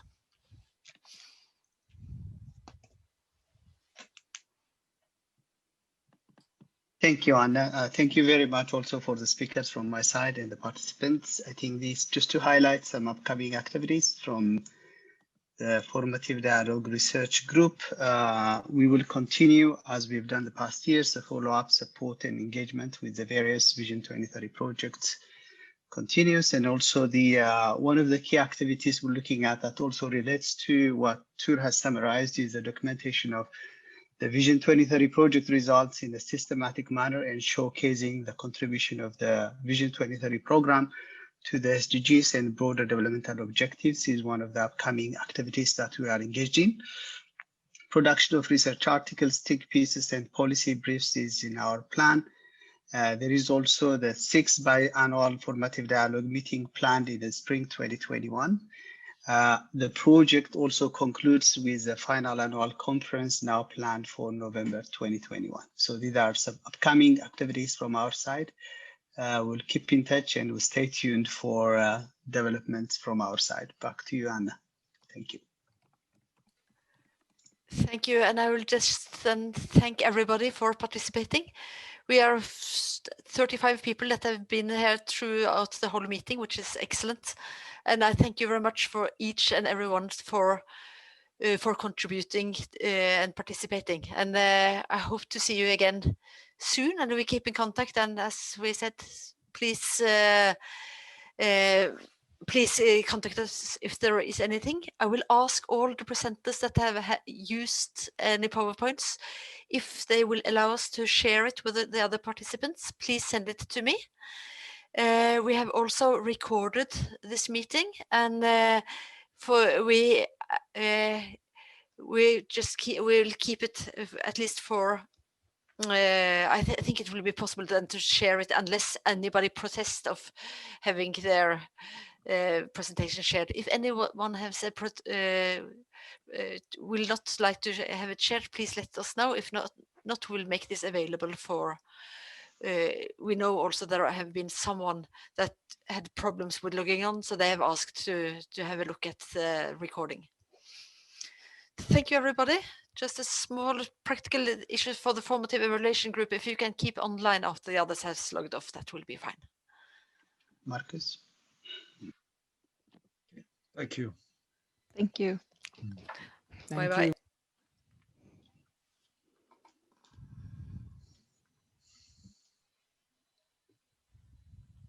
S2: Thank you, Anna. Thank you very much also for the speakers from my side and the participants. I think these just to highlight some upcoming activities from the Formative Dialogue Research Group. We will continue, as we've done the past years, the follow-up, support, and engagement with the various Vision 2030 projects continues. And also the one of the key activities we're looking at that also relates to what Tur has summarized is the documentation of the Vision 2030 project results in a systematic manner and showcasing the contribution of the Vision 2030 program to the SDGs and broader developmental objectives is one of the upcoming activities that we are engaged in. Production of research articles, think pieces, and policy briefs is in our plan. There is also the 6th biannual formative dialogue meeting planned in the spring 2021. The project also concludes with the final annual conference now planned for November 2021. So these are some upcoming activities from our side. We'll keep in touch and we'll stay tuned for developments from our side. Back to you, Anna. Thank you.
S13: Thank you. And I will just then thank everybody for participating. We are 35 people that have been here throughout the whole meeting, which is excellent. And I thank you very much for each and everyone for contributing and participating. And I hope to see you again soon, and we keep in contact. And as we said, please contact us if there is anything. I will ask all the presenters that have used any PowerPoints if they will allow us to share it with the other participants. Please send it to me. We have also recorded this meeting, and we'll keep it at least for. I think it will be possible then to share it unless anybody protests of having their presentation shared. If anyone has will not like to have it shared, please let us know. If not, we'll make this available for. We know also there have been someone that had problems with logging on, so they have asked to have a look at the recording. Thank you, everybody. Just a small practical issue for the formative evaluation group. If you can keep online after the others have logged off, that will be fine.
S2: Marcus.
S19: Thank you.
S11: Thank you.
S5: Thank
S13: Bye-bye.
S5: you.